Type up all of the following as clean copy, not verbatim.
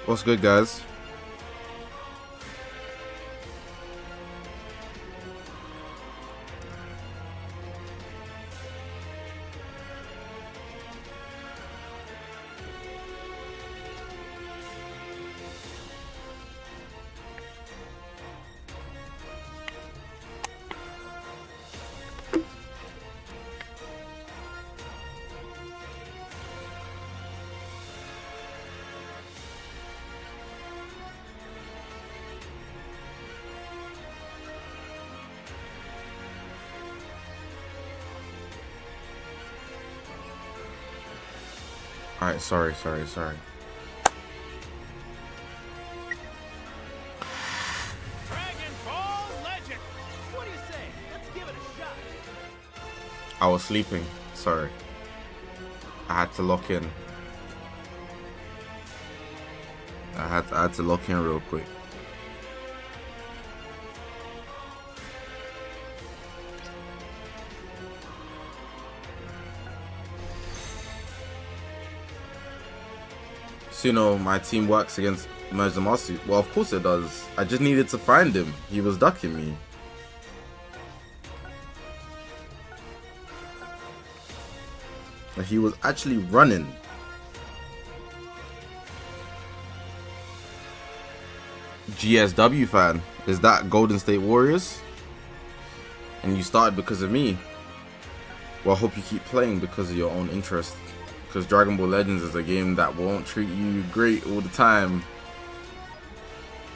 What's good, guys? Alright, sorry. Dragon Ball Legend! What do you say? Let's give it a shot. I was sleeping. Sorry. I had to lock in. I had to lock in real quick. So, you know, my team works against Mergemasu. Well, of course it does. I just needed to find him. He was ducking me. Like, he was actually running. GSW fan. Is that Golden State Warriors? And you started because of me. Well, I hope you keep playing because of your own interest. Because Dragon Ball Legends is a game that won't treat you great all the time.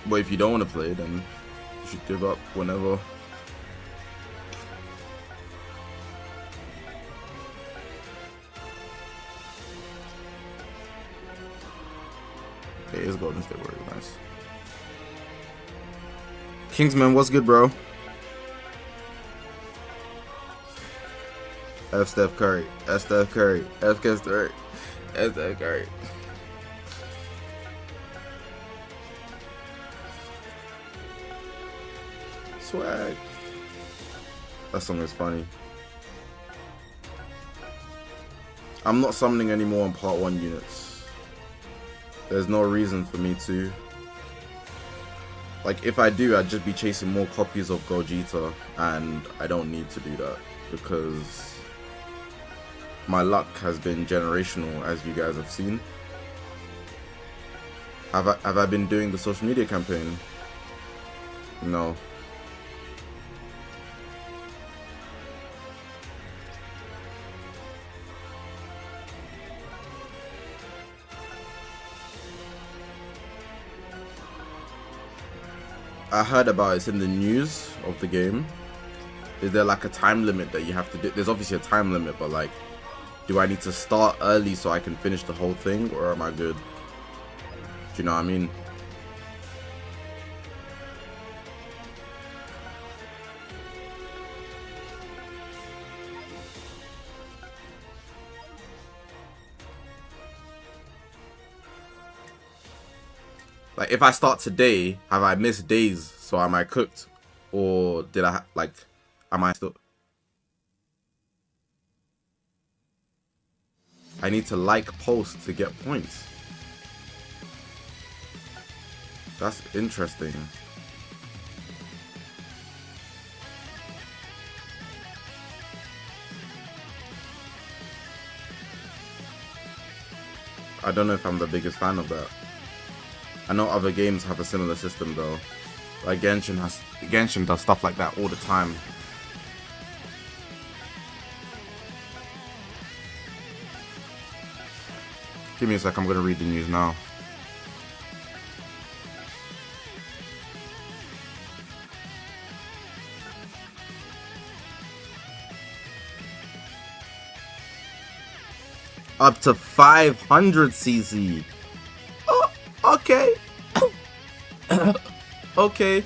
But if you don't want to play, then you should give up whenever. Okay, it's Golden State Warriors, nice. Kingsman, what's good, bro? F Steph Curry, F Steph Curry, F Steph Curry, F Steph Curry. Swag. That song is funny. I'm not summoning anymore on part 1 units. There's no reason for me to. Like, if I do, I'd just be chasing more copies of Gogeta, and I don't need to do that because my luck has been generational, as you guys have seen. Have I been doing the social media campaign? No. I heard about it's in the news of the game. Is there like a time limit that you have to do? There's obviously a time limit, but like, do I need to start early so I can finish the whole thing, or am I good? Do you know what I mean? Like, if I start today, have I missed days? So am I cooked? Or did I, like, am I still... I need to like posts to get points. That's interesting. I don't know if I'm the biggest fan of that. I know other games have a similar system though. Like Genshin does stuff like that all the time. Give me a sec, I'm gonna read the news now. Up to 500 CC. Oh, okay. Okay.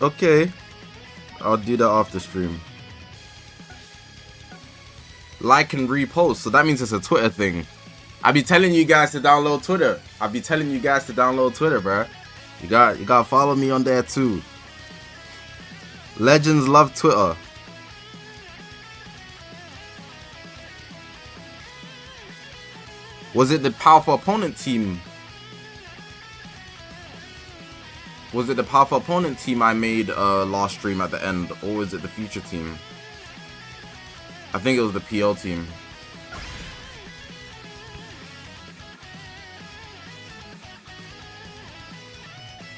Okay. I'll do that after stream. Like and repost. So that means it's a Twitter thing. I be telling you guys to download Twitter. Bruh. You gotta follow me on there too. Legends love Twitter. Was it the powerful opponent team? Was it the powerful opponent team I made last stream at the end, or was it the future team? I think it was the PL team.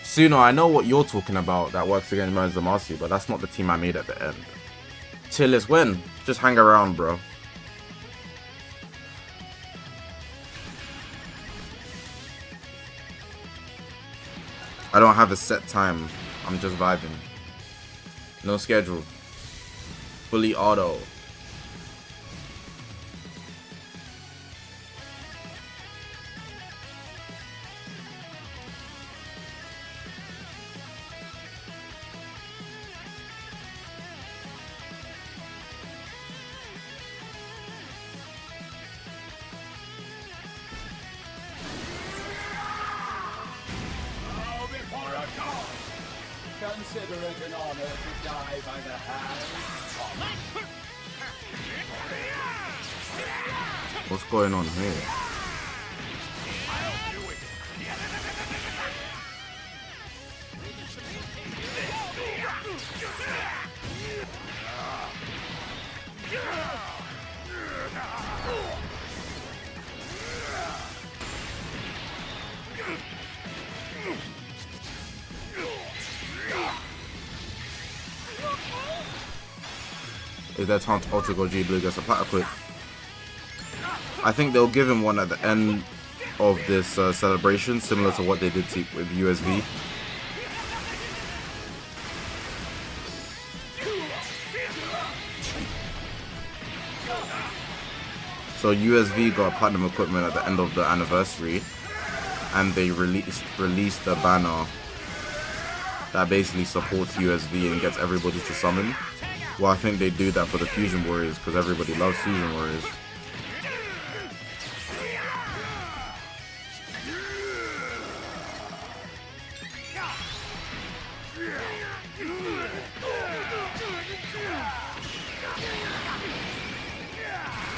Suno, I know what you're talking about that works against Mozamasi, but that's not the team I made at the end. Till it's when? Just hang around, bro. I don't have a set time. I'm just vibing. No schedule. Fully auto. Consider it an honor to die by the hand. What's going on here? Is that time to Ultra Goji Blue gets a platter quick? I think they'll give him one at the end of this celebration, similar to what they did with USV. So USV got platinum equipment at the end of the anniversary, and they released a banner that basically supports USV and gets everybody to summon. Well, I think they do that for the Fusion Warriors because everybody loves Fusion Warriors.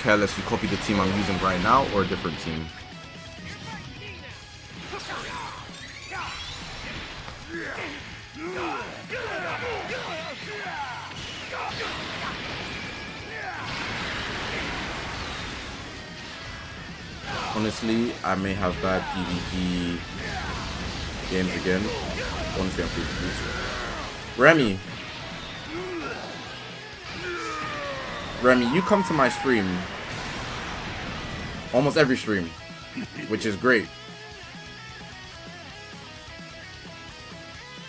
Careless, you copy the team I'm using right now or a different team? Honestly, I may have bad PvP games again. Honestly, I'm PvP. Remy, you come to my stream almost every stream, which is great.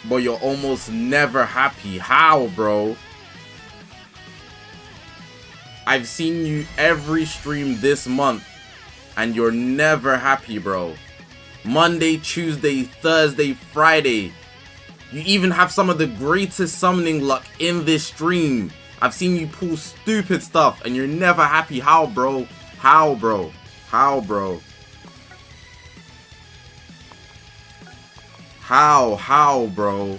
But you're almost never happy. How, bro? I've seen you every stream this month, and you're never happy, bro. Monday, Tuesday, Thursday, Friday. You even have some of the greatest summoning luck in this stream. I've seen you pull stupid stuff, and you're never happy. How, bro? How, bro? How, bro? How, bro?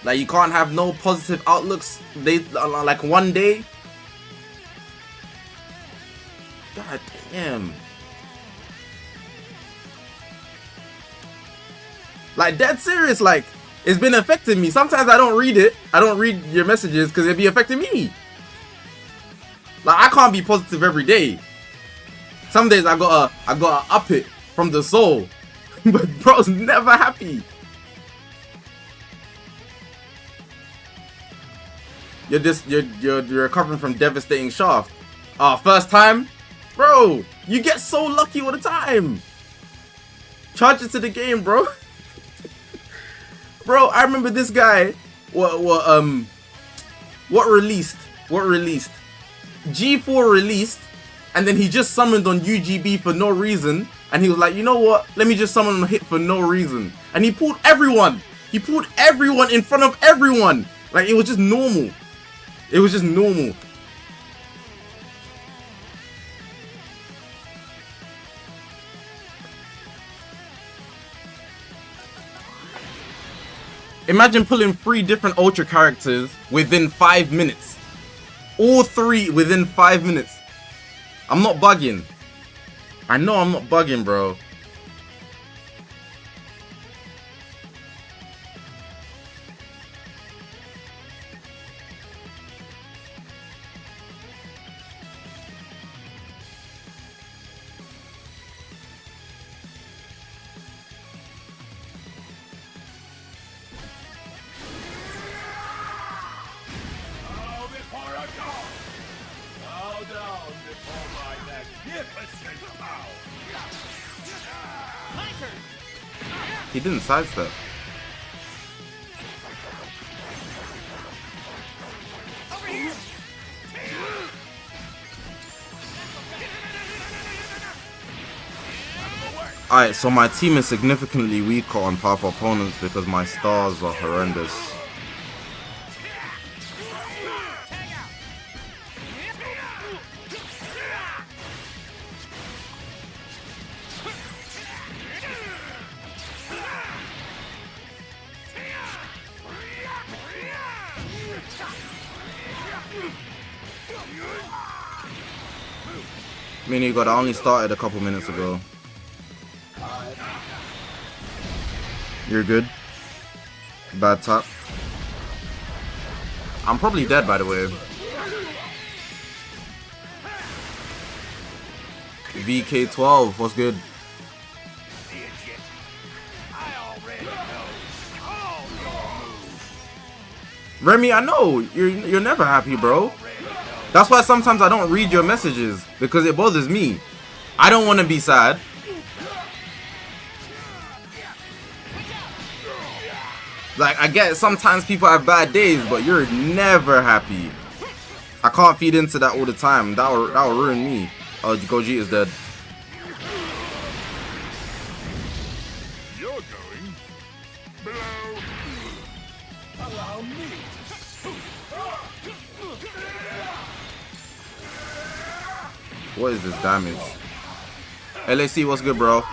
Like, you can't have no positive outlooks. They like one day. God damn. Like, dead serious. Like, it's been affecting me. Sometimes I don't read it. I don't read your messages because it'd be affecting me. Like, I can't be positive every day. Some days I gotta up it from the soul. But bro's never happy. You're recovering from devastating shaft. First time? Bro, you get so lucky all the time. Charge it to the game, bro. Bro, I remember this guy. What released? G4 released, and then he just summoned on UGB for no reason, and he was like, you know what? Let me just summon on hit for no reason, and he pulled everyone. He pulled everyone in front of everyone. Like, it was just normal. It was just normal. Imagine pulling 3 different Ultra characters within 5 minutes. All 3 within 5 minutes. I'm not bugging. I know I'm not bugging, bro. He didn't sidestep. Alright, so my team is significantly weaker on powerful opponents because my stars are horrendous. Mini God, I only started a couple minutes ago. You're good. Bad tap. I'm probably dead, by the way. VK12, what's good? Remy, I know you're never happy, bro. That's why sometimes I don't read your messages, because it bothers me. I don't want to be sad. Like, I get sometimes people have bad days, but you're never happy. I can't feed into that all the time. That'll ruin me. Oh, Gogeta is dead. You're going below. Allow me. What is this damage? LAC, what's good, bro?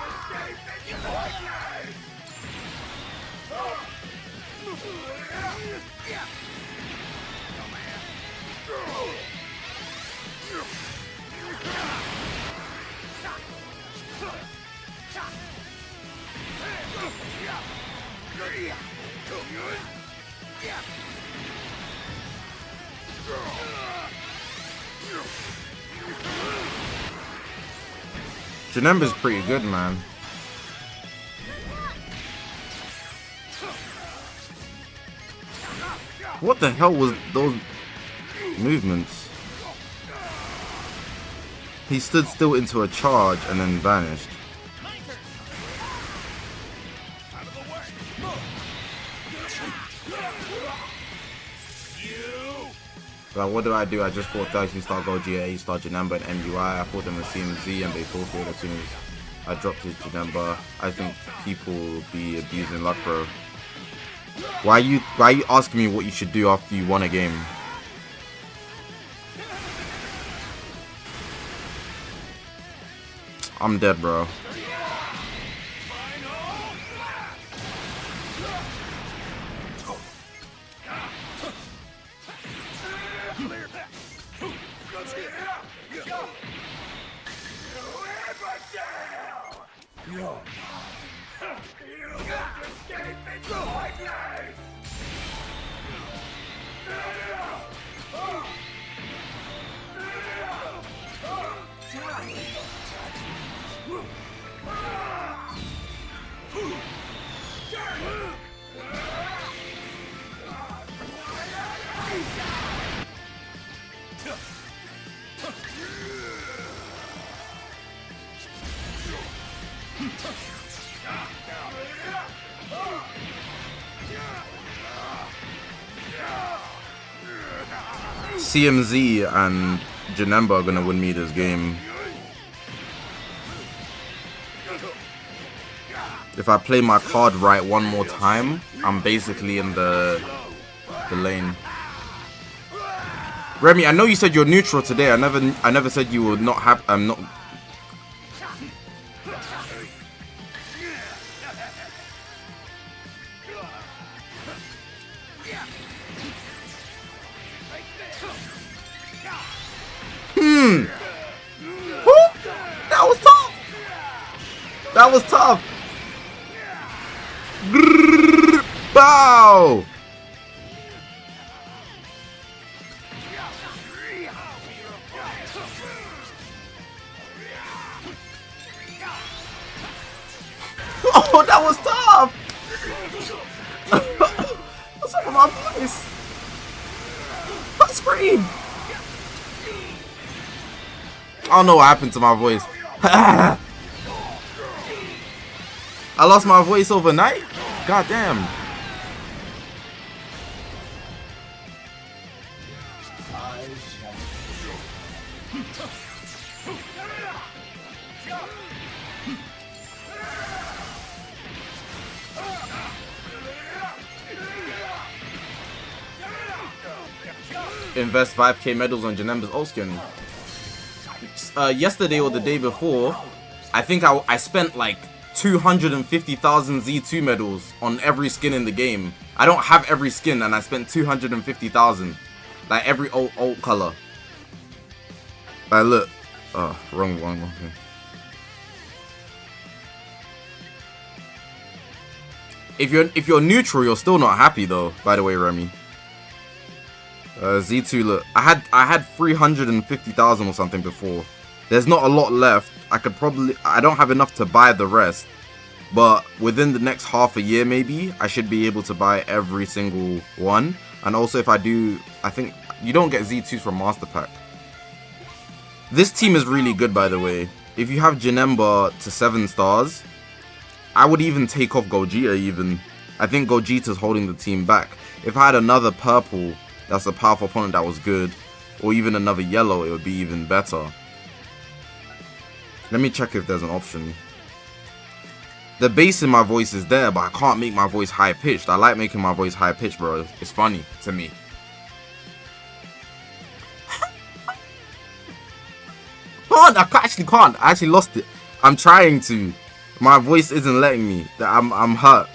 Janemba's pretty good, man. What the hell was those movements? He stood still into a charge and then vanished. Like, what did I do? I just fought 13 star Gogeta, star Janemba, and MUI. I fought them with CMZ and they forfeited as soon as I dropped his Janemba. I think people will be abusing luck, bro. Why are you asking me what you should do after you won a game? I'm dead, bro. CMZ and Janemba are gonna win me this game. If I play my card right one more time, I'm basically in the lane. Remy, I know you said you're neutral today. I never said you were not happy. I'm not. Woo! That was tough. That was tough. Grrr, bow. Oh, that was tough. What's up with my voice? I scream. I don't know what happened to my voice. I lost my voice overnight? God damn. Invest 5k medals on Janemba's old skin. Yesterday or the day before, I think I spent like 250,000 Z2 medals on every skin in the game. I don't have every skin and I spent 250,000. Like every old color. Like look. Oh, wrong one. Okay. If you're neutral, you're still not happy though, by the way, Remy. Z2, look, I had 350,000 or something before. There's not a lot left. I don't have enough to buy the rest, but within the next half a year maybe I should be able to buy every single one. And also if I do, I think you don't get Z2s from Master Pack. This team is really good, by the way. If you have Janemba to 7 stars, I would even take off Gogeta even. I think Gogeta's holding the team back. If I had another purple that's a powerful opponent that was good, or even another yellow, it would be even better. Let me check if there's an option. The bass in my voice is there, but I can't make my voice high pitched. I like making my voice high pitched, bro. It's funny to me. I actually can't. I actually lost it. I'm trying to. My voice isn't letting me. I'm hurt.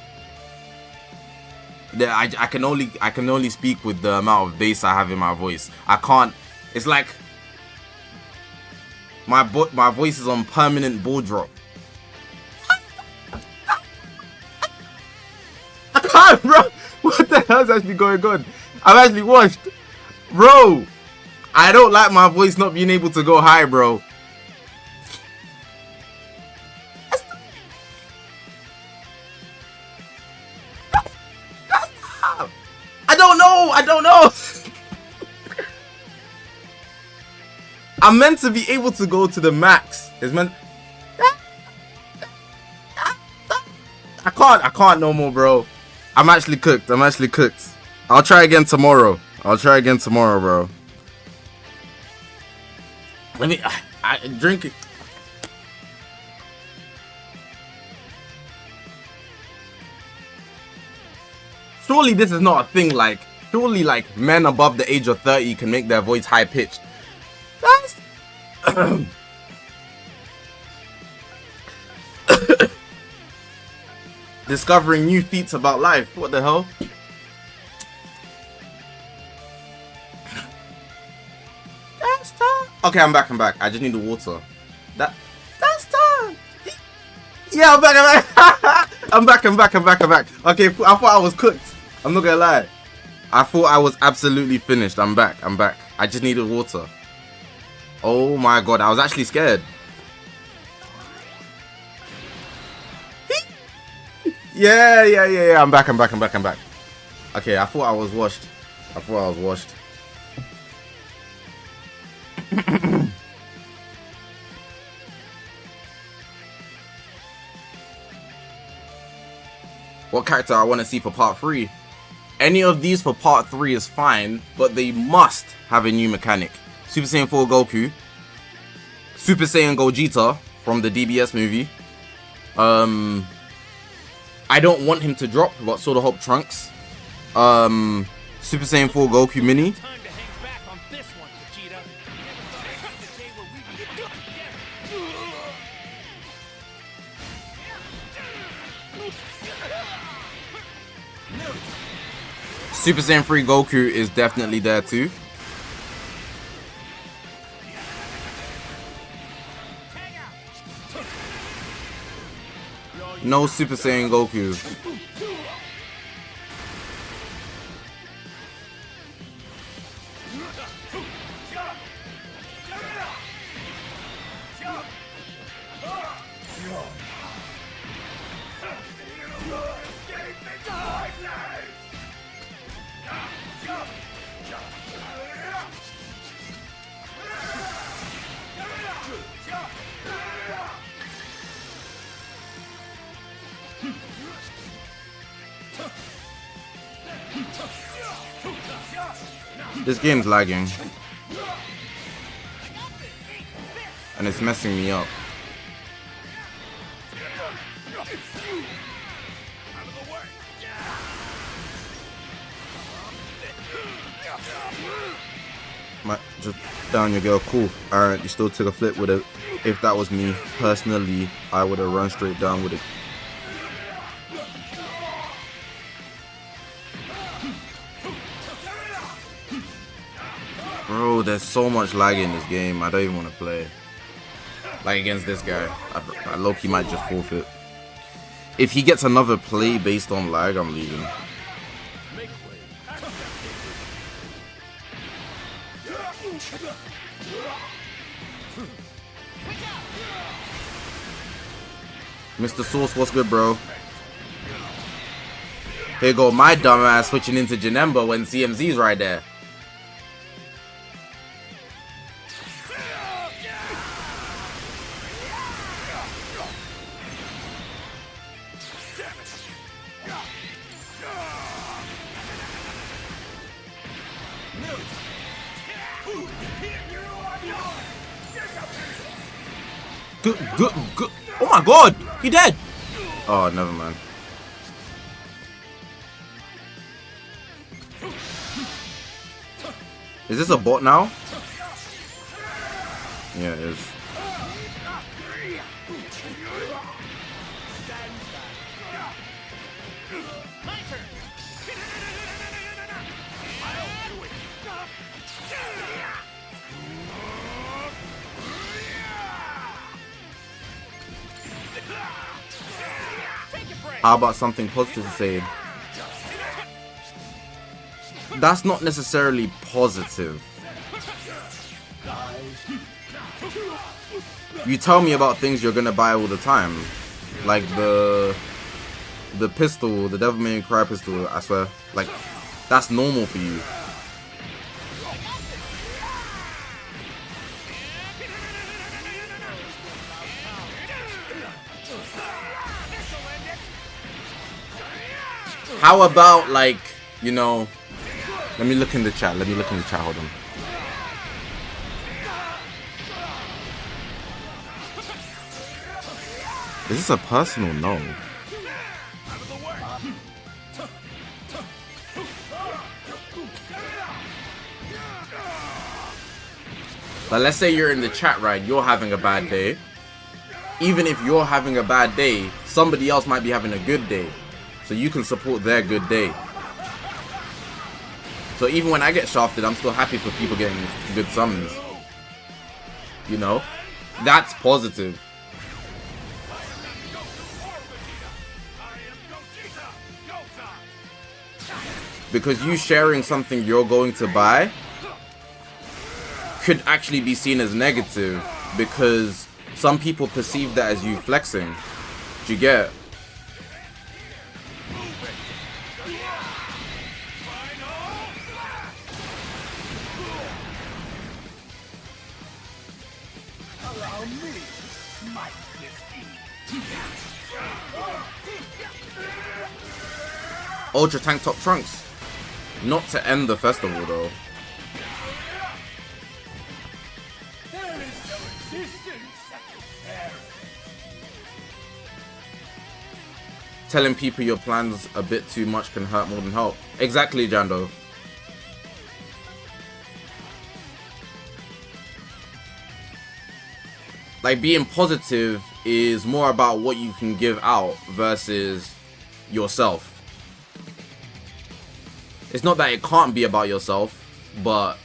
I can only speak with the amount of bass I have in my voice. I can't. It's like my voice is on permanent ball drop. I can't, bro. What the hell's actually going on? I'm actually washed, bro. I don't like my voice not being able to go high, bro. I don't know. I'm meant to be able to go to the max. It's meant. I can't no more, bro. I'm actually cooked. I'll try again tomorrow. Bro. Let me I drink it. Surely this is not a thing like. Surely, like, men above the age of 30 can make their voice high-pitched. That's... Discovering new feats about life. What the hell? That's time. Okay, I'm back. I just need the water. That's time. Yeah, I'm back. I'm back. Okay, I thought I was cooked. I'm not gonna lie. I thought I was absolutely finished. I'm back. I just needed water. Oh my god, I was actually scared. Yeah. I'm back. Okay, I thought I was washed. What character I want to see for part 3? Any of these for part 3 is fine, but they must have a new mechanic. Super Saiyan 4 Goku, Super Saiyan Gogeta from the DBS movie. I don't want him to drop, but sort of hope Trunks. Super Saiyan 4 Goku Mini. Time to hang back on this one, Vegeta. The day where we can get together. Super Saiyan 3 Goku is definitely there too. No Super Saiyan Goku. This game's lagging. And it's messing me up. Just down your girl, cool. Alright, you still took a flip with it. If that was me, personally, I would have run straight down with it. Bro, there's so much lag in this game, I don't even want to play. Like against this guy, I low-key might just forfeit. If he gets another play based on lag, I'm leaving. Mr. Source, what's good, bro? Here go my dumbass switching into Janemba when CMZ's right there. Good. Oh my god, he dead. Oh, never mind. Is this a bot now? Yeah, it is. How about something positive to say? That's not necessarily positive. You tell me about things you're gonna buy all the time. Like the pistol, the Devil May Cry pistol, I swear. Like, that's normal for you. How about, like, you know, let me look in the chat. Hold on. Is this a personal? No. But let's say you're in the chat, right? You're having a bad day. Even if you're having a bad day, somebody else might be having a good day. So you can support their good day. So even when I get shafted, I'm still happy for people getting good summons. You know? That's positive. Because you sharing something you're going to buy could actually be seen as negative. Because some people perceive that as you flexing. Do you get? Ultra Tank Top Trunks. Not to end the festival though. Telling people your plans a bit too much can hurt more than help. Exactly, Jando. Like, being positive is more about what you can give out versus yourself. It's not that it can't be about yourself, but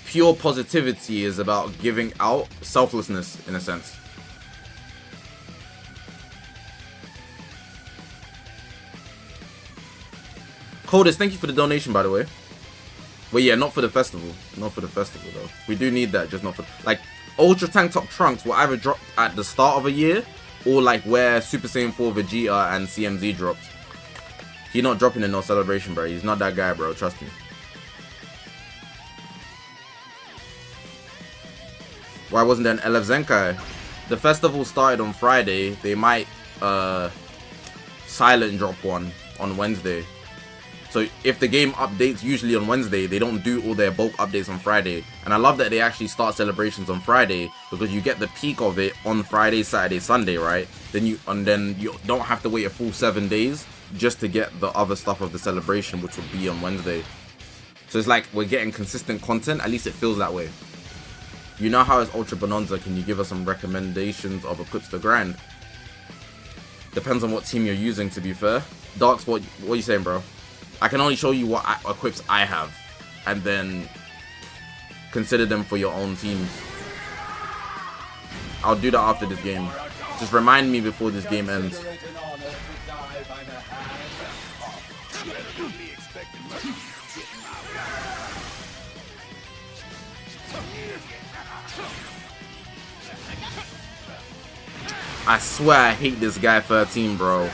pure positivity is about giving out selflessness in a sense. Codus, thank you for the donation, by the way. But yeah, not for the festival. Not for the festival, though. We do need that, just not for... Like, Ultra Tank Top Trunks will either drop at the start of a year, or like where Super Saiyan 4 Vegeta and CMZ dropped. He's not dropping in no celebration, bro. He's not that guy, bro. Trust me. Why wasn't there an LF Zenkai? The festival started on Friday. They might silent drop one on Wednesday. So if the game updates usually on Wednesday, they don't do all their bulk updates on Friday. And I love that they actually start celebrations on Friday, because you get the peak of it on Friday, Saturday, Sunday, right? Then you don't have to wait a full 7 days just to get the other stuff of the celebration, which will be on Wednesday. So it's like we're getting consistent content. At least it feels that way. You know how it's Ultra Bonanza. Can you give us some recommendations of equips to grind? Depends on what team you're using, to be fair. Darks, what are you saying, bro? I can only show you what equips I have, and then consider them for your own teams. I'll do that after this game. Just remind me before this game ends. I swear I hate this guy 13, bro.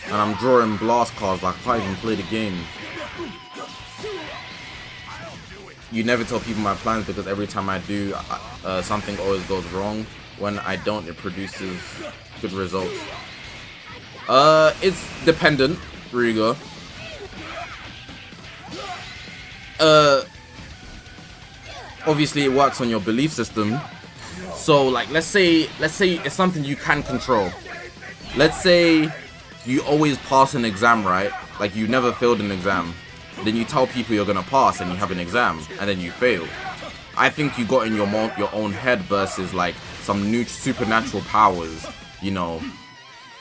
And I'm drawing blast cards like I can't even play the game. You never tell people my plans, because every time I do, something always goes wrong. When I don't, it produces good results. It's dependent, Riga. Obviously it works on your belief system. So like, let's say it's something you can control. Let's say you always pass an exam, right? Like you never failed an exam. Then you tell people you're gonna pass and you have an exam and then you fail. I think you got in your own head versus like some new supernatural powers, you know,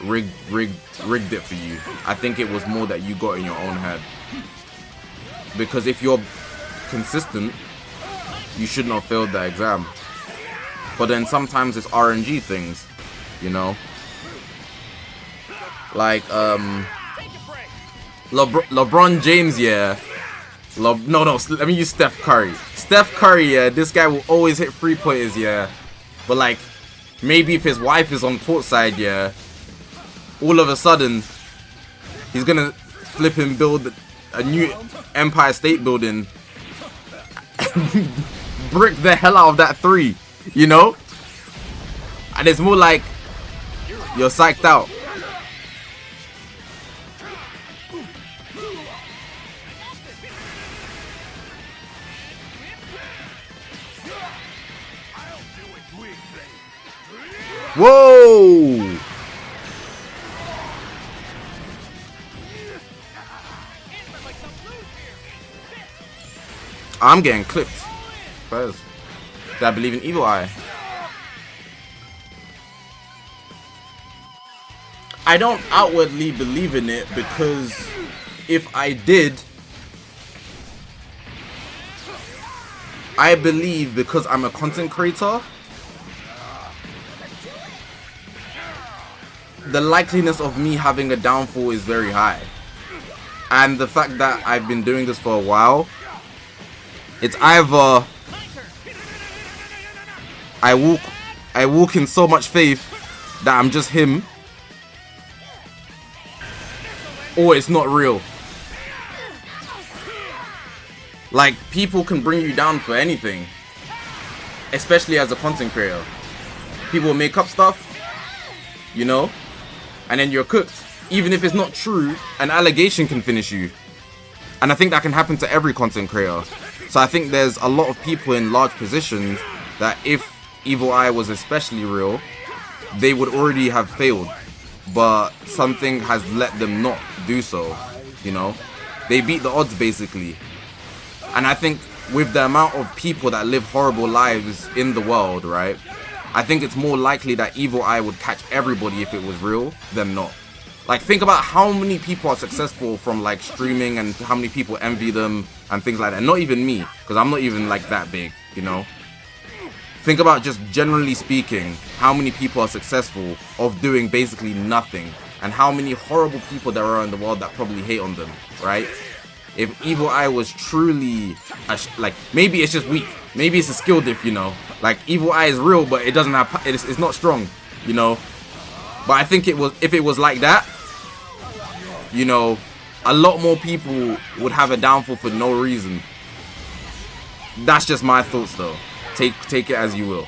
rigged it for you. I think it was more that you got in your own head. Because if you're consistent, you shouldn't have failed that exam. But then sometimes it's RNG things, you know. Like LeBron James, yeah. No, let me use Steph Curry. Steph Curry, yeah, this guy will always hit 3-pointers, yeah. But like, maybe if his wife is on courtside, yeah, all of a sudden he's gonna flip and build a new Empire State Building, brick the hell out of that 3, you know. And it's more like you're psyched out. Whoa! I'm getting clipped. Fez. Did I believe in Evil Eye? I don't outwardly believe in it, because if I did, I believe because I'm a content creator, the likeliness of me having a downfall is very high. And the fact that I've been doing this for a while, it's either I walk in so much faith that I'm just him, or it's not real. Like, people can bring you down for anything, especially as a content creator. People make up stuff, you know, and then you're cooked. Even if it's not true, an allegation can finish you. And I think that can happen to every content creator. So I think there's a lot of people in large positions that if Evil Eye was especially real, they would already have failed. But something has let them not do so, you know. They beat the odds, basically. And I think with the amount of people that live horrible lives in the world, right, I think it's more likely that Evil Eye would catch everybody if it was real than not. Like, think about how many people are successful from like streaming and how many people envy them and things like that. Not even me, because I'm not even like that big, you know. Think about, just generally speaking, how many people are successful of doing basically nothing, and how many horrible people there are in the world that probably hate on them, right? If Evil Eye was truly like, maybe it's just weak, maybe it's a skill diff, you know. Like, Evil Eye is real, but it doesn't have, it's not strong, you know. But I think if it was like that, you know, a lot more people would have a downfall for no reason. That's just my thoughts, though. Take it as you will.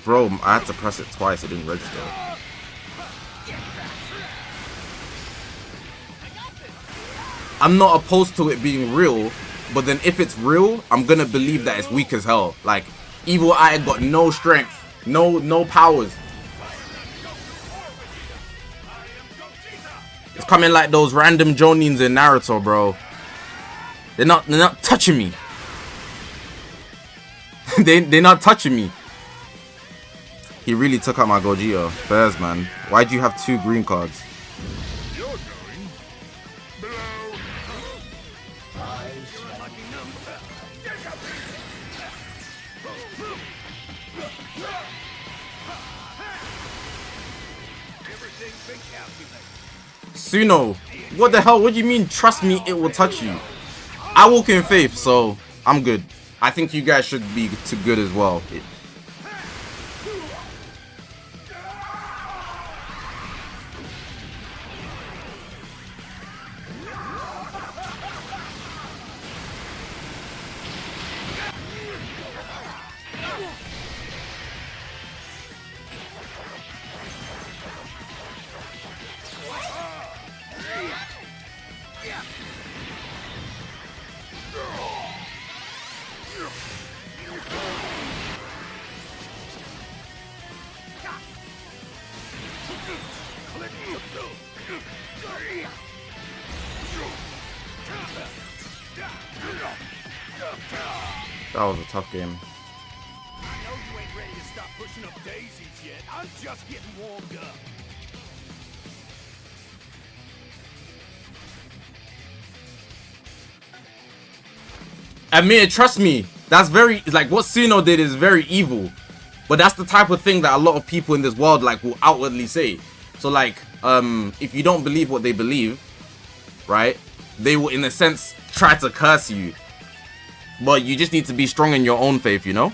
Bro, I had to press it twice, it didn't register. I'm not opposed to it being real, but then if it's real, I'm gonna believe that it's weak as hell. Like, Evil Eye got no strength, no powers. It's coming like those random Jonins in Naruto, bro. They're not touching me. they're not touching me. He really took out my Gogeta. Fairs, man. Why'd you have 2 green cards? You're going below. Suno, what the hell? What do you mean, trust me, it will touch you? I walk in faith, so I'm good. I think you guys should be too good as well. That was a tough game. I know you ain't ready to stop pushing up daisies yet. I'm just getting warmed up. Amir, trust me, that's very, like, what Suno did is very evil. But that's the type of thing that a lot of people in this world, like, will outwardly say. So, like, if you don't believe what they believe, right, they will, in a sense, try to curse you. But you just need to be strong in your own faith, you know?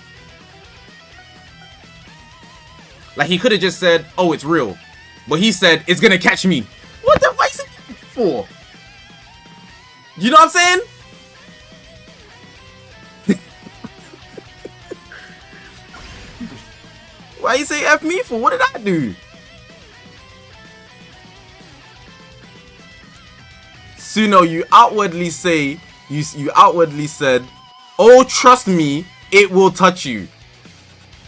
Like, he could have just said, oh, it's real. But he said, it's gonna catch me. What the fuck is it for? You know what I'm saying? Why you say F me for? What did I do? Suno, you outwardly say, you outwardly said, oh, trust me, it will touch you.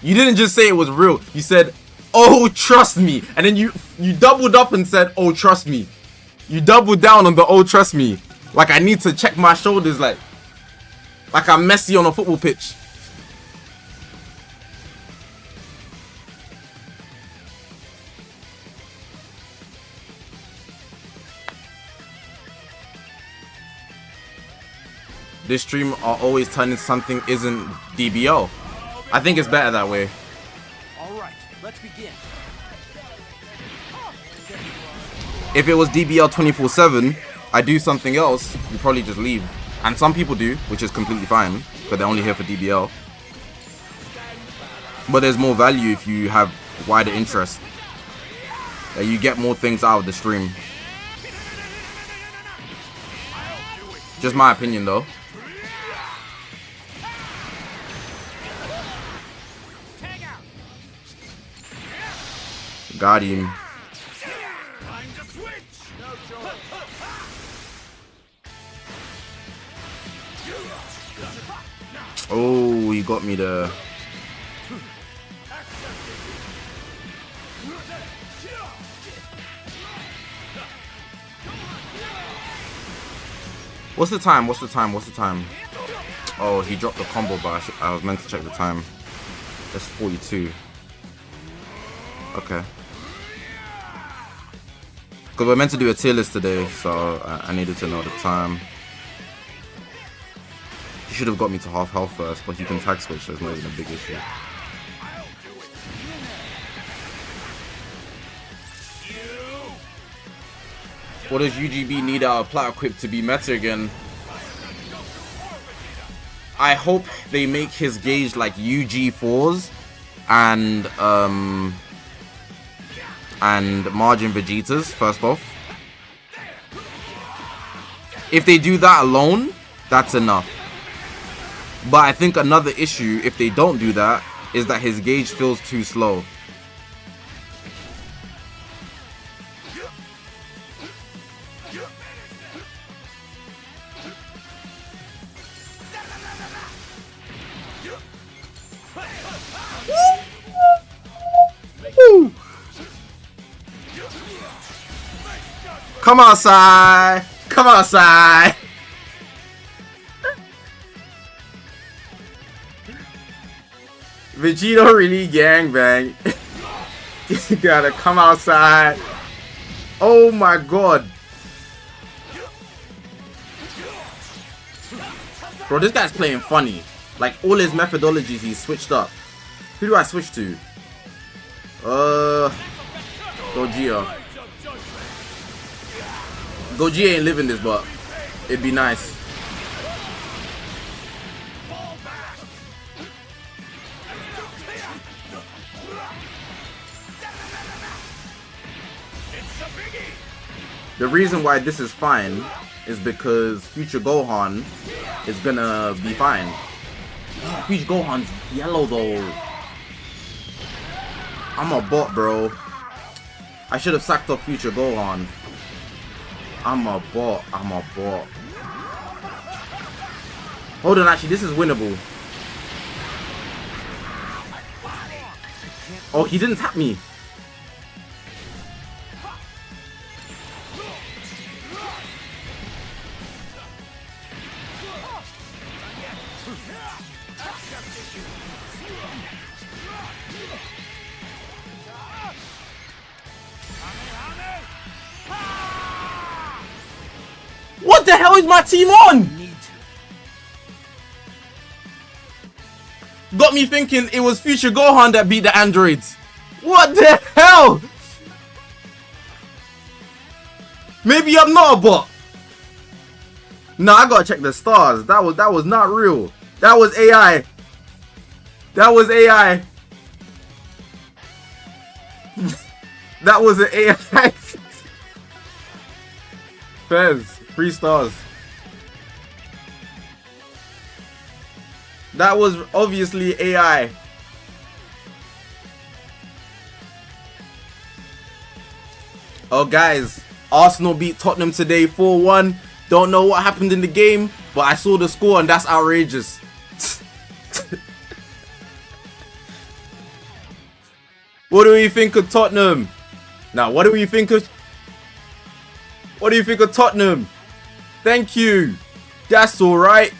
You didn't just say it was real. You said, oh, trust me. And then you doubled up and said, oh, trust me. You doubled down on the oh, trust me. Like I need to check my shoulders, like I'm Messi on a football pitch. This stream are always turning something isn't DBO. I think it's better that way. All right, let's begin. If it was DBL 24/7, I do something else, you probably just leave. And some people do, which is completely fine, but they're only here for DBL. But there's more value if you have wider interest. You get more things out of the stream. Just my opinion though. Got him. Oh, he got me there. What's the time? What's the time? What's the time? Oh, he dropped the combo, but I was meant to check the time. That's 42. Okay. Because we're meant to do a tier list today, so I needed to know the time. He should have got me to half health first, but he can tag switch, so it's not even a big issue. What does UGB need out of plat equip to be meta again? I hope they make his gauge like UG4s and margin Vegetas first off. If they do that alone, that's enough. But I think another issue if they don't do that is that his gauge feels too slow. Come outside! Come outside! Vegeta really gangbang. You gotta come outside. Oh my god. Bro, this guy's playing funny. Like, all his methodologies he's switched up. Who do I switch to? Gogeta. Gogeta ain't living this, but it'd be nice. The reason why this is fine is because future Gohan is gonna be fine. Future Gohan's yellow though. I'm a bot, bro. I should have sacked off future Gohan. I'm a bot. I'm a bot. Hold on, actually, this is winnable. Oh, he didn't tap me. What the hell is my team on? Got me thinking it was future Gohan that beat the androids. What the hell? Maybe I'm not a bot. Nah, I gotta check the stars. That was not real. That was AI. That was AI. That was an AI. Fez, 3 stars. That was obviously AI. Oh guys, Arsenal beat Tottenham today 4-1. Don't know what happened in the game, but I saw the score and that's outrageous. What do we think of Tottenham? Now, what do we think of Tottenham? Thank you. That's all right.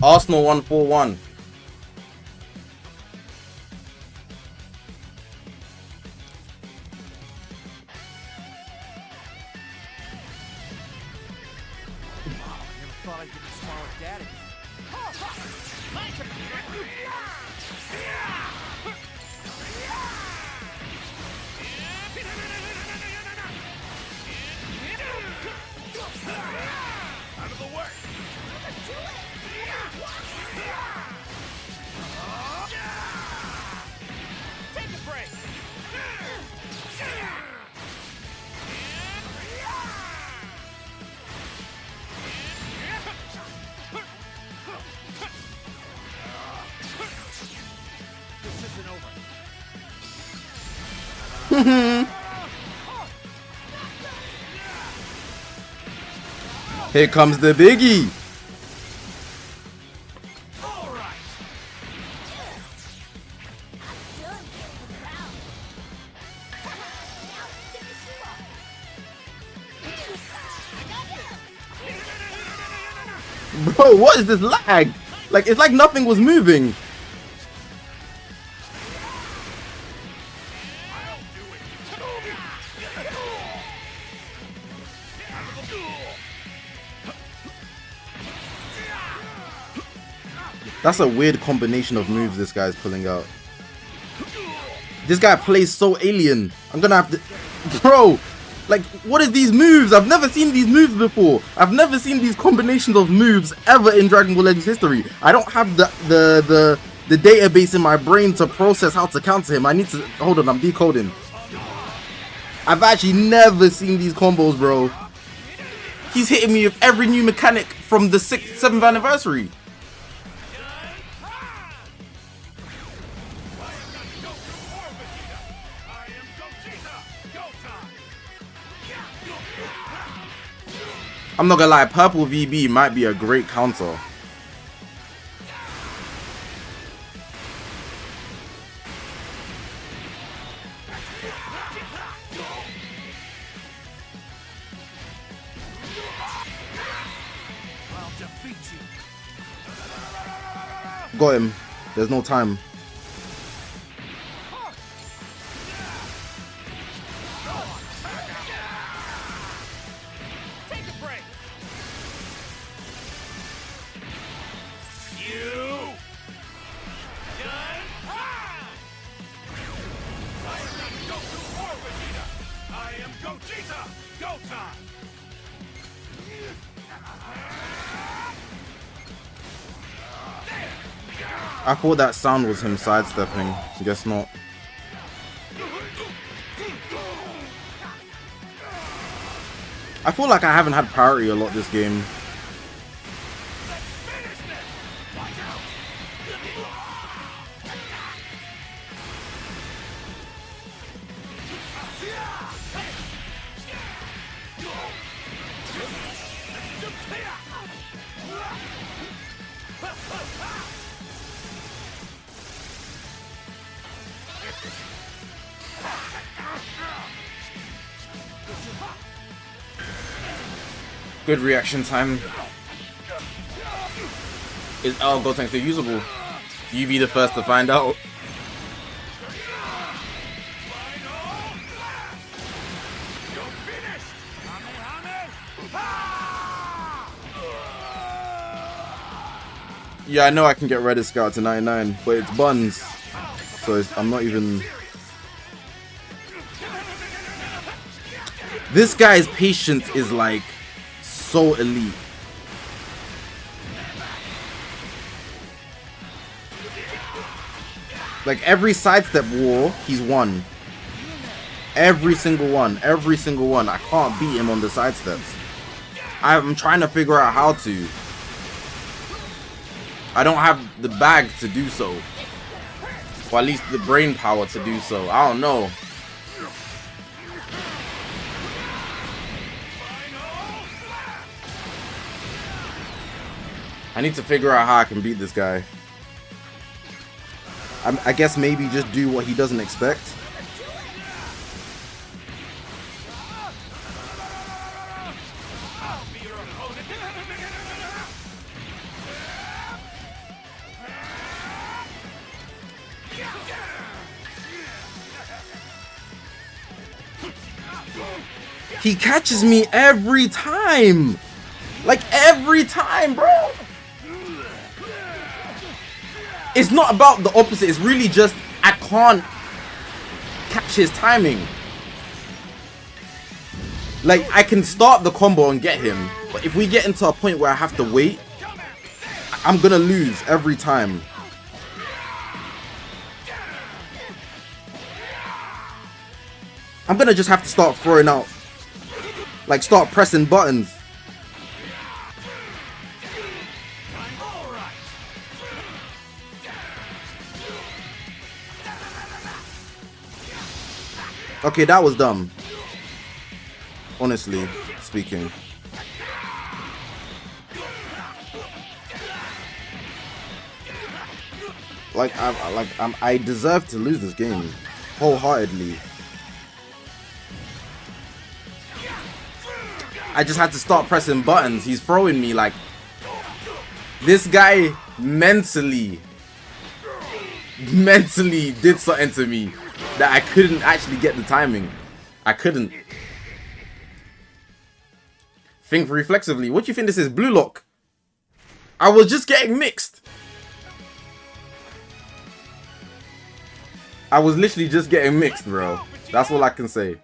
Arsenal won 4-1. Here comes the biggie. Bro, what is this lag? Like, it's like nothing was moving. That's a weird combination of moves this guy's pulling out. This guy plays so alien. I'm gonna have to... Bro, like, what are these moves? I've never seen these moves before. I've never seen these combinations of moves ever in Dragon Ball Legends history. I don't have the database in my brain to process how to counter him. I need to... Hold on, I'm decoding. I've actually never seen these combos, bro. He's hitting me with every new mechanic from the 6th, 7th anniversary. I'm not gonna lie, purple VB might be a great counter. Got him. There's no time. Gogeta, go time! I thought that sound was him sidestepping. Guess not. I feel like I haven't had priority a lot this game. Good reaction time. Is Gotenks still usable? You be the first to find out. Yeah, I know I can get Red Scout to 99, but it's buns, so I'm not even... This guy's patience is like so elite. Like every sidestep war, he's won. Every single one, every single one. I can't beat him on the sidesteps. I'm trying to figure out how to. I don't have the bag to do so. Or at least the brain power to do so. I don't know. I need to figure out how I can beat this guy. I guess maybe just do what he doesn't expect. He catches me every time. Like every time, bro. It's not about the opposite. It's really just I can't catch his timing. Like I can start the combo and get him, but if we get into a point where I have to wait, I'm gonna lose every time. I'm gonna just have to start throwing out, like start pressing buttons. Okay, that was dumb. Honestly speaking. I deserve to lose this game wholeheartedly. I just had to start pressing buttons. He's throwing me like This guy mentally did something to me that I couldn't actually get the timing. I couldn't. Think reflexively. What do you think this is? Blue lock? I was just getting mixed. I was literally just getting mixed, bro. That's all I can say.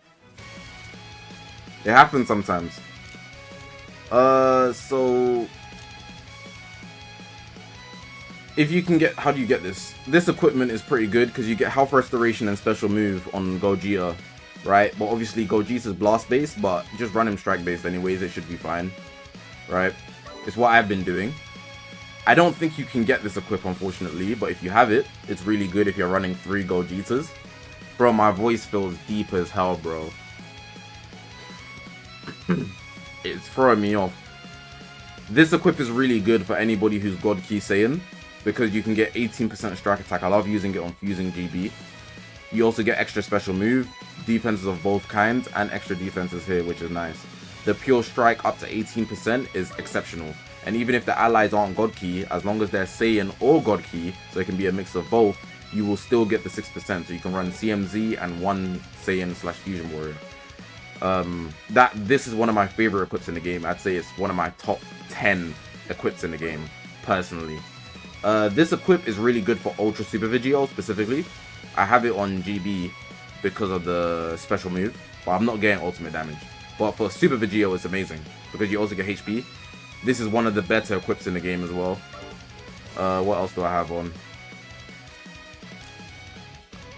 It happens sometimes. So if you can get, how do you get this? This equipment is pretty good because you get health restoration and special move on Gogeta, right? But obviously Gogeta's blast based, but just run him strike based anyways, it should be fine, right? It's what I've been doing. I don't think you can get this equip, unfortunately, but if you have it, it's really good if you're running 3 Gogetas. Bro, my voice feels deep as hell, bro. It's throwing me off. This equip is really good for anybody who's God Key Saiyan, because you can get 18% strike attack. I love using it on Fusing GB. You also get extra special move, defenses of both kinds, and extra defenses here, which is nice. The pure strike up to 18% is exceptional. And even if the allies aren't God Key, as long as they're Saiyan or God Key, so it can be a mix of both, you will still get the 6%. So you can run CMZ and 1 Saiyan / Fusion Warrior. This is one of my favorite equips in the game. I'd say it's one of my top 10 equips in the game, personally. This equip is really good for Ultra Super Vigio specifically. I have it on GB because of the special move, but I'm not getting ultimate damage. But for Super Vigio, it's amazing because you also get HP. This is one of the better equips in the game as well. What else do I have on?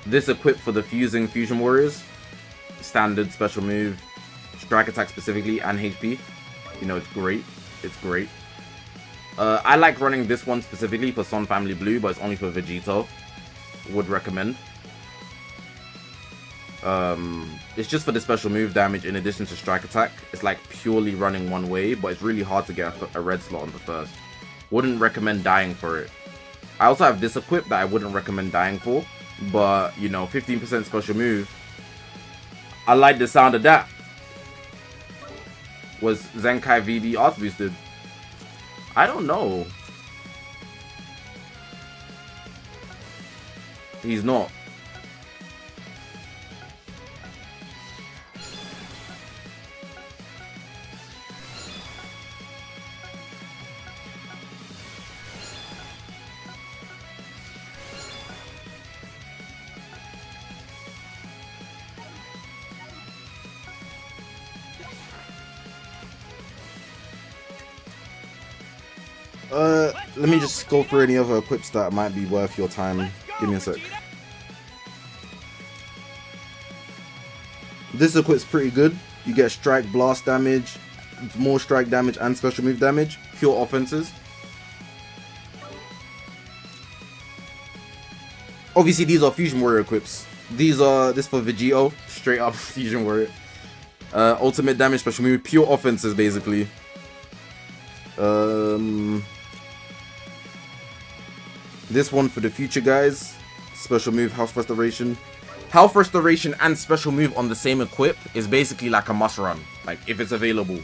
This equip for the Fusion Warriors. Standard special move, strike attack specifically, and HP. You know, it's great. It's great. I like running this one specifically for Sun Family Blue, but it's only for Vegeta. Would recommend. It's just for the special move damage in addition to strike attack. It's like purely running one way, but it's really hard to get a red slot on the first. Wouldn't recommend dying for it. I also have this equip that I wouldn't recommend dying for, but you know, 15% special move. I like the sound of that. Was Zenkai VB art boosted? I don't know. He's not. Let me just go through any other equips that might be worth your time. Give me a sec. This equip's pretty good. You get strike, blast damage, more strike damage, and special move damage. Pure offenses. Obviously, these are Fusion Warrior equips. This for Vegito, straight up Fusion Warrior. Ultimate damage, special move, pure offenses basically. This one for the future guys. Special move, health restoration. Health restoration and special move on the same equip is basically like a must run. Like, if it's available.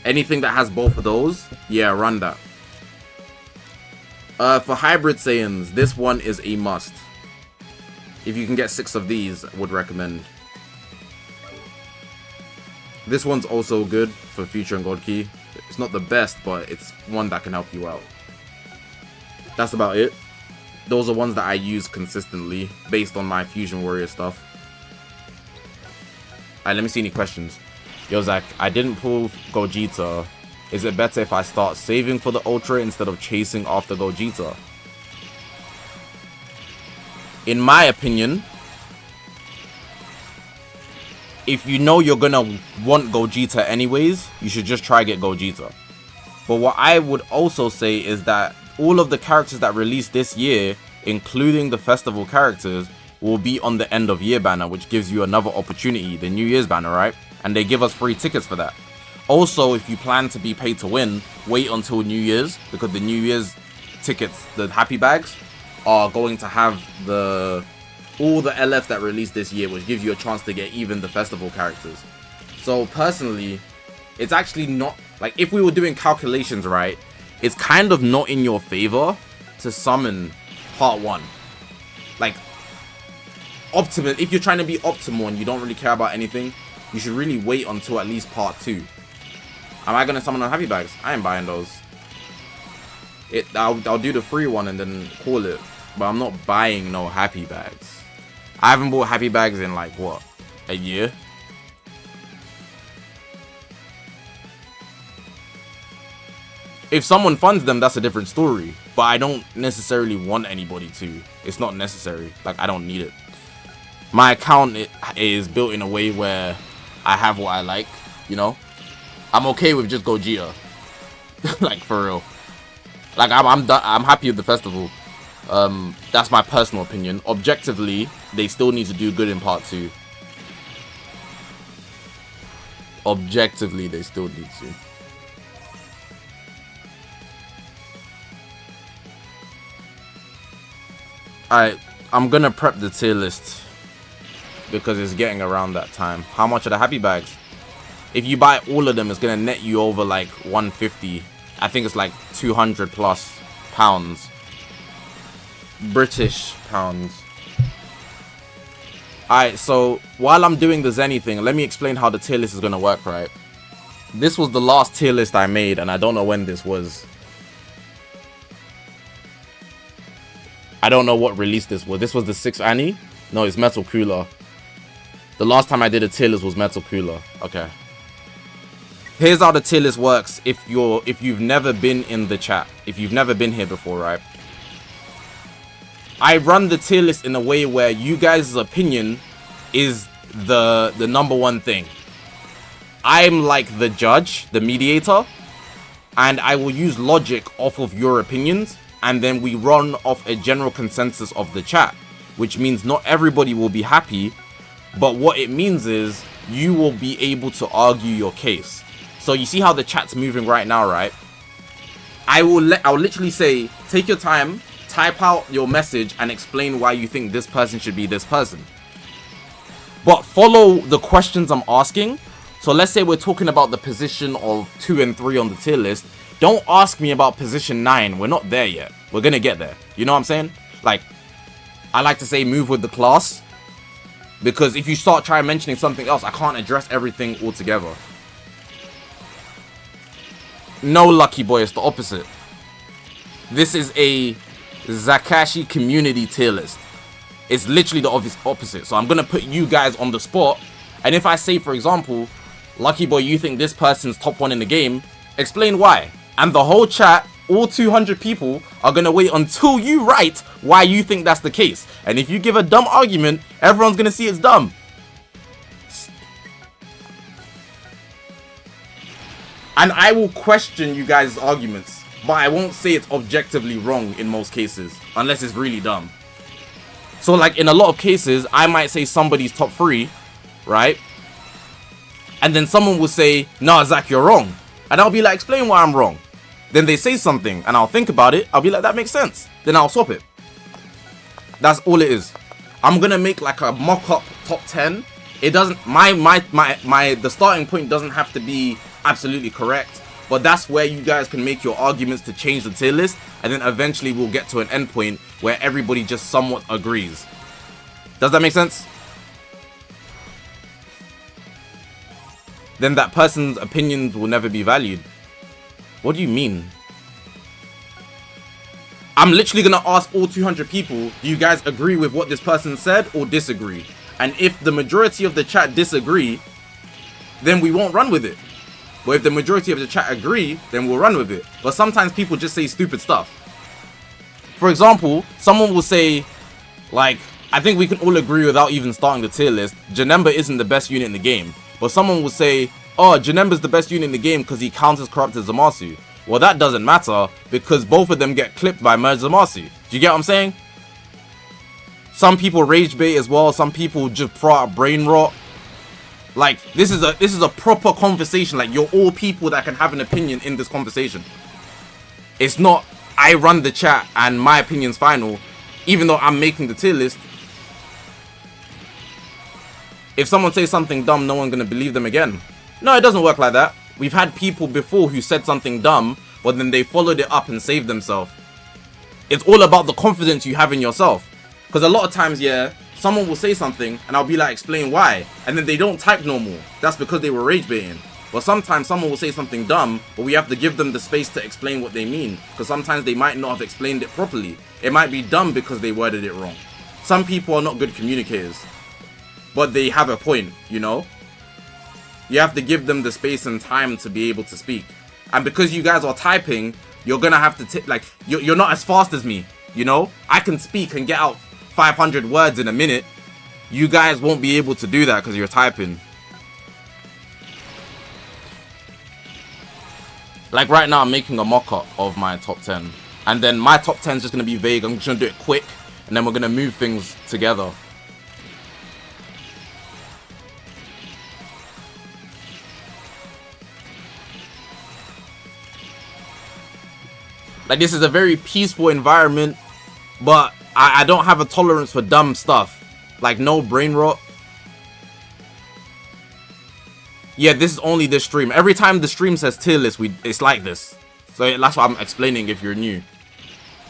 Anything that has both of those, yeah, run that. For hybrid Saiyans, this one is a must. If you can get 6 of these, I would recommend. This one's also good for future and God Key. It's not the best, but it's one that can help you out. That's about it. Those are ones that I use consistently based on my Fusion Warrior stuff. Alright, let me see any questions. Yo, Zach, I didn't pull Gogeta. Is it better if I start saving for the Ultra instead of chasing after Gogeta? In my opinion, if you know you're gonna want Gogeta anyways, you should just try get Gogeta. But what I would also say is that all of the characters that released this year, including the festival characters, will be on the end of year banner, which gives you another opportunity, the New Year's banner, right? And they give us free tickets for that. Also, if you plan to be paid to win, wait until New Year's, because the New Year's tickets, the happy bags, are going to have all the LF that released this year, which gives you a chance to get even the festival characters. So personally, it's actually not, like, if we were doing calculations, right, it's kind of not in your favor to summon part 1. Like, optimal, if you're trying to be optimal and you don't really care about anything, you should really wait until at least part 2. Am I gonna summon on happy bags? I ain't buying those. I'll do the free one and then call it, but I'm not buying no happy bags. I haven't bought happy bags in like what, a year? If someone funds them, that's a different story, but I don't necessarily want anybody to. It's not necessary. Like, I don't need it. My account is built in a way where I have what I like, you know? I'm okay with just Gogeta. Like, for real. Like, I'm happy with the festival. That's my personal opinion. Objectively, they still need to do good in part 2. Objectively, they still need to. Alright, I'm gonna prep the tier list because it's getting around that time. How much are the happy bags? If you buy all of them, it's gonna net you over like 150. I think it's like 200 plus pounds. British pounds. Alright, so while I'm doing the Zenny thing, let me explain how the tier list is gonna work, right? This was the last tier list I made, and I don't know when this was. I don't know what release this was. This was the 6th Annie? No, it's Metal Cooler. The last time I did a tier list was Metal Cooler. Okay. Here's how the tier list works if you've never been in the chat. If you've never been here before, right? I run the tier list in a way where you guys' opinion is the number one thing. I'm like the judge, the mediator, and I will use logic off of your opinions, and then we run off a general consensus of the chat, which means not everybody will be happy, but what it means is you will be able to argue your case. So you see how the chat's moving right now, right? I'll literally say, take your time, type out your message and explain why you think this person should be this person. But follow the questions I'm asking. So let's say we're talking about the position of 2 and 3 on the tier list. Don't ask me about position 9. We're not there yet. We're gonna get there. You know what I'm saying? Like, I like to say move with the class. Because if you start trying mentioning something else, I can't address everything altogether. No, Lucky Boy, it's the opposite. This is a Zakashi community tier list. It's literally the obvious opposite. So I'm gonna put you guys on the spot. And if I say, for example, Lucky Boy, you think this person's top 1 in the game, explain why. And the whole chat, all 200 people, are gonna wait until you write why you think that's the case. And if you give a dumb argument, everyone's gonna see it's dumb. And I will question you guys' arguments, but I won't say it's objectively wrong in most cases, unless it's really dumb. So like in a lot of cases, I might say somebody's top 3, right? And then someone will say, nah, Zach, you're wrong. And I'll be like, explain why I'm wrong. Then they say something, and I'll think about it. I'll be like, that makes sense. Then I'll swap it. That's all it is. I'm gonna make like a mock-up top 10. It doesn't, the starting point doesn't have to be absolutely correct, but that's where you guys can make your arguments to change the tier list, and then eventually we'll get to an end point where everybody just somewhat agrees. Does that make sense? Then that person's opinions will never be valued. What do you mean? I'm literally gonna ask all 200 people, do you guys agree with what this person said or disagree? And if the majority of the chat disagree, then we won't run with it. But if the majority of the chat agree, then we'll run with it. But sometimes people just say stupid stuff. For example, someone will say, like, I think we can all agree without even starting the tier list, Janemba isn't the best unit in the game. But someone will say, oh, Janemba's the best unit in the game because he counters corrupted Zamasu. Well, that doesn't matter because both of them get clipped by Merge Zamasu. Do you get what I'm saying? Some people rage bait as well. Some people just throw out brain rot. Like, this is a proper conversation. Like, you're all people that can have an opinion in this conversation. It's not, I run the chat and my opinion's final, even though I'm making the tier list. If someone says something dumb, no one's gonna believe them again. No, it doesn't work like that. We've had people before who said something dumb, but then they followed it up and saved themselves. It's all about the confidence you have in yourself. Because a lot of times, yeah, someone will say something and I'll be like, explain why, and then they don't type no more. That's because they were rage baiting. But sometimes someone will say something dumb, but we have to give them the space to explain what they mean, because sometimes they might not have explained it properly. It might be dumb because they worded it wrong. Some people are not good communicators, but they have a point, you know? You have to give them the space and time to be able to speak. And because you guys are typing, you're gonna have to like, you're not as fast as me, you know? I can speak and get out 500 words in a minute. You guys won't be able to do that because you're typing. Like right now, I'm making a mock-up of my top 10. And then my top 10 is just going to be vague. I'm just going to do it quick. And then we're going to move things together. Like, this is a very peaceful environment. But I don't have a tolerance for dumb stuff. Like, no brain rot. Yeah, this is only this stream. Every time the stream says tier list, it's like this. So that's what I'm explaining if you're new.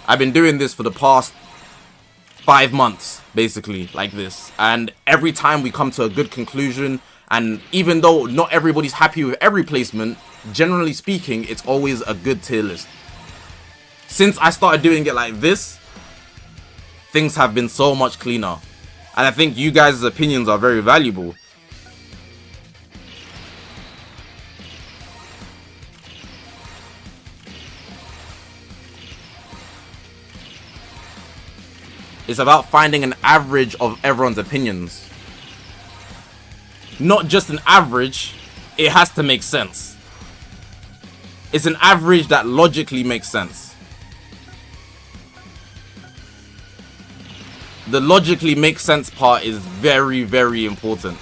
I've been doing this for the past 5 months, basically, like this. And every time we come to a good conclusion, and even though not everybody's happy with every placement, generally speaking, it's always a good tier list. Since I started doing it like this, things have been so much cleaner. And I think you guys' opinions are very valuable. It's about finding an average of everyone's opinions. Not just an average, it has to make sense. It's an average that logically makes sense. The logically makes sense part is very, very important.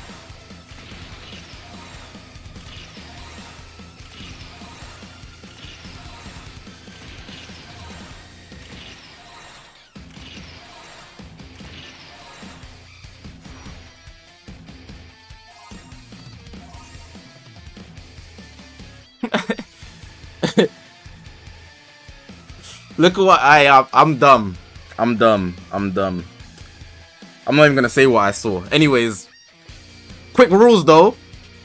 Look at what I'm dumb. I'm dumb. I'm dumb. I'm not even gonna say what I saw. Anyways, quick rules though.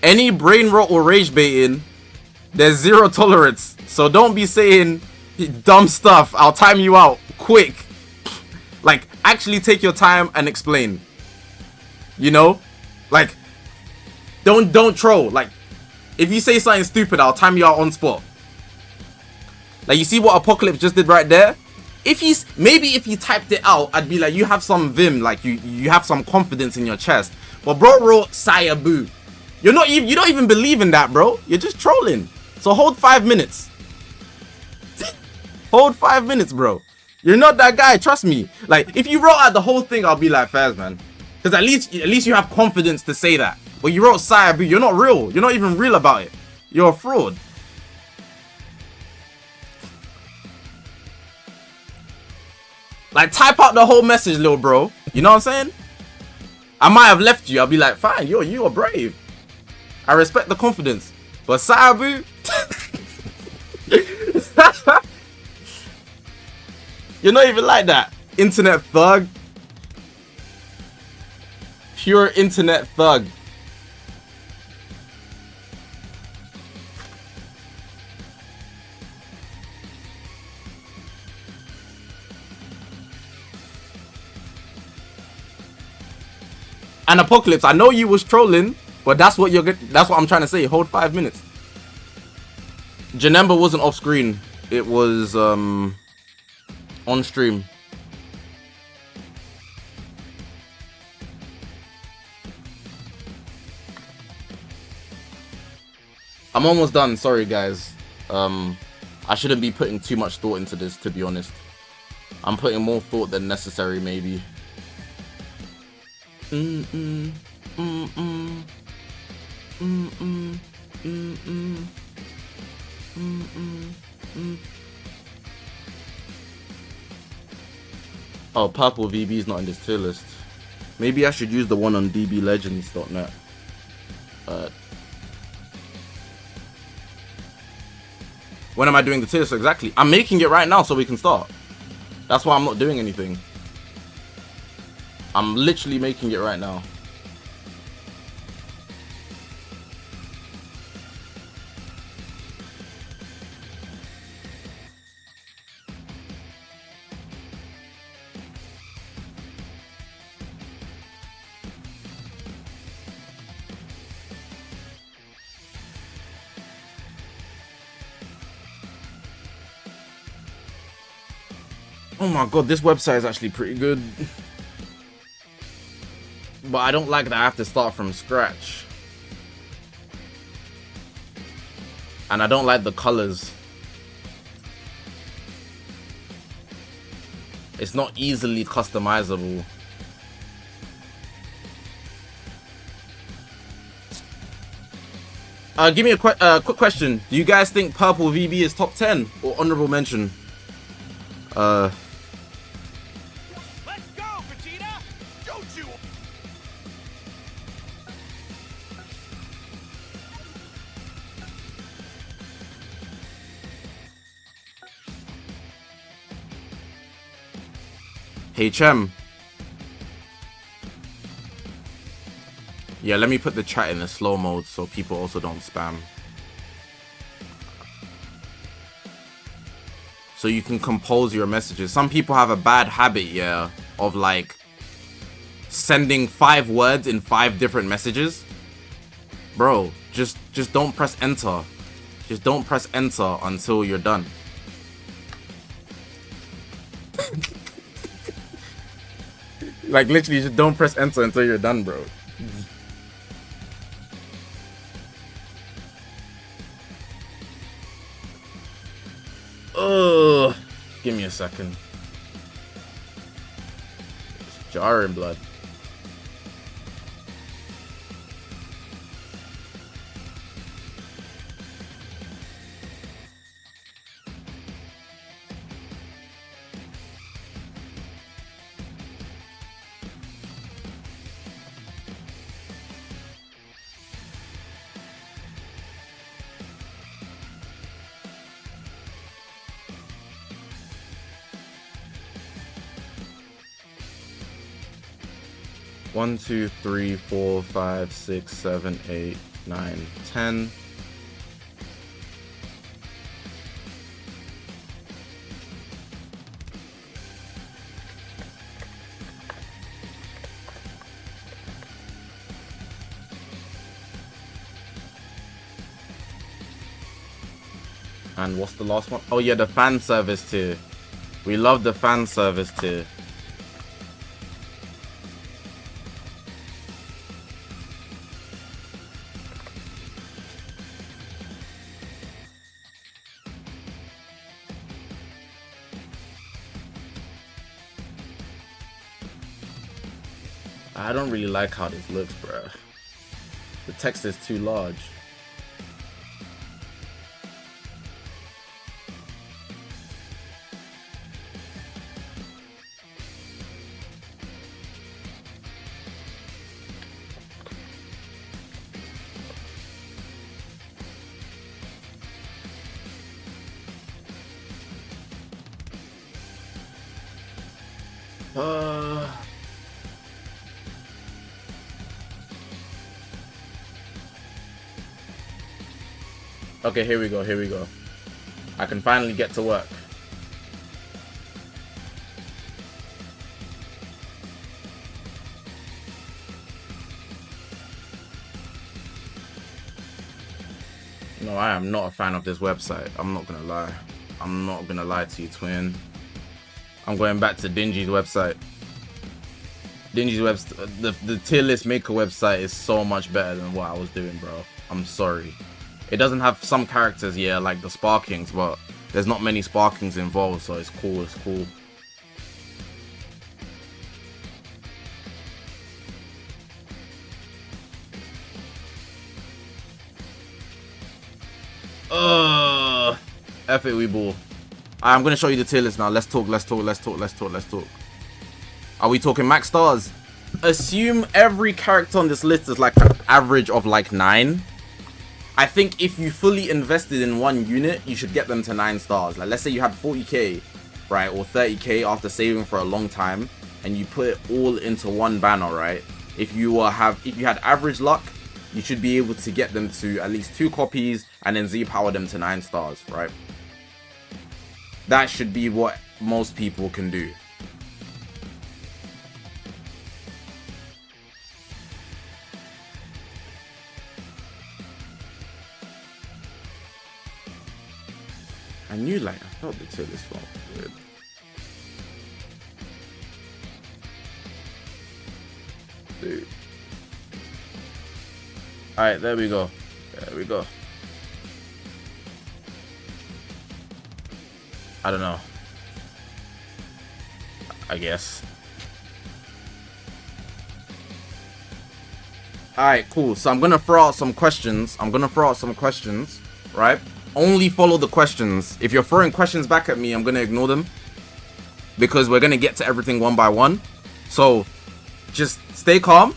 Any brain rot or rage baiting, there's 0 tolerance. So don't be saying dumb stuff. I'll time you out quick. Like, actually take your time and explain. You know? Like, don't troll. Like, if you say something stupid, I'll time you out on spot. Like, you see what Apocalypse just did right there? Maybe if you typed it out, I'd be like, you have some vim, like you have some confidence in your chest. But bro wrote Sayabu. You don't even believe in that, bro. You're just trolling. So hold 5 minutes. Hold 5 minutes, bro. You're not that guy, trust me. Like, if you wrote out the whole thing, I'll be like, Faz, man. Because at least you have confidence to say that. But you wrote Sayabu, you're not real. You're not even real about it. You're a fraud. Like, type out the whole message, little bro. You know what I'm saying? I might have left you. I'll be like, fine, you are brave. I respect the confidence. But Sayabu, you're not even like that. Internet thug. Pure internet thug. And Apocalypse, I know you was trolling, but that's what I'm trying to say. Hold 5 minutes. Janemba wasn't off screen. It was on stream. I'm almost done. Sorry, guys. I shouldn't be putting too much thought into this, to be honest. I'm putting more thought than necessary, maybe. Oh, purple VB is not in this tier list. Maybe I should use the one on dblegends.net. When am I doing the tier list? Exactly. I'm making it right now so we can start. That's why I'm not doing anything. I'm literally making it right now. Oh my god, this website is actually pretty good. But I don't like that I have to start from scratch. And I don't like the colors. It's not easily customizable. Give me a quick question. Do you guys think Purple VB is top 10 or honorable mention? Let's go, Vegeta! Don't you? HM. Yeah, let me put the chat in the slow mode so people also don't spam. So you can compose your messages. Some people have a bad habit, yeah, of like sending 5 words in 5 different messages. Bro, just don't press enter. Just don't press enter until you're done. Like literally just don't press enter until you're done, bro. Ugh. Give me a second. It's jarring blood. One, 2, 3, 4, 5, 6, 7, 8, 9, 10. And what's the last one? Oh yeah, the fan service tier. We love the fan service tier. I don't really like how this looks, bruh. The text is too large. Okay, here we go, here we go. I can finally get to work. No, I am not a fan of this website. I'm not gonna lie. I'm not gonna lie to you, twin. I'm going back to Dingy's website. Dingy's website, the tier list maker website is so much better than what I was doing, bro. I'm sorry. It doesn't have some characters, yeah, like the Sparkings, but there's not many Sparkings involved, so it's cool, it's cool. F it, we ball. I'm gonna show you the tier list now. Let's talk, let's talk, let's talk, let's talk, let's talk. Are we talking max stars? Assume every character on this list is like an average of like 9. I think if you fully invested in one unit, you should get them to 9 stars. Like, let's say you had 40k, right, or 30k after saving for a long time, and you put it all into one banner, right? If you had average luck, you should be able to get them to at least 2 copies, and then Z-power them to 9 stars, right? That should be what most people can do. I knew, like, I felt the tier list felt weird. Dude. Alright, there we go. There we go. I don't know. I guess. Alright, cool. So I'm gonna throw out some questions. Right? Only follow the questions. If you're throwing questions back at me, I'm gonna ignore them, because we're gonna get to everything one by one. So just stay calm.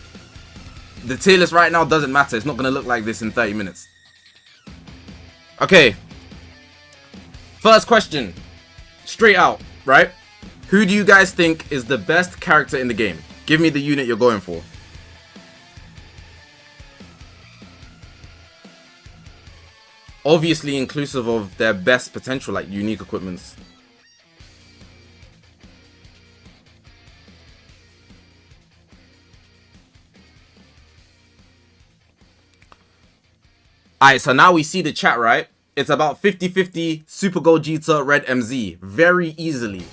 The tier list right now doesn't matter. It's not gonna look like this in 30 minutes. Okay. First question. Straight out, right? Who do you guys think is the best character in the game? Give me the unit you're going for. Obviously inclusive of their best potential, like unique equipments. Alright, so now we see the chat, right? It's about 50-50 Super Gogeta, Red MZ. Very easily,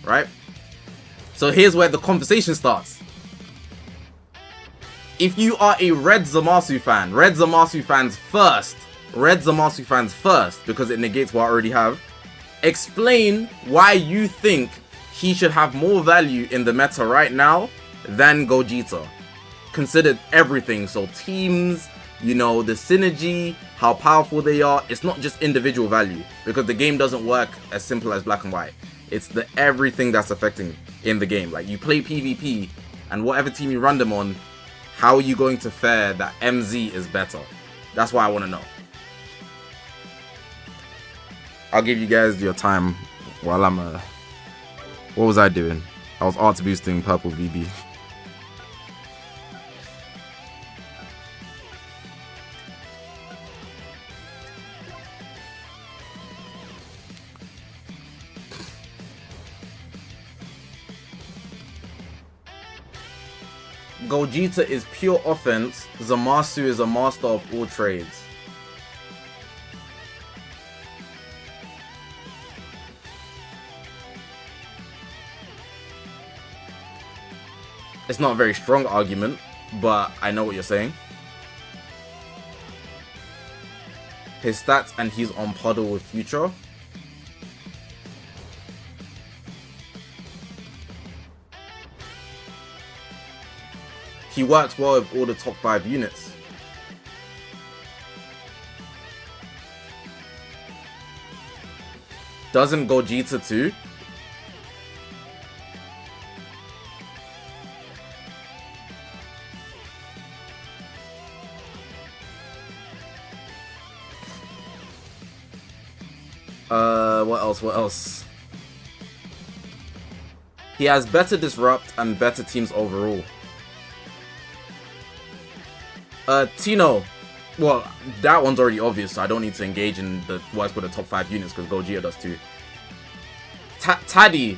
right? So here's where the conversation starts. If you are a Red Zamasu fan, Red Zamasu fans first, because it negates what I already have. Explain why you think he should have more value in the meta right now than Gogeta. Consider everything, so teams, you know, the synergy, how powerful they are. It's not just individual value, because the game doesn't work as simple as black and white. It's the everything that's affecting in the game. Like, you play PvP, and whatever team you run them on, how are you going to fare that MZ is better? That's what I want to know. I'll give you guys your time while I'm what was I doing? I was art boosting purple VB. Gogeta is pure offense. Zamasu is a master of all trades. It's not a very strong argument, but I know what you're saying. His stats, and he's on puddle with future. He works well with all the top 5 units. Doesn't Gogeta too? What else? He has better disrupt and better teams overall. Tino. Well, that one's already obvious, so I don't need to engage in the works with the top 5 units, because Gogeta does too. Taddy.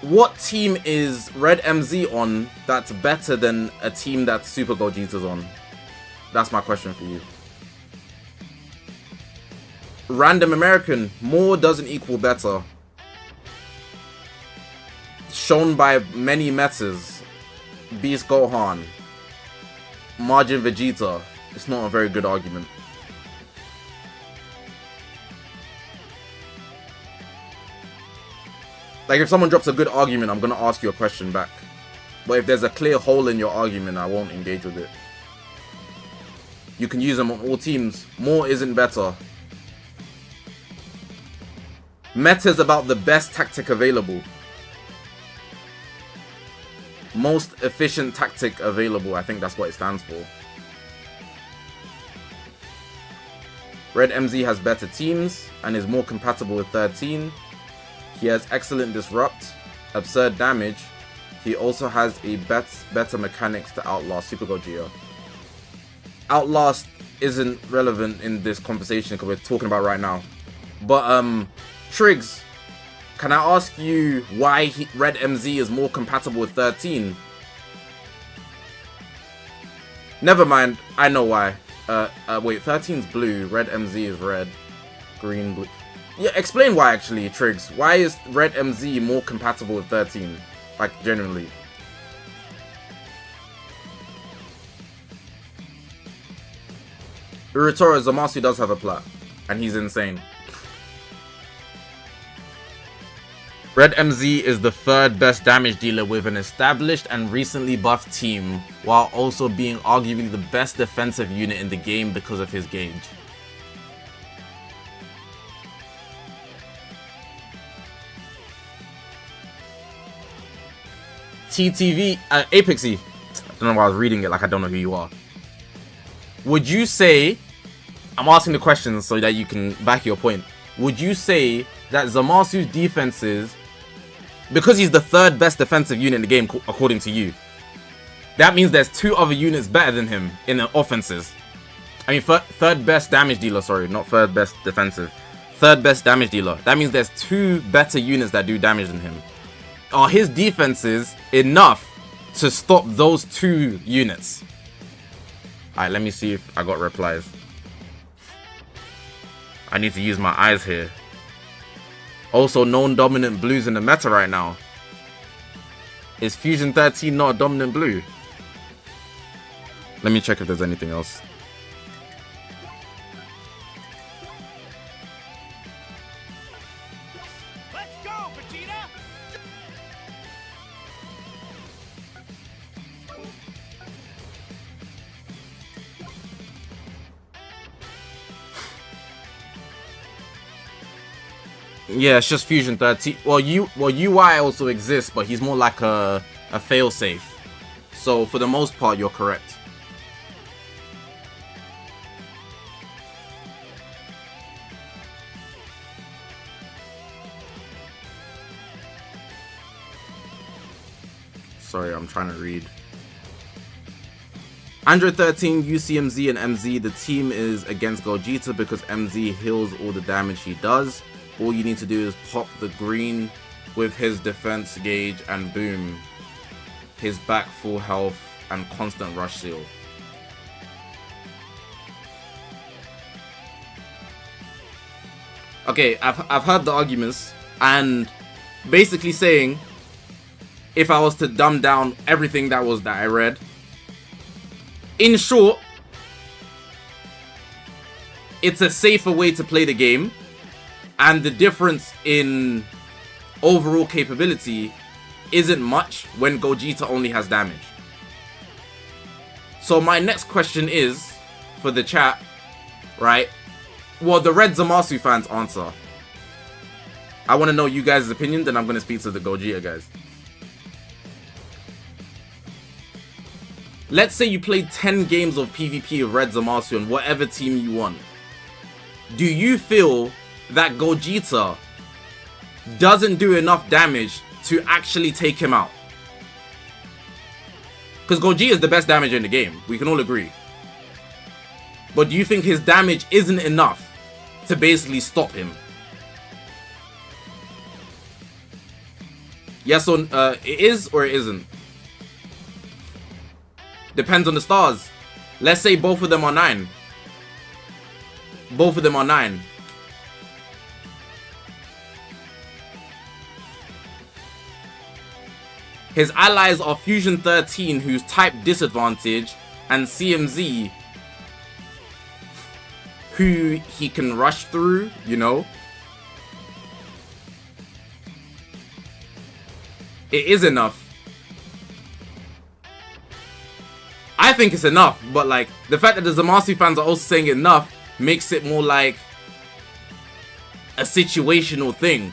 What team is Red MZ on that's better than a team that Super Gogeta's on? That's my question for you. Random American. More doesn't equal better. Shown by many metas. Beast Gohan. Margin Vegeta. It's not a very good argument. Like, if someone drops a good argument, I'm gonna ask you a question back. But if there's a clear hole in your argument, I won't engage with it. You can use them on all teams. More isn't better. Meta is about the best tactic available. Most efficient tactic available. I think that's what it stands for. Red MZ has better teams and is more compatible with 13. He has excellent disrupt, absurd damage. He also has a better mechanics to outlast Super Gogeta. Outlast isn't relevant in this conversation because we're talking about right now. But Triggs, can I ask you why Red MZ is more compatible with 13? Never mind, I know why. Wait, 13's blue, Red MZ is red, green, blue. Yeah, explain why actually, Triggs. Why is Red MZ more compatible with 13? Like, genuinely. Uratora Zamasu does have a plot, and he's insane. Red MZ is the third best damage dealer with an established and recently buffed team, while also being arguably the best defensive unit in the game because of his gauge. TTV, Apexy. I don't know why I was reading it like I don't know who you are. Would you say, I'm asking the questions so that you can back your point. Would you say that Zamasu's defenses, because he's the third best defensive unit in the game according to you, that means there's two other units better than him in the offenses? I mean, third best damage dealer, sorry, not third best defensive. Third best damage dealer. That means there's two better units that do damage than him. Are his defenses enough to stop those two units? Alright, let me see if I got replies. I need to use my eyes here. Also, known dominant blues in the meta right now. Is Fusion 13 not a dominant blue? Let me check if there's anything else. Let's go, Vegeta! Yeah, it's just Fusion 13. Well, UI also exists, but he's more like a failsafe. So for the most part, you're correct. Sorry, I'm trying to read. Android 13, UCMZ and MZ. The team is against Gogeta because MZ heals all the damage he does. All you need to do is pop the green with his defense gauge and boom. His back full health and constant rush seal. Okay, I've heard the arguments and basically saying if I was to dumb down everything that I read, in short, it's a safer way to play the game. And the difference in overall capability isn't much when Gogeta only has damage. So my next question is, for the chat, right? Well, the Red Zamasu fans answer. I want to know you guys' opinion, then I'm going to speak to the Gogeta guys. Let's say you played 10 games of PvP of Red Zamasu on whatever team you want. Do you feel that Gogeta doesn't do enough damage to actually take him out? Because Gogeta is the best damage in the game, we can all agree. But do you think his damage isn't enough to basically stop him? Yes or it is or it isn't? Depends on the stars. Let's say both of them are 9. Both of them are 9. His allies are Fusion 13, who's type disadvantage, and CMZ, who he can rush through, you know. It is enough. I think it's enough, but like, the fact that the Zamasu fans are also saying enough makes it more like a situational thing.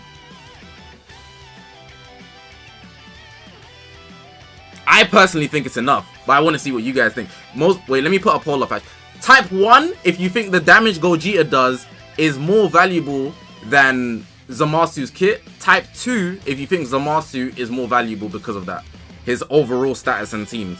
I personally think it's enough, but I want to see what you guys think. Wait, let me put a poll up. Type 1, if you think the damage Gogeta does is more valuable than Zamasu's kit. Type 2, if you think Zamasu is more valuable because of that. His overall status and teams.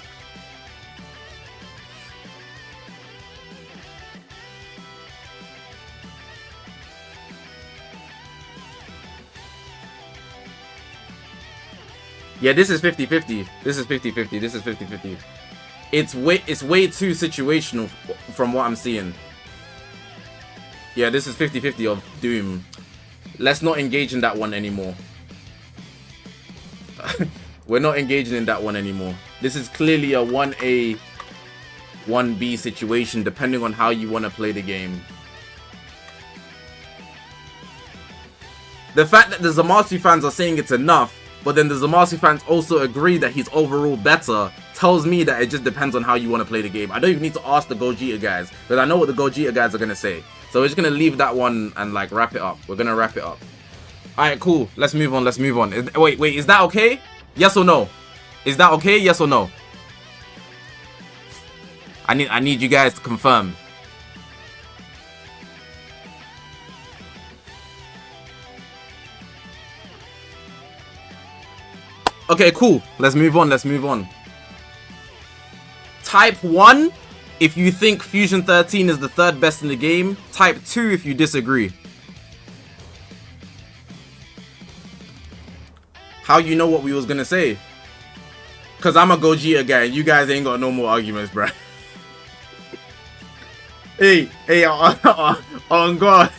Yeah, this is 50-50. This is 50-50. This is 50-50. It's way too situational from what I'm seeing. Yeah, this is 50-50 of Doom. Let's not engage in that one anymore. We're not engaging in that one anymore. This is clearly a 1A, 1B situation, depending on how you want to play the game. The fact that the Zamasu fans are saying it's enough, but then the Zamasu fans also agree that he's overall better, tells me that it just depends on how you want to play the game. I don't even need to ask the Gogeta guys, because I know what the Gogeta guys are going to say. So we're just going to leave that one and like wrap it up. We're going to wrap it up. Alright, cool. Let's move on. Let's move on. Wait, is that okay? Yes or no? Is that okay? Yes or no? I need you guys to confirm. Okay, cool. Let's move on. Let's move on. Type 1, if you think Fusion 13 is the third best in the game. Type 2 if you disagree. How you know what we was gonna say? Cause I'm a Gogeta guy and you guys ain't got no more arguments, bruh. Hey, on God.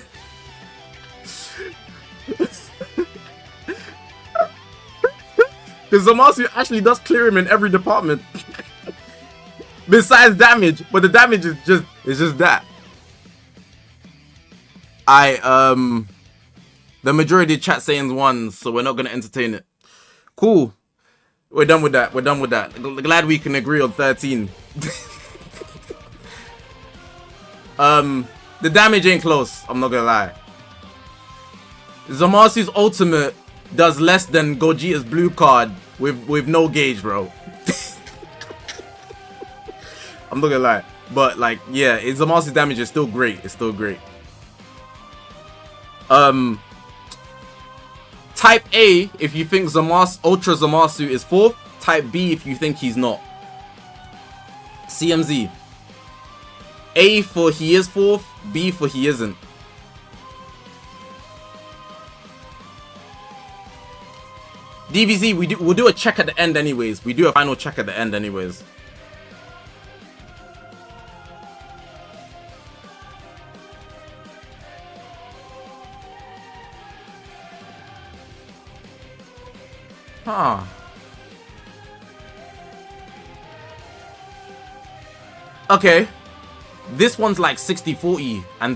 Because Zamasu actually does clear him in every department. Besides damage. But the damage is just that. The majority of chat saying won, so we're not gonna entertain it. Cool. We're done with that. We're done with that. Glad we can agree on 13. The damage ain't close, I'm not gonna lie. Zamasu's ultimate does less than Gogeta's blue card with no gauge, bro. I'm not gonna lie. But like, yeah, Zamasu's damage is still great. It's still great. Type A if you think Ultra Zamasu is 4th. Type B if you think he's not. CMZ. A for he is 4th. B for he isn't. DBZ, we'll do a check at the end anyways. We do a final check at the end anyways. Huh. Okay. This one's like 60-40 and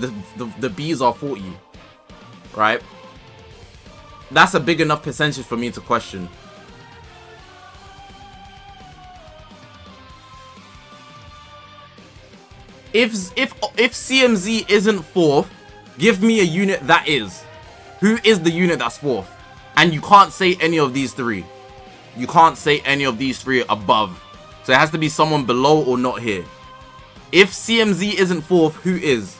the B's are 40. Right? That's a big enough percentage for me to question. If CMZ isn't 4th, give me a unit that is. Who is the unit that's 4th? And you can't say any of these 3. You can't say any of these 3 above. So it has to be someone below or not here. If CMZ isn't 4th, who is?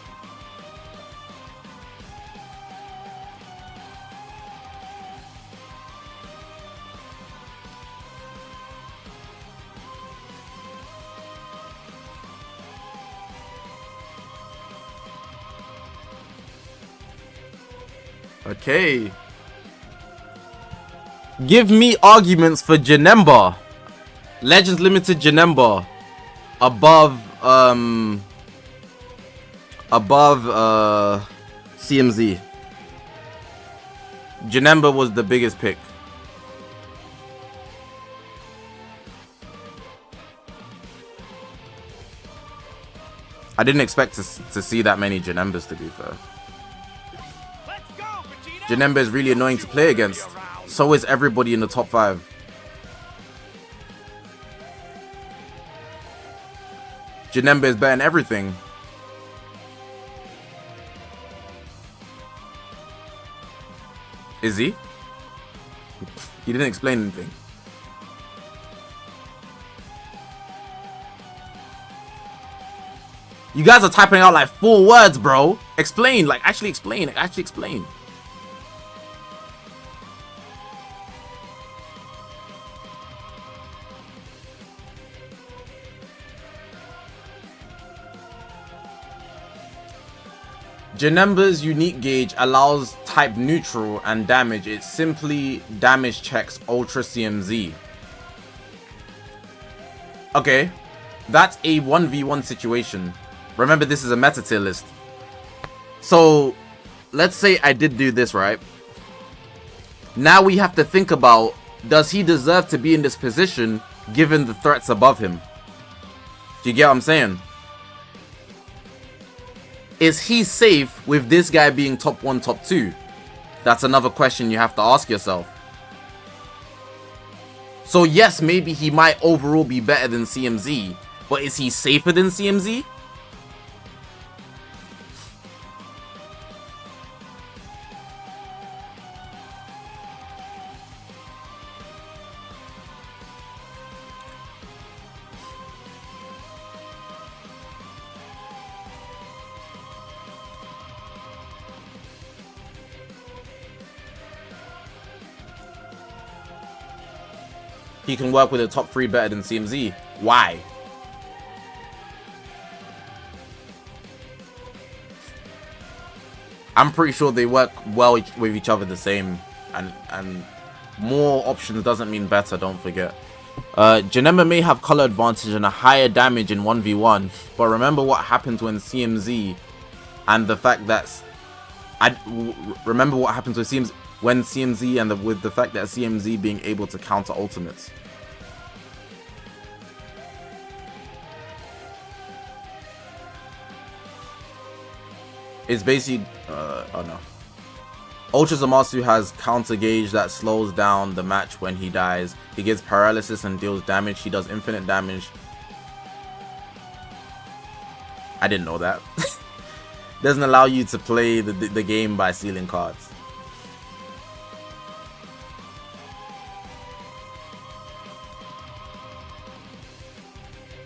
Okay. Give me arguments for Janemba. Legends Limited Janemba. Above CMZ. Janemba was the biggest pick. I didn't expect to see that many Janembas, to be fair. Janemba is really annoying to play against. So is everybody in the top 5. Janemba is better in everything. Is he? He didn't explain anything. You guys are typing out like 4 words, bro. Explain, like actually explain, actually explain. Janemba's unique gauge allows type neutral and damage. It simply damage checks Ultra CMZ. Okay, that's a 1v1 situation. Remember, this is a meta tier list. So, let's say I did do this, right? Now we have to think about, does he deserve to be in this position given the threats above him? Do you get what I'm saying? Is he safe with this guy being top 1, top 2? That's another question you have to ask yourself. So yes, maybe he might overall be better than CMZ, but is he safer than CMZ? He can work with a top 3 better than CMZ. Why? I'm pretty sure they work well with each other the same. And more options doesn't mean better, don't forget. Janemba may have color advantage and a higher damage in 1v1. But remember what happens when CMZ and the fact that... remember what happens with CMZ... when CMZ and with the fact that CMZ being able to counter ultimates. It's basically oh no. Ultra Zamasu has counter gauge that slows down the match when he dies. He gives paralysis and deals damage. He does infinite damage. I didn't know that. Doesn't allow you to play the game by sealing cards.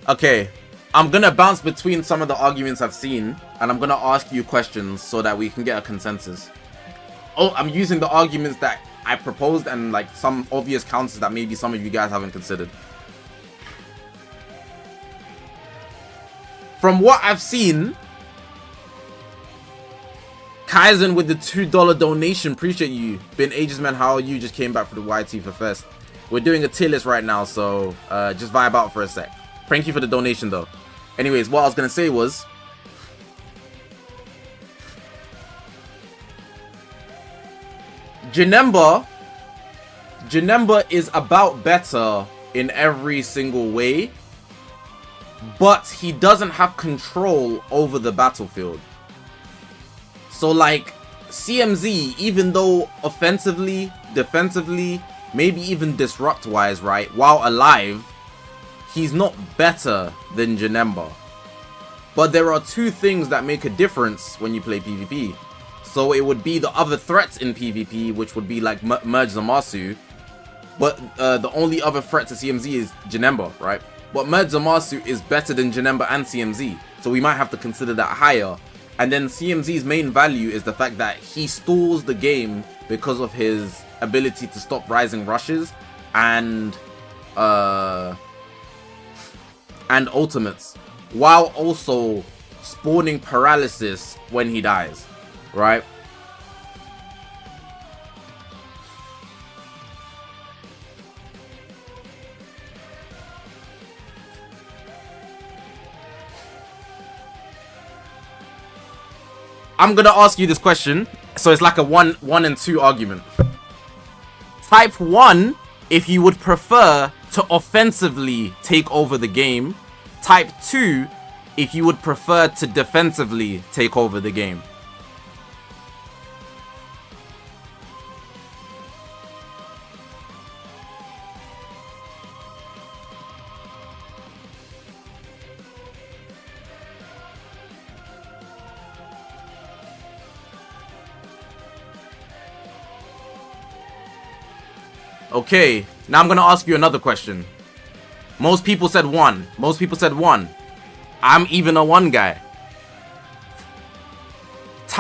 Okay, I'm gonna bounce between some of the arguments I've seen, and I'm gonna ask you questions so that we can get a consensus. Oh, I'm using the arguments that I proposed and like some obvious counters that maybe some of you guys haven't considered. From what I've seen, Kaizen with the $2 donation, appreciate you. Been ages, man. How are you? Just came back for the YT for Fest. We're doing a tier list right now, so just vibe out for a sec. Thank you for the donation though. Anyways, what I was gonna say was, Janemba is about better in every single way, but he doesn't have control over the battlefield. So like CMZ, even though offensively, defensively, maybe even disrupt wise, right, while alive, he's not better than Janemba. But there are 2 things that make a difference when you play PvP. So it would be the other threats in PvP, which would be like Merge Zamasu. But the only other threat to CMZ is Janemba, right? But Merge Zamasu is better than Janemba and CMZ. So we might have to consider that higher. And then CMZ's main value is the fact that he stalls the game because of his ability to stop rising rushes and ultimates, while also spawning paralysis when he dies, right? I'm gonna ask you this question, so it's like a 1 and 2 argument. Type 1, if you would prefer to offensively take over the game. Type 2, if you would prefer to defensively take over the game. Okay, now I'm gonna ask you another question. Most people said 1. Most people said 1. I'm even a 1 guy.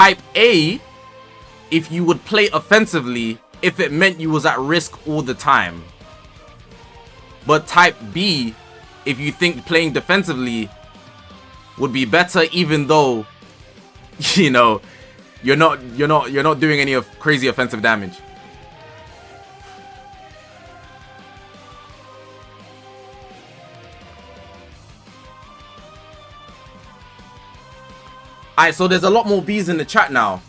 type A if you would play offensively if it meant you was at risk all the time. But type B if you think playing defensively would be better, even though, you know, you're not doing any of crazy offensive damage. Alright, so there's a lot more B's in the chat now.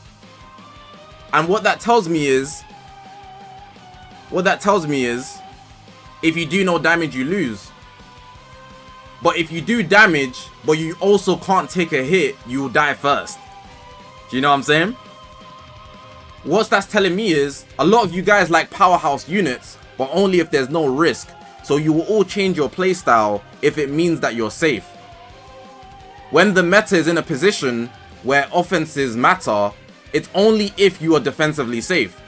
And what that tells me is, if you do no damage, you lose. But if you do damage, but you also can't take a hit, you will die first. Do you know what I'm saying? What that's telling me is, a lot of you guys like powerhouse units, but only if there's no risk. So you will all change your playstyle if it means that you're safe. When the meta is in a position where offenses matter, it's only if you are defensively safe.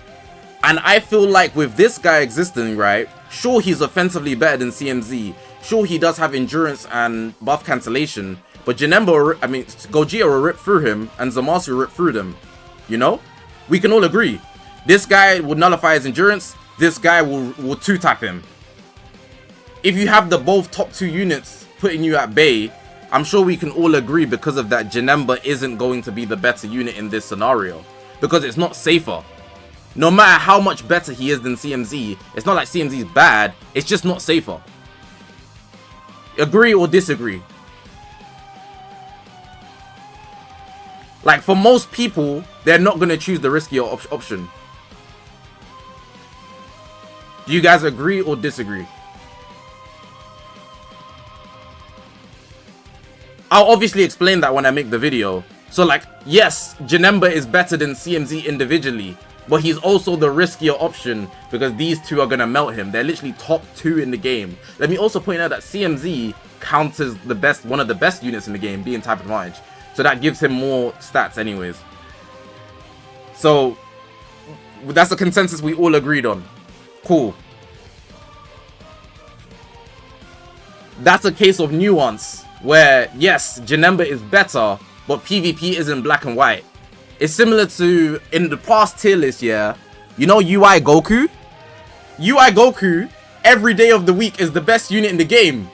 And I feel like with this guy existing, right, sure he's offensively better than CMZ, sure he does have endurance and buff cancellation, but Janemba, Gogeta will rip through him, and Zamasu will rip through them. You know? We can all agree. This guy will nullify his endurance, this guy will two-tap him. If you have the both top two units putting you at bay, I'm sure we can all agree because of that Janemba isn't going to be the better unit in this scenario. Because it's not safer. No matter how much better he is than CMZ, it's not like CMZ is bad, it's just not safer. Agree or disagree? Like, for most people, they're not going to choose the riskier option. Do you guys agree or disagree? I'll obviously explain that when I make the video. So, like, yes, Janemba is better than CMZ individually, but he's also the riskier option because these two are going to melt him. They're literally top two in the game. Let me also point out that CMZ counts as the best, one of the best units in the game, being type advantage. So that gives him more stats anyways. So that's a consensus we all agreed on. Cool. That's a case of nuance where, yes, Janemba is better, but PvP isn't black and white. It's similar to, in the past tier list, yeah, you know UI Goku? UI Goku, every day of the week, is the best unit in the game.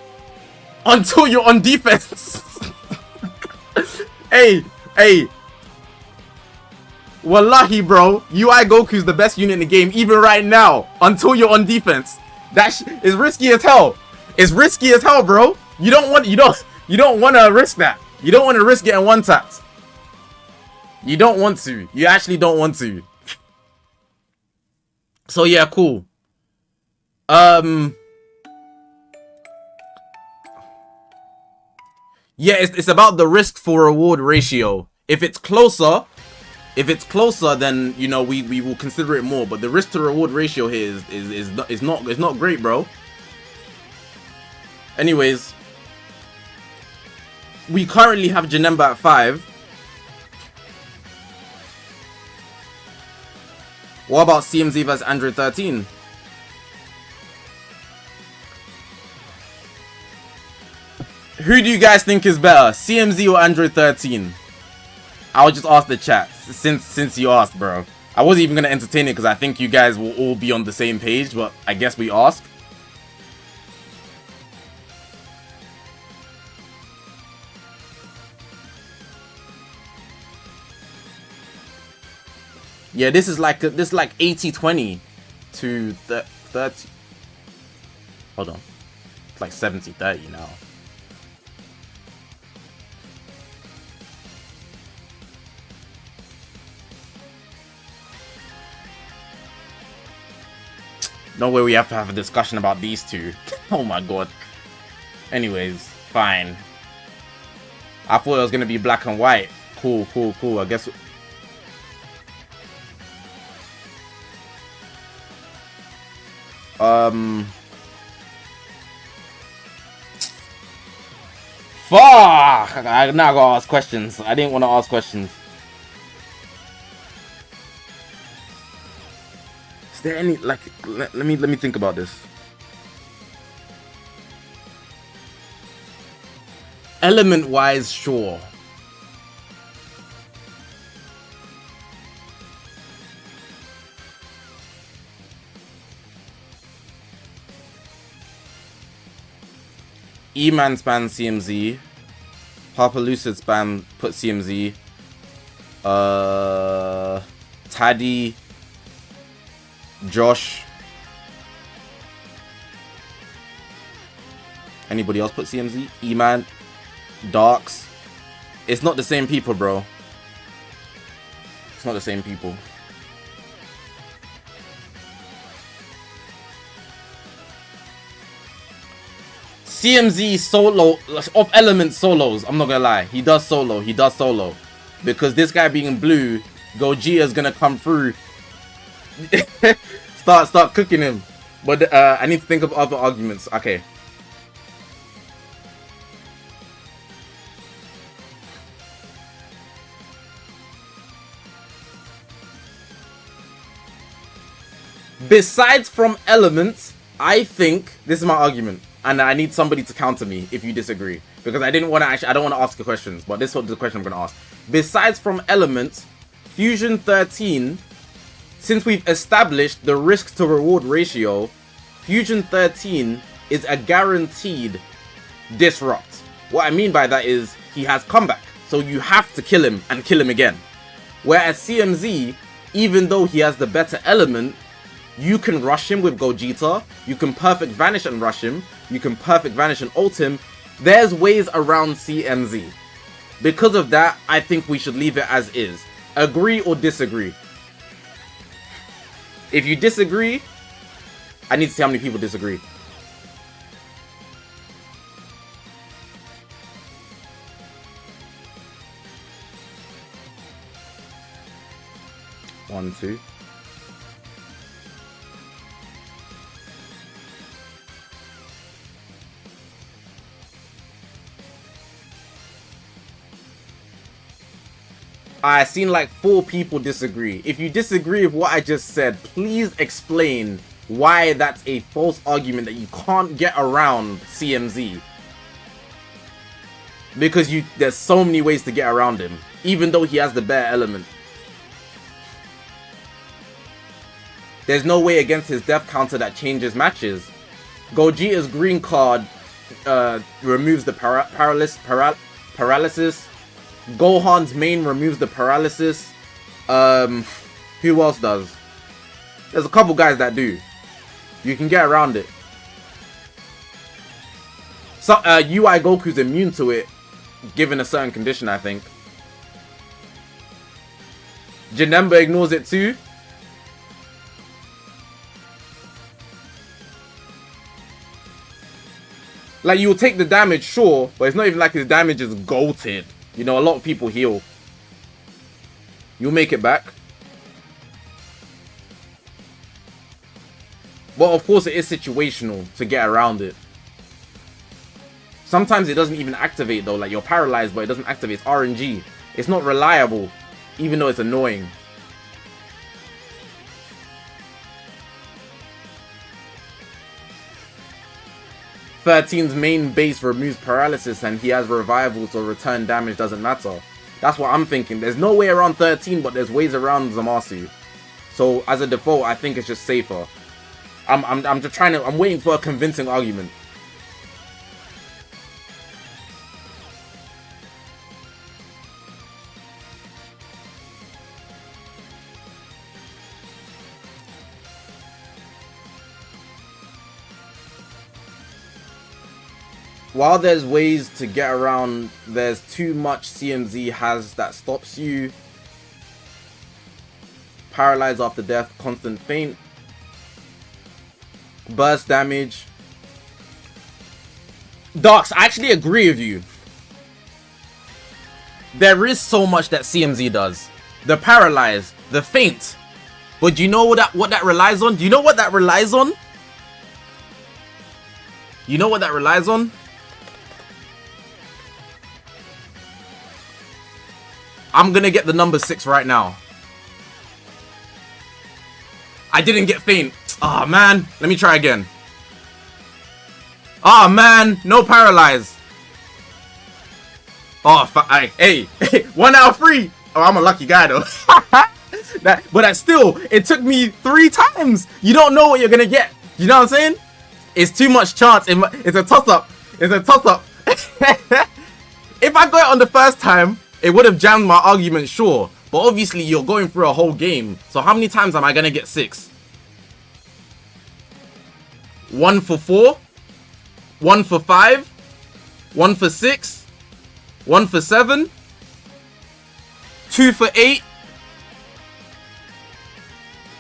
Until you're on defense. Hey. Wallahi, bro. UI Goku's the best unit in the game, even right now. Until you're on defense. That is risky as hell. It's risky as hell, bro. You don't want to risk that. You don't want to risk getting one tapped. You don't want to. You actually don't want to. So yeah, cool. Yeah, it's about the risk for reward ratio. If it's closer, then you know we will consider it more. But the risk to reward ratio here is not great, bro. Anyways, we currently have Janemba at 5. What about CMZ vs Android 13? Who do you guys think is better, CMZ or Android 13? I'll just ask the chat since you asked, bro. I wasn't even gonna entertain it because I think you guys will all be on the same page, but I guess we ask. Yeah, this is like 80-20 to 30. Hold on, it's like 70-30 now. No way we have to have a discussion about these two. Oh my god. Anyways, fine. I thought it was gonna be black and white. Cool. I guess. Fuck! I now gotta ask questions. I didn't want to ask questions. Is there any, like, let me think about this. Element wise, sure. E-Man spam CMZ. Papa Lucid spam put CMZ. Taddy. Josh. Anybody else put CMZ? E-Man. Darks. It's not the same people, bro. It's not the same people. CMZ solo of Element solos. I'm not gonna lie. He does solo. He does solo. Because this guy being blue, Gogeta's gonna come through. start cooking him. But I need to think of other arguments. Okay. Besides from Elements, I think this is my argument, and I need somebody to counter me if you disagree, because I don't want to ask the questions, but this is the question I'm going to ask. Besides from Elements, Fusion 13, since we've established the risk to reward ratio, Fusion 13 is a guaranteed disrupt. What I mean by that is he has comeback, so you have to kill him and kill him again. Whereas CMZ, even though he has the better element, you can rush him with Gogeta, you can perfect vanish and rush him, you can perfect vanish and ult him. There's ways around CMZ. Because of that, I think we should leave it as is. Agree or disagree? If you disagree, I need to see how many people disagree. One, two. I've seen like 4 people disagree. If you disagree with what I just said, please explain why that's a false argument that you can't get around CMZ. Because there's so many ways to get around him, even though he has the better element. There's no way against his death counter that changes matches. Gogeta's green card removes the paralysis. Gohan's main removes the paralysis. Who else does? There's a couple guys that do. You can get around it. So UI Goku's immune to it, given a certain condition, I think. Janemba ignores it too. Like, you'll take the damage, sure, but it's not even like his damage is goated. You know, a lot of people heal. You'll make it back. But of course it is situational to get around it. Sometimes it doesn't even activate though. Like, you're paralyzed but it doesn't activate. It's RNG. It's not reliable, even though it's annoying. Thirteen's main base removes paralysis and he has revival, so return damage doesn't matter. That's what I'm thinking. There's no way around 13, but there's ways around Zamasu. So as a default, I think it's just safer. I'm just trying to. I'm waiting for a convincing argument. While there's ways to get around, there's too much CMZ has that stops you. Paralyzed after death, constant faint. Burst damage. Darks, I actually agree with you. There is so much that CMZ does. The paralyze, the faint. But do you know what that relies on? Do you know what that relies on? You know what that relies on? I'm gonna get the number 6 right now. I didn't get faint. Oh man, let me try again. Oh man, no paralyze. Oh, hey, 1 out of 3. Oh, I'm a lucky guy though. But that still, it took me 3 times. You don't know what you're gonna get. You know what I'm saying? It's too much chance. It's a toss up. It's a toss-up. If I got it on the first time, it would have jammed my argument, sure. But obviously, you're going through a whole game. So how many times am I going to get 6? 1 for 4. 1 for 5. 1 for 6. 1 for 7. 2 for 8.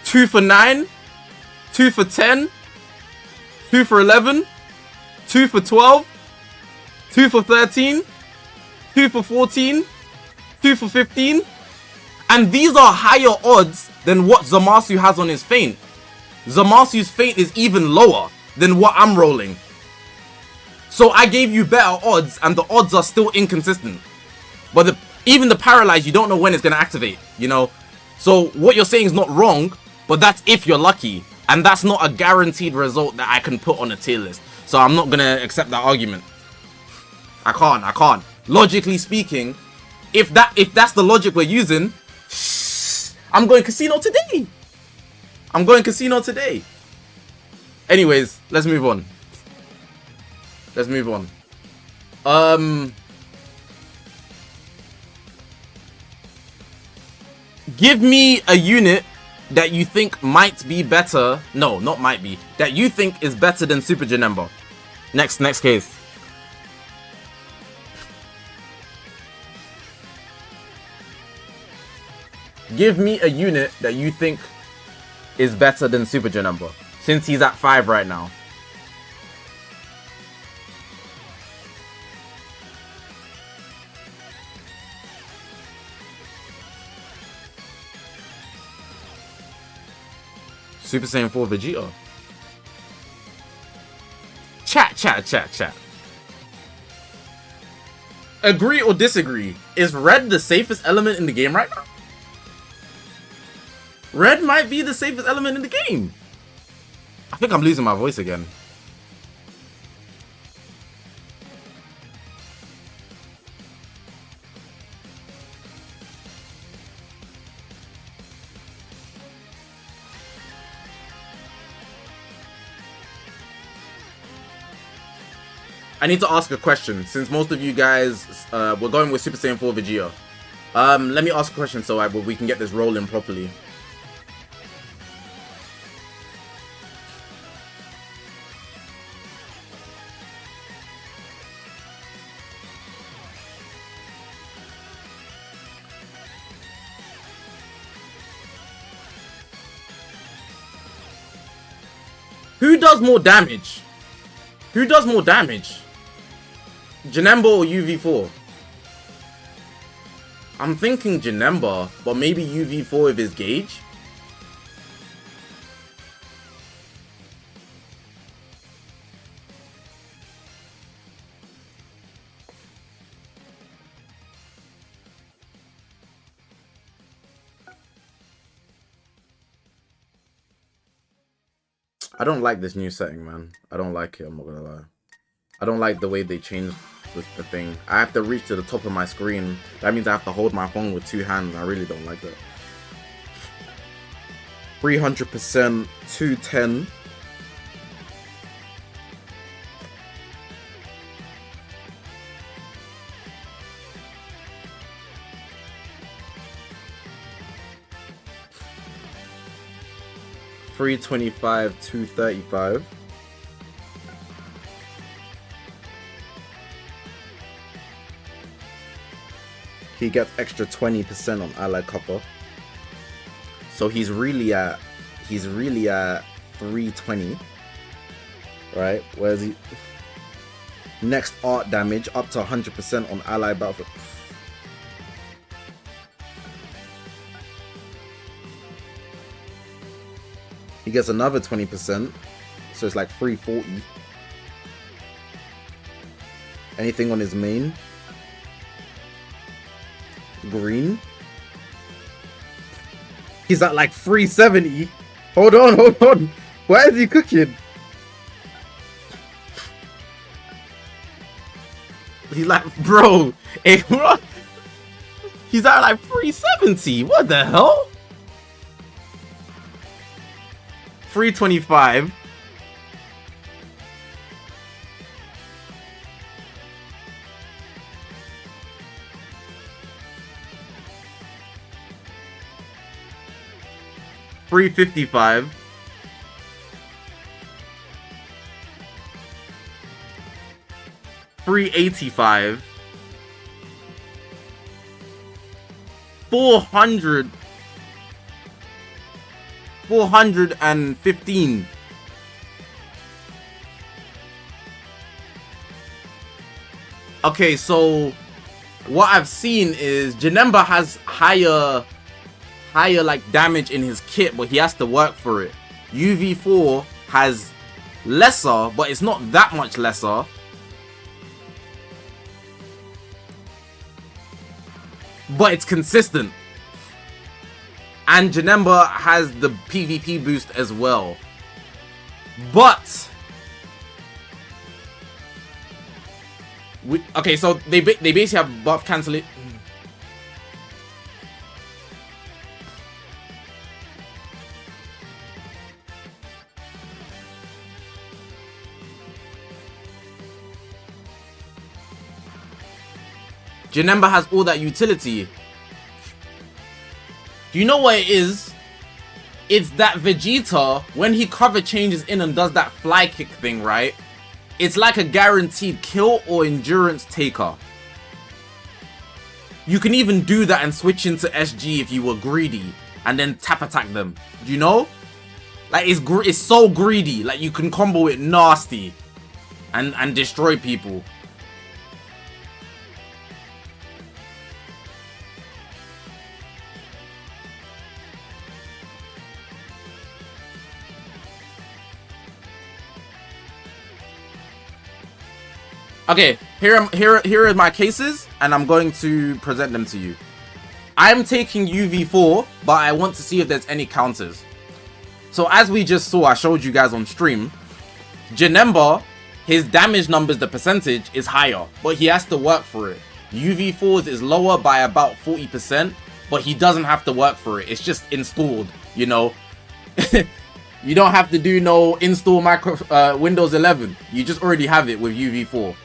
2 for 9. 2 for 10. 2 for 11. 2 for 12. 2 for 13. 2 for 14. 2 for 15. And these are higher odds than what Zamasu has on his feint. Zamasu's feint is even lower than what I'm rolling. So I gave you better odds, and the odds are still inconsistent. But even the paralyze, you don't know when it's going to activate, you know? So what you're saying is not wrong, but that's if you're lucky. And that's not a guaranteed result that I can put on a tier list. So I'm not going to accept that argument. I can't. Logically speaking, if that's the logic we're using, I'm going casino today. Anyways, let's move on. Give me a unit that you think might be better. No, not might be. That you think is better than Super Janemba. Next case. Give me a unit that you think is better than Super Janemba, since he's at 5 right now. Super Saiyan 4 Vegeta. Chat. Agree or disagree? Is red the safest element in the game right now? Red might be the safest element in the game. I think I'm losing my voice again. I need to ask a question, since most of you guys we're going with Super Saiyan 4 Vegeta. Let me ask a question so we can get this rolling properly. Who does more damage? Janemba or UV4? I'm thinking Janemba, but maybe UV4 with his gauge. I don't like this new setting, man. I don't like it, I'm not gonna lie. I don't like the way they changed the thing. I have to reach to the top of my screen. That means I have to hold my phone with 2 hands. I really don't like that. 300%, 210. $325, $235. He gets extra 20% on allied copper. So he's really at 320. Right? Where's he? Next art damage up to 100% on allied battle. He gets another 20%, so it's like 340. Anything on his main? Green. He's at like 370. Hold on. Why is he cooking? He's like, bro. Hey, bro. He's at like 370. What the hell? 325. 355. 385. 400. 415. Okay, so what I've seen is Janemba has higher like damage in his kit, but he has to work for it. UV4 has lesser, but it's not that much lesser. But it's consistent. And Janemba has the PvP boost as well. But okay, so they basically have buff cancellation. Janemba has all that utility. Do you know what it is? It's that Vegeta, when he cover changes in and does that fly kick thing, right? It's like a guaranteed kill or endurance taker. You can even do that and switch into SG if you were greedy and then tap attack them. Do you know? Like, it's so greedy. Like, you can combo it nasty and destroy people. Okay, here are my cases, and I'm going to present them to you. I'm taking UV4, but I want to see if there's any counters. So as we just saw, I showed you guys on stream, Janemba, his damage numbers, the percentage is higher, but he has to work for it. UV4's is lower by about 40%, but he doesn't have to work for it. It's just installed, you know. You don't have to do no install Windows 11. You just already have it with UV4.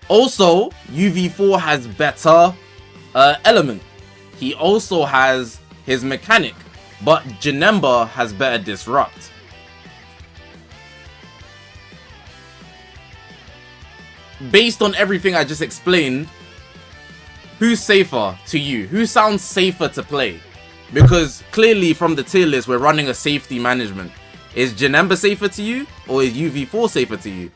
Also, UV4 has better element. He also has his mechanic, but Janemba has better disrupt. Based on everything I just explained, who's safer to you? Who sounds safer to play? Because clearly from the tier list, we're running a safety management. Is Janemba safer to you, or is UV4 safer to you?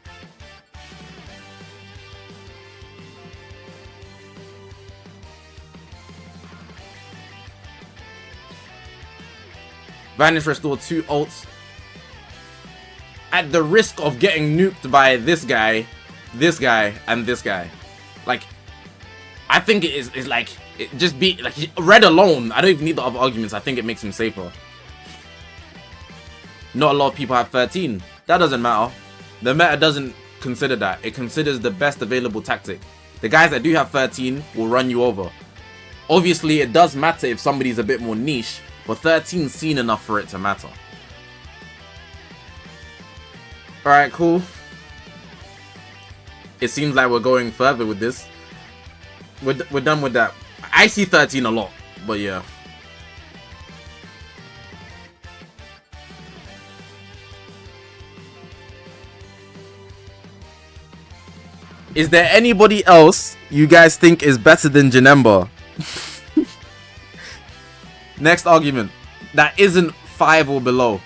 Vanish restore 2 ults. At the risk of getting nuked by this guy, and this guy. Like, I think it is like, it just be like red alone. I don't even need the other arguments. I think it makes him safer. Not a lot of people have 13. That doesn't matter. The meta doesn't consider that. It considers the best available tactic. The guys that do have 13 will run you over. Obviously, it does matter if somebody's a bit more niche, but 13's seen enough for it to matter. Alright, cool. It seems like we're going further with this. We're done with that. I see 13 a lot, but yeah. Is there anybody else you guys think is better than Janemba? Next argument. That isn't 5 or below.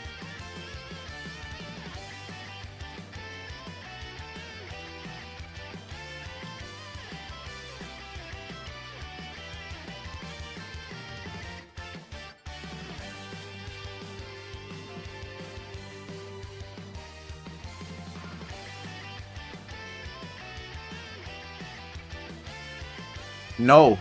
No.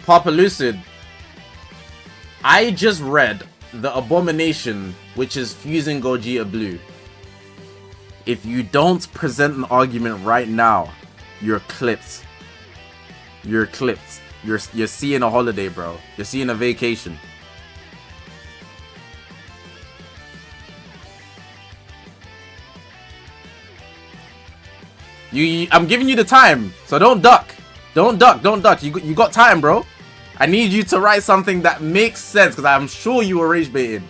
Papa Lucid, I just read the abomination, which is fusing Gogeta Blue. If you don't present an argument right now, you're clipped. You're clipped. You're seeing a holiday, bro. You're seeing a vacation. I'm giving you the time, so don't duck. Don't duck. You got time, bro. I need you to write something that makes sense, because I'm sure you were rage baiting.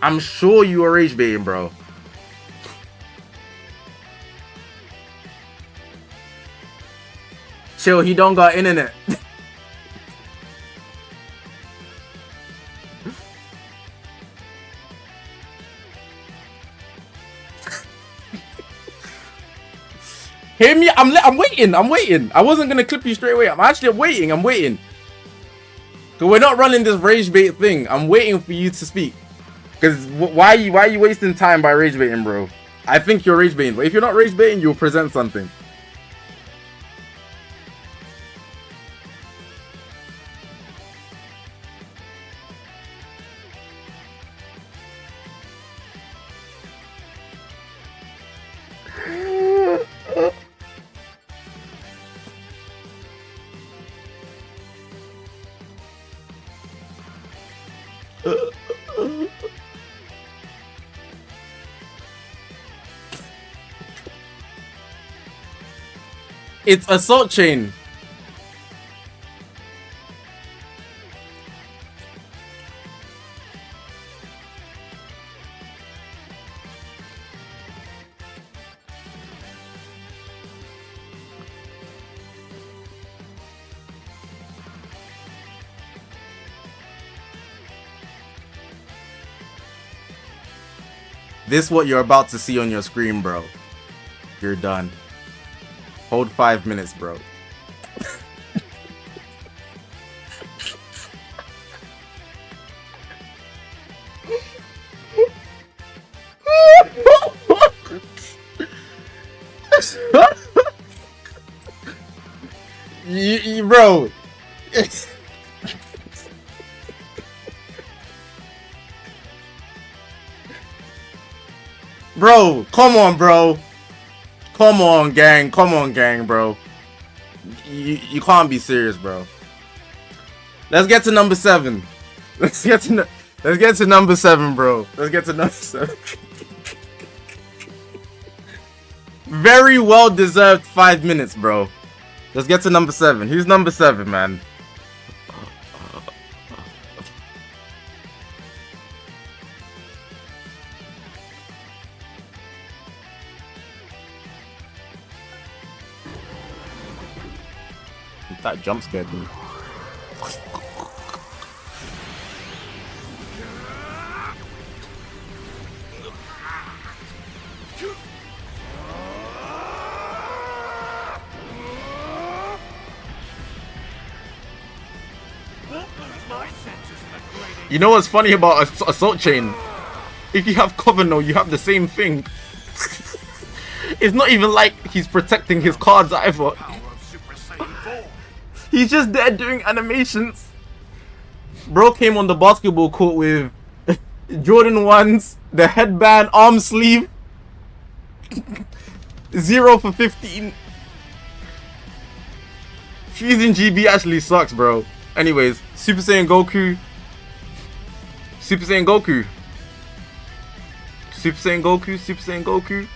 I'm sure you were rage baiting, bro. Chill, he don't got internet. Hear me? I'm waiting. I wasn't gonna clip you straight away. I'm actually waiting. Cause we're not running this rage bait thing. I'm waiting for you to speak. Cause why are you wasting time by rage baiting, bro? I think you're rage baiting, but if you're not rage baiting, you'll present something. It's assault chain. This is what you're about to see on your screen, bro. You're done. Hold 5 minutes, bro. Bro. Bro, come on, bro. Come on, gang, bro. You can't be serious, bro. Let's get to number 7. Let's get to number 7, bro. Let's get to number 7. Very well deserved 5 minutes, bro. Let's get to number 7. Who's number 7, man? That jump scared me. You know what's funny about assault chain? If you have Covenant, you have the same thing. It's not even like he's protecting his cards either. He's just there doing animations. Bro came on the basketball court with Jordan 1s, the headband, arm sleeve. 0 for 15. Fusing GB actually sucks, bro. Anyways, Super Saiyan Goku. Super Saiyan Goku. Super Saiyan Goku. Super Saiyan Goku.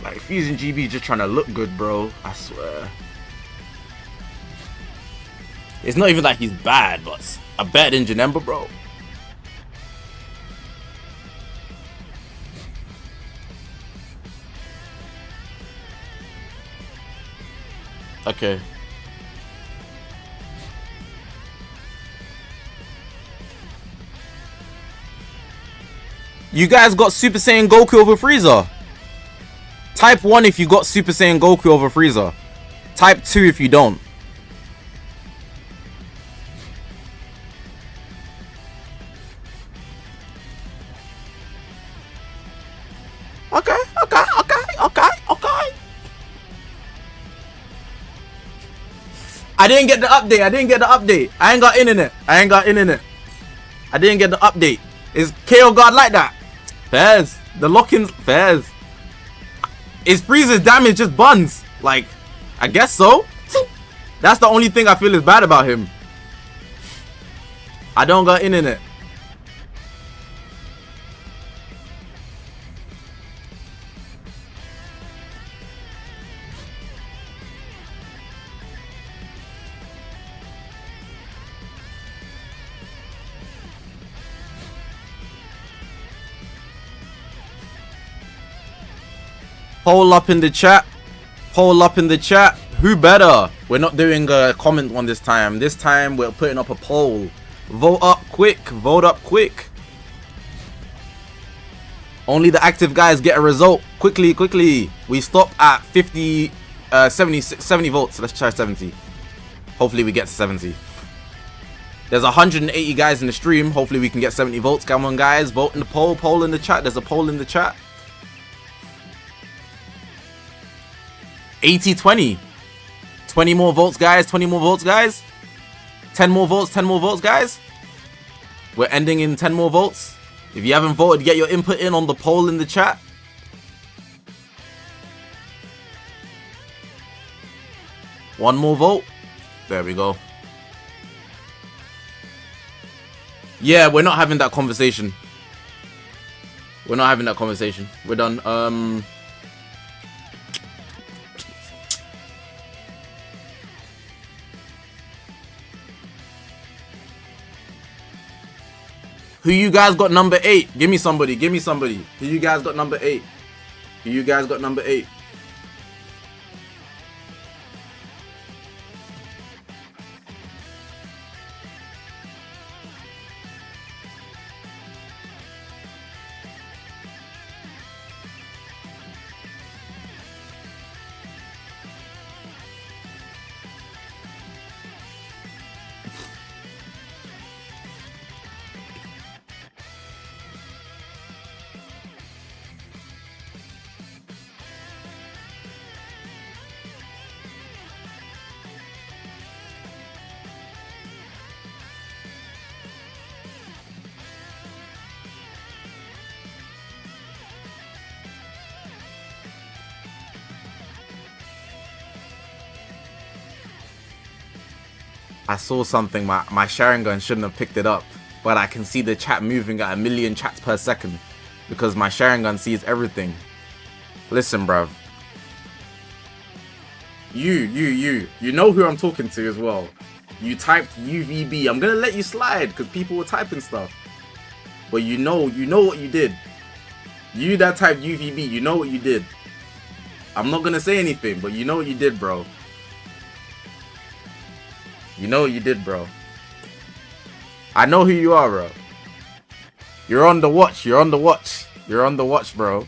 Like, Fusion GB just trying to look good, bro. I swear. It's not even like he's bad, but I better than Janemba, bro. Okay. You guys got Super Saiyan Goku over Frieza. Type 1 if you got Super Saiyan Goku over Frieza. Type 2 if you don't. Okay. I didn't get the update. I ain't got internet. I didn't get the update. Is KO God like that? Fairs. The lock-ins. Fairs. Is Frieza's damage just buns? Like, I guess so. That's the only thing I feel is bad about him. I don't got internet. Poll up in the chat. Poll up in the chat. Who better? We're not doing a comment one this time. This time we're putting up a poll. Vote up quick. Vote up quick. Only the active guys get a result. Quickly, quickly. We stopped at 70 votes. Let's try 70. Hopefully we get to 70. There's 180 guys in the stream. Hopefully we can get 70 votes. Come on, guys. Vote in the poll. Poll in the chat. There's a poll in the chat. 80-20. 20 more votes, guys. 20 more votes, guys. 10 more votes. 10 more votes, guys. We're ending in 10 more votes. If you haven't voted, get your input in on the poll in the chat. One more vote. There we go. Yeah, we're not having that conversation. We're not having that conversation. We're done. Who you guys got number 8? Give me somebody. Give me somebody. Who you guys got number 8? Who you guys got number 8? I saw something, my sharing gun shouldn't have picked it up, but I can see the chat moving at 1,000,000 chats per second because my sharing gun sees everything. Listen, bruv. You know who I'm talking to as well. You typed UVB. I'm gonna let you slide because people were typing stuff. But you know what you did. You that typed UVB, you know what you did. I'm not gonna say anything, but you know what you did, bro. You know what you did, bro. I know who you are, bro. You're on the watch. You're on the watch. You're on the watch, bro.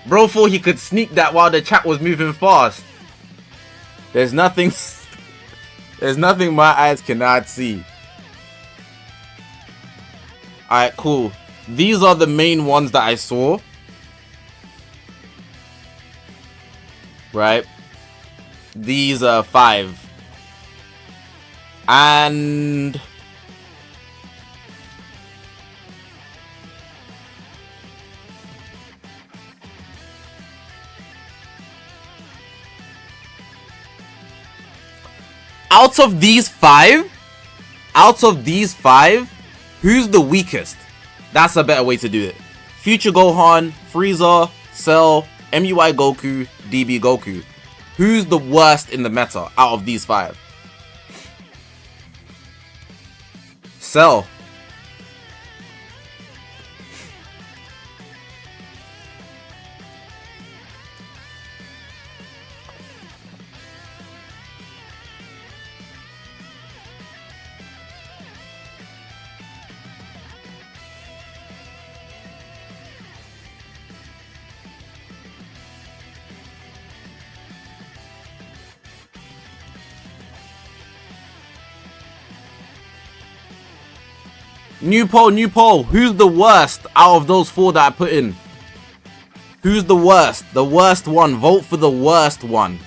Bro thought he could sneak that while the chat was moving fast. There's nothing... There's nothing my eyes cannot see. Alright, cool. These are the main ones that I saw. Right? These are 5. And... out of these 5, who's the weakest? That's a better way to do it. Future Gohan, Frieza, Cell, MUI Goku, DB Goku. Who's the worst in the meta out of these 5? Cell. New poll. Who's the worst out of those 4 that I put in? Who's the worst? The worst one. Vote for the worst one.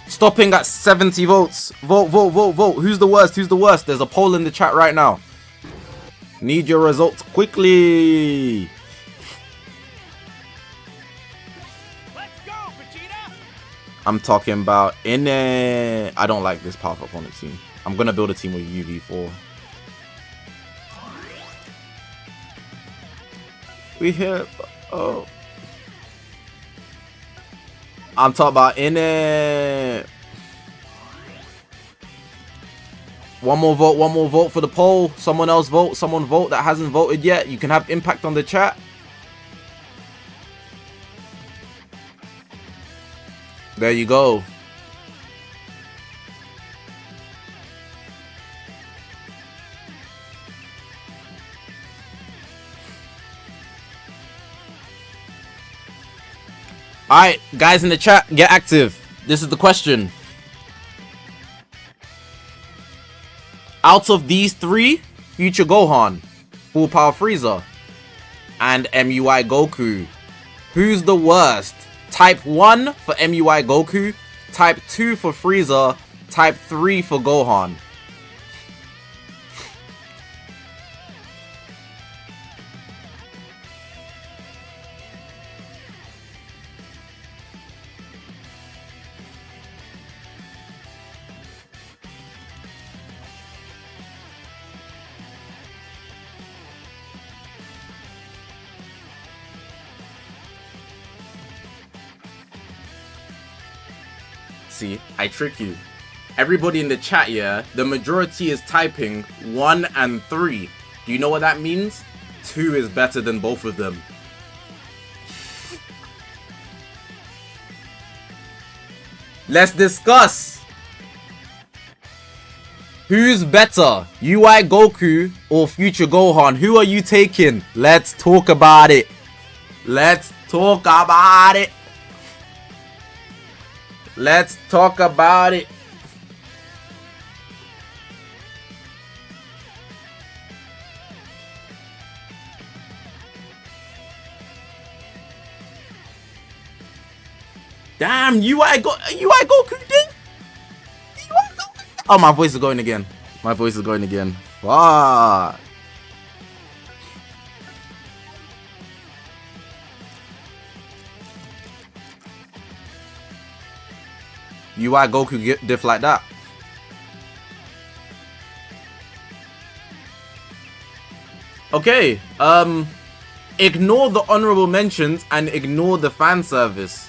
Stopping at 70 votes. Vote. Who's the worst? Who's the worst? There's a poll in the chat right now. Need your results quickly. Let's go, Vegeta. I'm talking about in a... I don't like this powerful opponent team. I'm gonna build a team with UV4. We here. Oh. I'm talking about in it. One more vote for the poll. Someone else vote. Someone vote that hasn't voted yet. You can have impact on the chat. There you go. Alright, guys in the chat, get active. This is the question. Out of these three, Future Gohan, Full Power Frieza, and MUI Goku, who's the worst? Type 1 for MUI Goku, Type 2 for Frieza, Type 3 for Gohan. See, I trick you. Everybody in the chat, yeah, the majority is typing 1 and 3. Do you know what that means? 2 is better than both of them. Let's discuss. Who's better, UI Goku or Future Gohan? Who are you taking? Let's talk about it. Let's talk about it. Let's talk about it. Damn, UI Goku did. Oh, my voice is going again. My voice is going again. Fuck. UI Goku get diff like that. Okay, ignore the honorable mentions and ignore the fan service.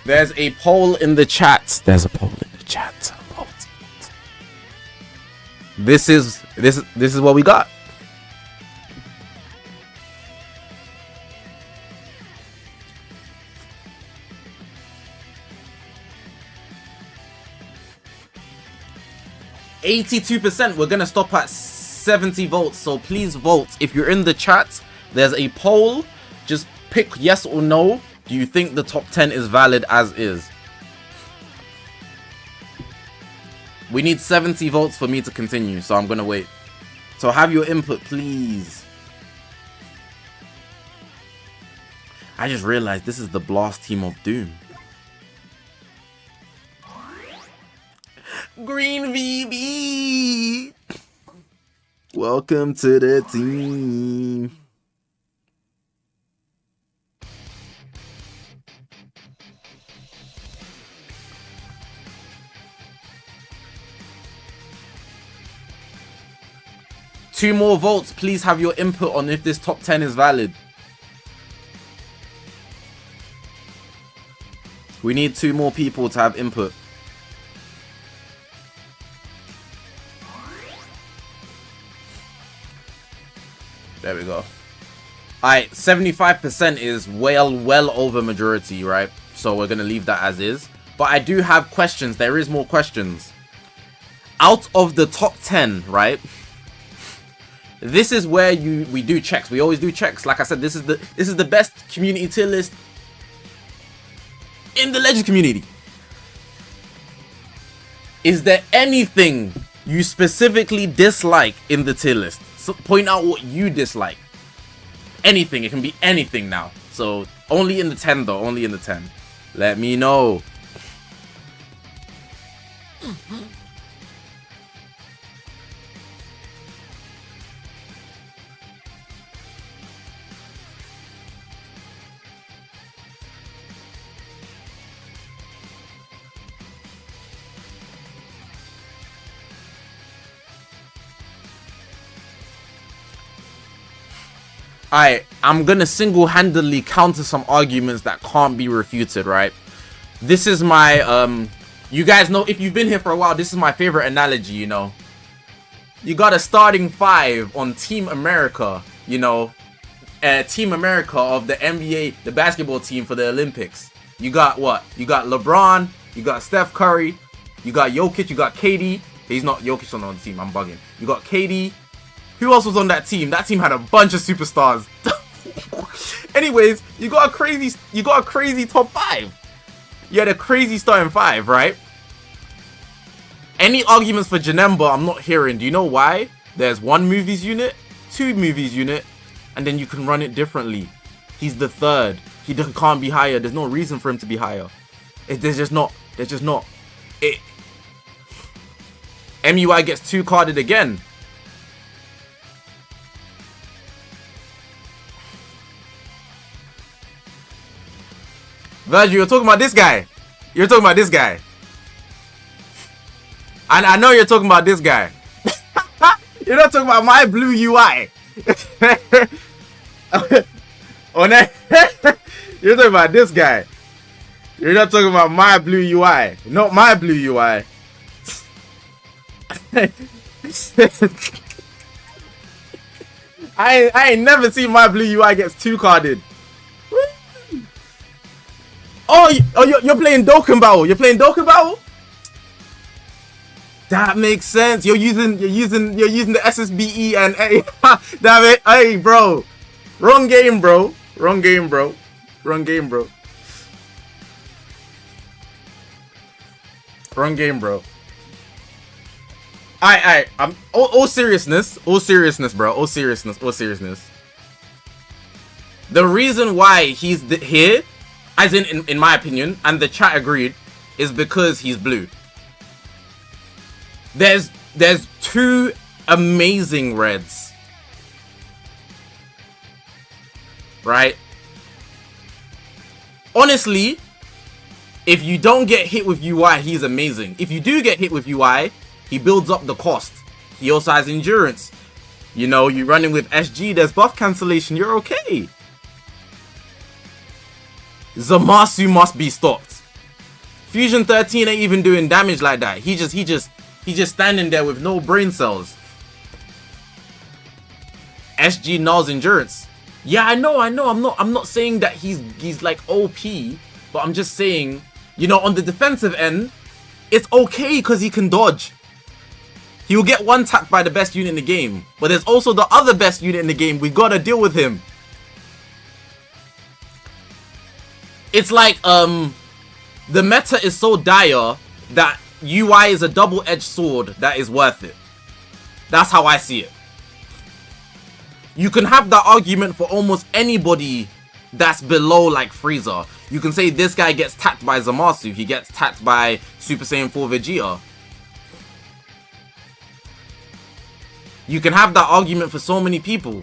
There's a poll in the chat. There's a poll in the chat. Vote. This is what we got. %. We're gonna stop at 70 votes. So please vote. If you're in the chat, there's a poll. Just pick yes or no. Do you think the top 10 is valid as is? We need 70 votes for me to continue, so I'm gonna wait. So have your input, please. I just realized this is the Blast Team of Doom. Green VB! Welcome to the team. Two more votes. Please have your input on if this top 10 is valid. We need 2 more people to have input. There we go. Alright, 75% is well over majority, right? So we're gonna leave that as is. But I do have questions. There is more questions. Out of the top 10, right? This is where we do checks. We always do checks. Like I said, this is the best community tier list in the Legends community. Is there anything you specifically dislike in the tier list? So point out what you dislike. Anything. It can be anything now. So only in the 10 though. Only in the 10. Let me know. I'm gonna single-handedly counter some arguments that can't be refuted, right? This is my, you guys know, if you've been here for a while, this is my favorite analogy, you know. You got a starting 5 on Team America, you know. Team America of the NBA, the basketball team for the Olympics. You got what? You got LeBron, you got Steph Curry, you got Jokic, you got KD. He's not Jokic on the team, I'm bugging. You got KD. Who else was on that team? That team had a bunch of superstars. Anyways, you got a crazy top 5. You had a crazy starting 5, right? Any arguments for Janemba, I'm not hearing. Do you know why? There's 1 movies unit, 2 movies unit, and then you can run it differently. He's the 3rd. He can't be higher. There's no reason for him to be higher. There's just not. MUI gets 2 carded again. Virgil, you're talking about this guy. You're talking about this guy. And I know you're talking about this guy. You're not talking about my blue UI. You're talking about this guy. You're not talking about my blue UI. Not my blue UI. I ain't never seen my blue UI gets 2 carded. Oh, you're playing Dokkan Battle. You're playing Dokkan Battle? That makes sense. You're using the SSBE and A. Damn it. Hey, bro. Wrong game, bro. Wrong game, bro. Wrong game, bro. Wrong game, bro. I'm all seriousness, bro. All seriousness. The reason why he's here, as in my opinion, and the chat agreed, is because he's blue. There's 2 amazing reds, right? Honestly, if you don't get hit with UI, he's amazing. If you do get hit with UI, he builds up the cost. He also has endurance. You know, you're running with SG, there's buff cancellation, you're okay. Zamasu must be stopped. Fusion 13 ain't even doing damage like that. He's just standing there with no brain cells. SG nulls endurance. Yeah, I know. I'm not saying that he's like OP, but I'm just saying, you know, on the defensive end, it's okay because he can dodge. He will get one tapped by the best unit in the game, but there's also the other best unit in the game. We gotta deal with him. It's like the meta is so dire that UI is a double-edged sword that is worth it. That's how I see it. You can have that argument for almost anybody that's below like Frieza. You can say this guy gets tapped by Zamasu, he gets tapped by Super Saiyan 4 Vegeta. You can have that argument for so many people.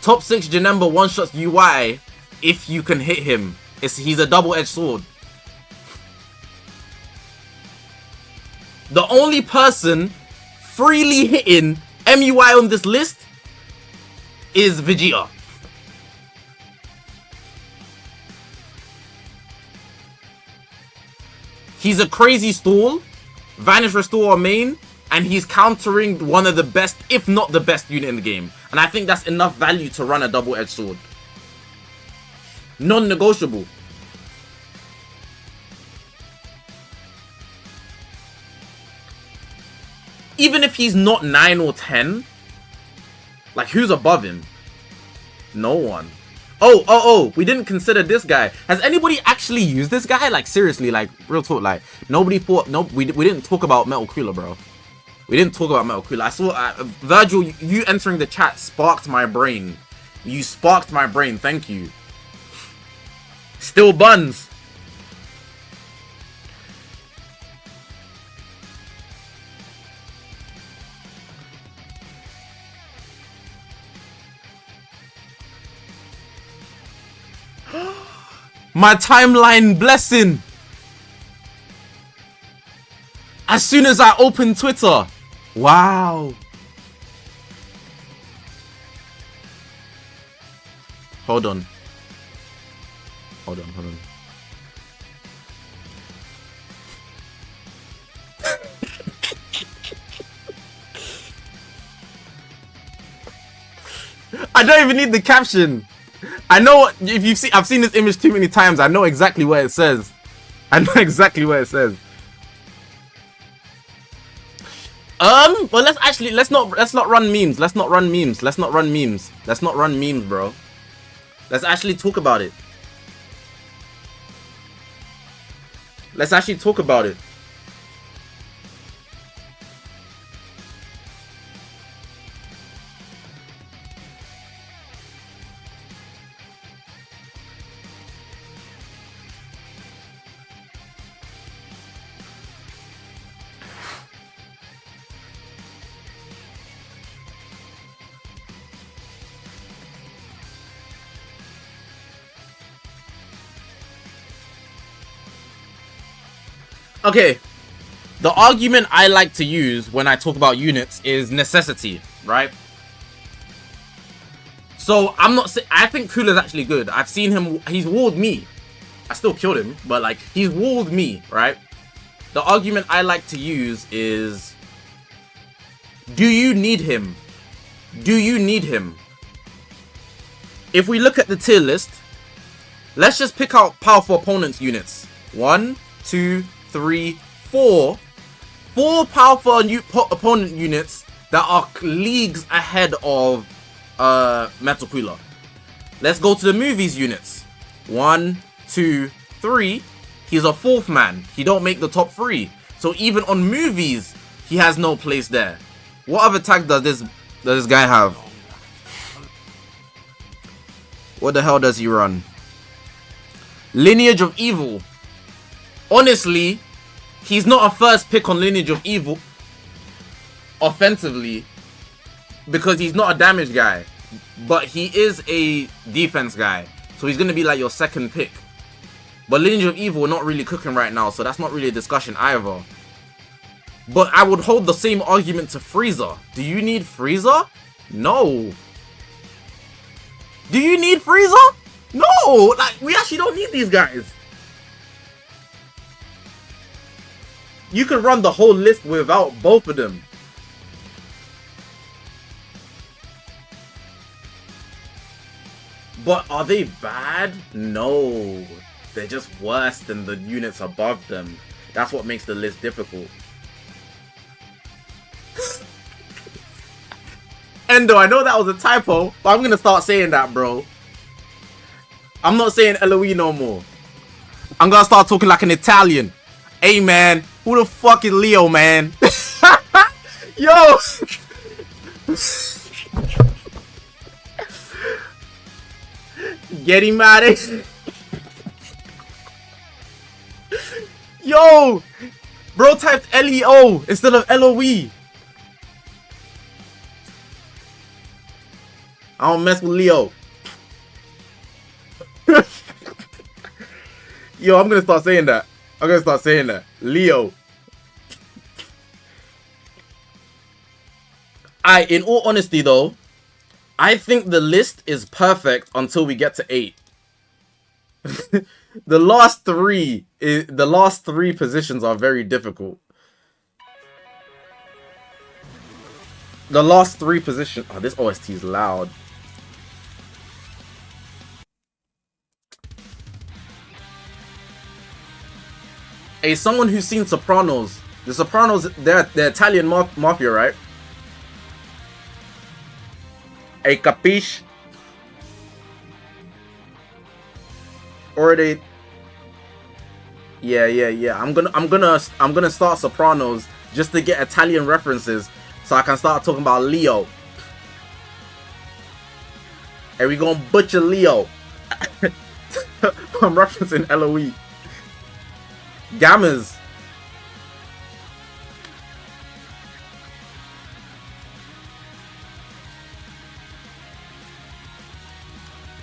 Top 6 Janemba one-shots UI if you can hit him. He's a double-edged sword. The only person freely hitting MUI on this list is Vegeta. He's a crazy stall, Vanish Restore main, and he's countering one of the best, if not the best unit in the game. And I think that's enough value to run a double-edged sword. Non-negotiable. Even if he's not 9 or 10, like who's above him? No one. Oh, we didn't consider this guy. Has anybody actually used this guy? Like seriously, like real talk, like nobody thought, we didn't talk about Metal Cooler, bro. We didn't talk about Metal Cooler. I saw, Virgil, you entering the chat sparked my brain. You sparked my brain, thank you. Still buns. My timeline blessing. As soon as I open Twitter. Wow. Hold on. Hold on. I don't even need the caption. I know if you've seen, I've seen this image too many times. I know exactly what it says. I know exactly what it says. But let's not run memes. Let's not run memes, bro. Let's actually talk about it. Let's actually talk about it. Okay, the argument I like to use when I talk about units is necessity, right? So I'm not saying, I think Cooler's actually good. I've seen him, he's walled me. I still killed him, but like, he's walled me, right? The argument I like to use is, do you need him? Do you need him? If we look at the tier list, let's just pick out powerful opponents units. 1, 2, 3, 4. 4 powerful opponent units that are leagues ahead of Metal Cooler. Let's go to the movies units. 1, 2, 3. He's a 4th man. He don't make the top 3. So even on movies, he has no place there. What other tag does this guy have? What the hell does he run? Lineage of Evil. Honestly, he's not a first pick on Lineage of Evil offensively because he's not a damage guy, but he is a defense guy, so he's going to be like your second pick. But Lineage of Evil, we're not really cooking right now, so that's not really a discussion either. But I would hold the same argument to Frieza. Do you need Frieza? No. Do you need Frieza? No! Like, we actually don't need these guys. You can run the whole list without both of them. But are they bad? No. They're just worse than the units above them. That's what makes the list difficult. Endo, I know that was a typo, but I'm gonna start saying that, bro. I'm not saying LOE no more. I'm gonna start talking like an Italian. Hey, man. Who the fuck is Leo, man? Yo! Get him out of here. Yo! Bro typed LEO instead of LOE. I don't mess with Leo. Yo, I'm gonna start saying that. Leo. In all honesty though, I think the list is perfect until we get to 8. The last three positions are very difficult. The last 3 positions. Oh, this OST is loud. Hey, someone who's seen Sopranos. The Sopranos, they're Italian mafia, right? Hey, capiche? Or are they? Yeah. I'm gonna start Sopranos just to get Italian references, so I can start talking about Leo. And we gonna butcher Leo. I'm referencing LOE. Gammas.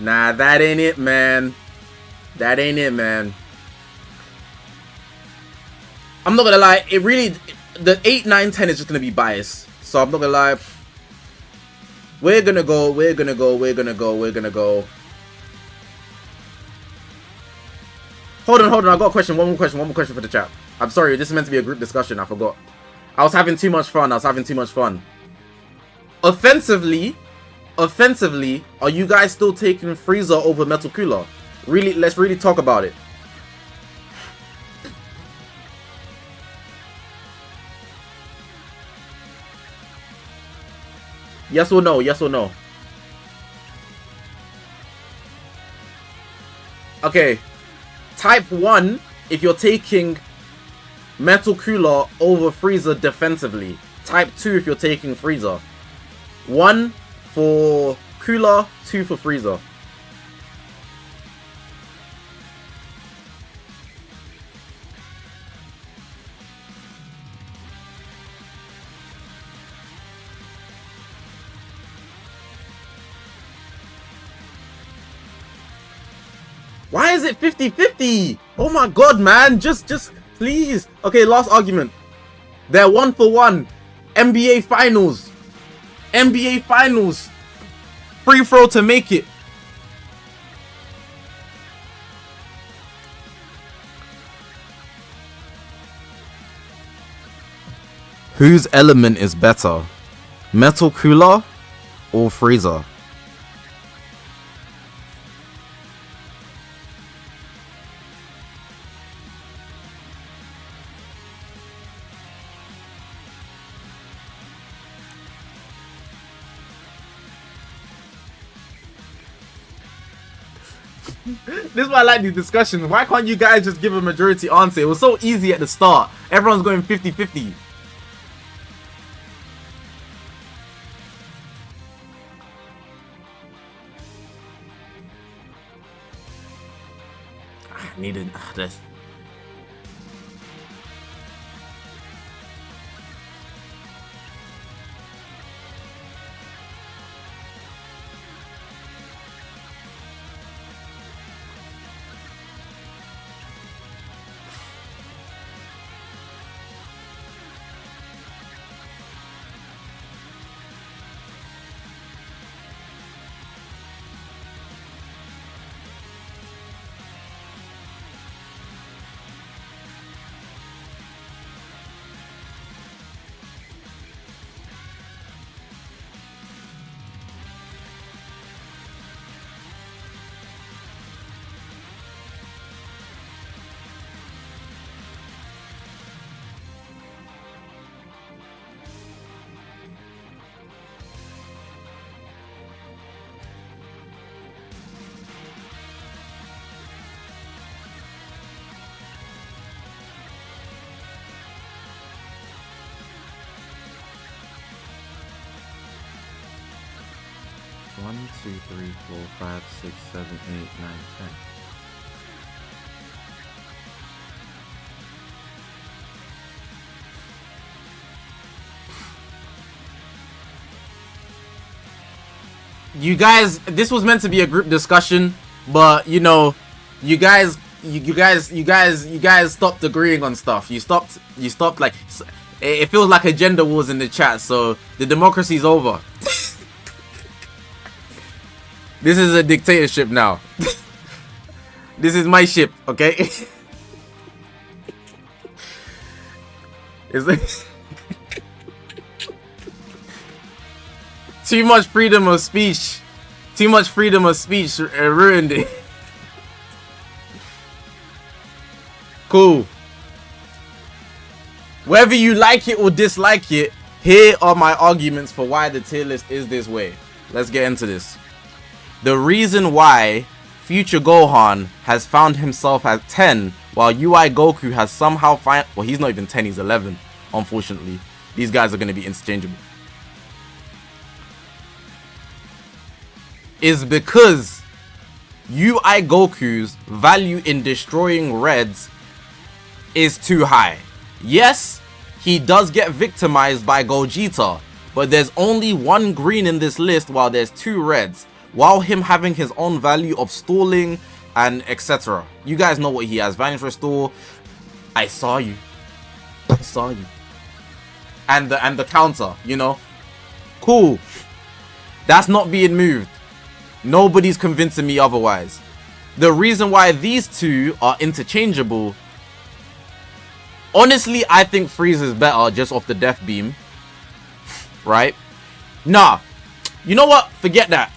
Nah, that ain't it, man. I'm not gonna lie, the 8, 9, 10 is just gonna be biased. So I'm not gonna lie. We're gonna go. Hold on. I got a question. One more question for the chat. I'm sorry. This is meant to be a group discussion. I forgot. I was having too much fun. Offensively, are you guys still taking Frieza over Metal Cooler? Really, let's really talk about it. Yes or no? Okay. Type 1 if you're taking Metal Cooler over Frieza defensively. Type 2 if you're taking Frieza. 1 for Cooler, 2 for Frieza. Why is it 50-50? Oh my god, man. Just please. Okay, last argument. They're 1 for 1. NBA Finals. Free throw to make it. Whose element is better? Metal Cooler or Frieza? This is why I like these discussions. Why can't you guys just give a majority answer? It was so easy at the start. Everyone's going 50-50. I needed this. One, 2, 3, 4, 5, 6, 7, 8, 9, 10. You guys, this was meant to be a group discussion, but you know, you guys stopped agreeing on stuff. You stopped like, it feels like a gender wars in the chat. So the democracy's over. This is a dictatorship now. This is my ship, okay? It's like too much freedom of speech. Too much freedom of speech ruined it. Cool. Whether you like it or dislike it, here are my arguments for why the tier list is this way. Let's get into this. The reason why Future Gohan has found himself at 10 while UI Goku has somehow well, he's not even 10, he's 11, unfortunately. These guys are going to be interchangeable. Is because UI Goku's value in destroying Reds is too high. Yes, he does get victimized by Gogeta, but there's only one green in this list while there's 2 Reds. While him having his own value of stalling and etc. You guys know what he has. Vanish Restore. I saw you. and the counter, you know? Cool. That's not being moved. Nobody's convincing me otherwise. The reason why these two are interchangeable, honestly, I think Freeze is better just off the death beam. Right? Nah. You know what? Forget that.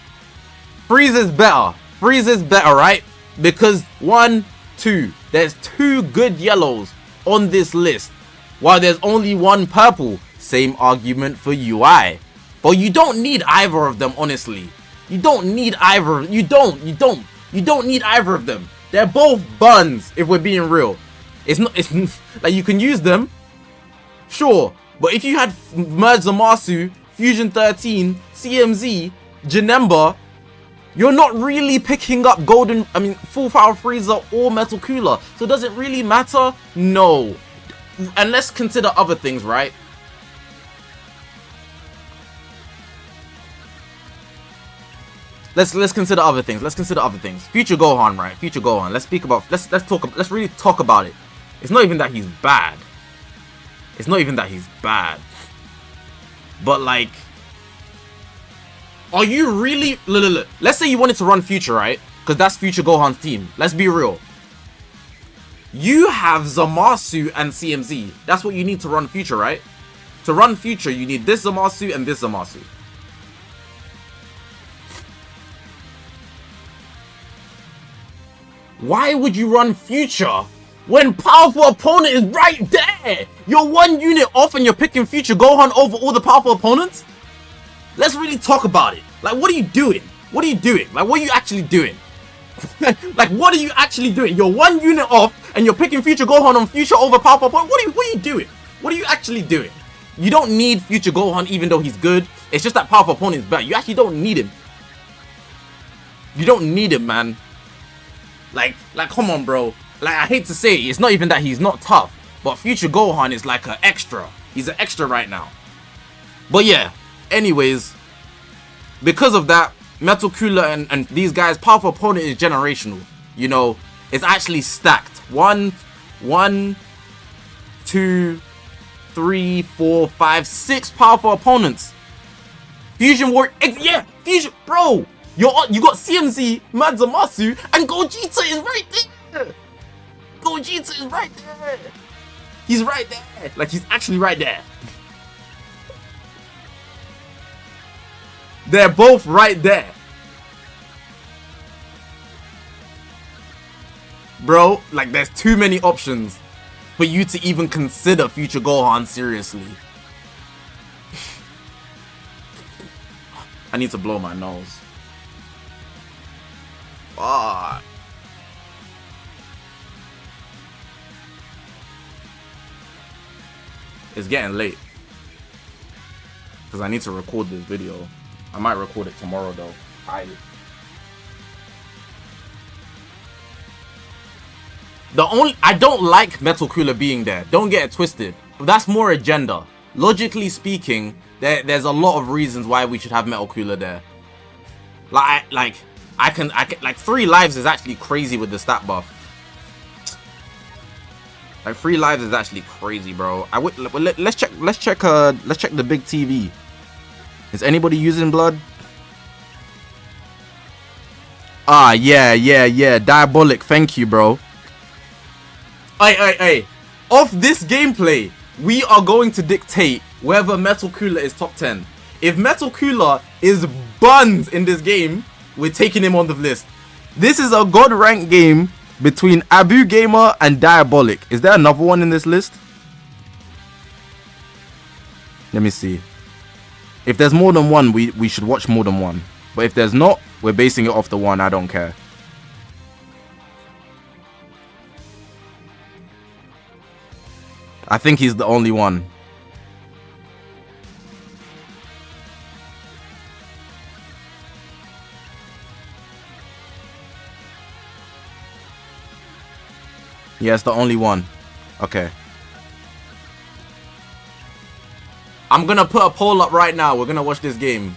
Freeze is better. Freeze is better, right? Because 1, 2. There's 2 good yellows on this list, while there's only 1 purple. Same argument for UI. But you don't need either of them, honestly. You don't need either. You don't need either of them. They're both buns, if we're being real. It's like, you can use them, sure. But if you had Merge Zamasu, Fusion 13, CMZ, Janemba, you're not really picking up Full Power Freezer or Metal Cooler. So does it really matter? No. And let's consider other things, right? Let's consider other things. Let's consider other things. Future Gohan, right? Future Gohan. Let's really talk about it. It's not even that he's bad. It's not even that he's bad. But like, are you really... Look. Let's say you wanted to run Future, right? Because that's Future Gohan's team. Let's be real. You have Zamasu and CMZ. That's what you need to run Future, right? To run Future, you need this Zamasu and this Zamasu. Why would you run Future when powerful opponent is right there? You're 1 unit off and you're picking Future Gohan over all the powerful opponents? Let's really talk about it. Like, what are you doing? What are you doing? Like, what are you actually doing? Like, what are you actually doing? You're 1 unit off and you're picking Future Gohan on Future over powerful opponent. What are you doing? What are you actually doing? You don't need Future Gohan even though he's good. It's just that powerful opponent is better. You actually don't need him. You don't need him, man. Like, come on, bro. Like, I hate to say it, it's not even that he's not tough, but Future Gohan is like an extra. He's an extra right now. But yeah, anyways, because of that, Metal Cooler and these guys, powerful opponent is generational. You know, it's actually stacked. 1, 2, 3, 4, 5, 6 powerful opponents. Fusion War, yeah, Fusion, bro. You got CMZ, Madzamasu, and Gogeta is right there. Gogeta is right there. He's right there. Like, he's actually right there. They're both right there. Bro, like, there's too many options for you to even consider Future Gohan seriously. I need to blow my nose. Ah. It's getting late because I need to record this video. I might record it tomorrow though. I don't like Metal Cooler being there. Don't get it twisted. But that's more agenda. Logically speaking, there's a lot of reasons why we should have Metal Cooler there. Like 3 lives is actually crazy with the stat buff. Like 3 lives is actually crazy, bro. Let's check the big TV. Is anybody using blood? Ah, yeah. Diabolic, thank you, bro. Hey. Off this gameplay, we are going to dictate whether Metal Cooler is top 10. If Metal Cooler is buns in this game, we're taking him on the list. This is a god rank game between Abu Gamer and Diabolic. Is there another one in this list? Let me see. If there's more than one, we should watch more than one. But if there's not, we're basing it off the one. I don't care. I think he's the only one. Yeah, it's the only one. Okay. I'm gonna put a poll up right now. We're gonna watch this game.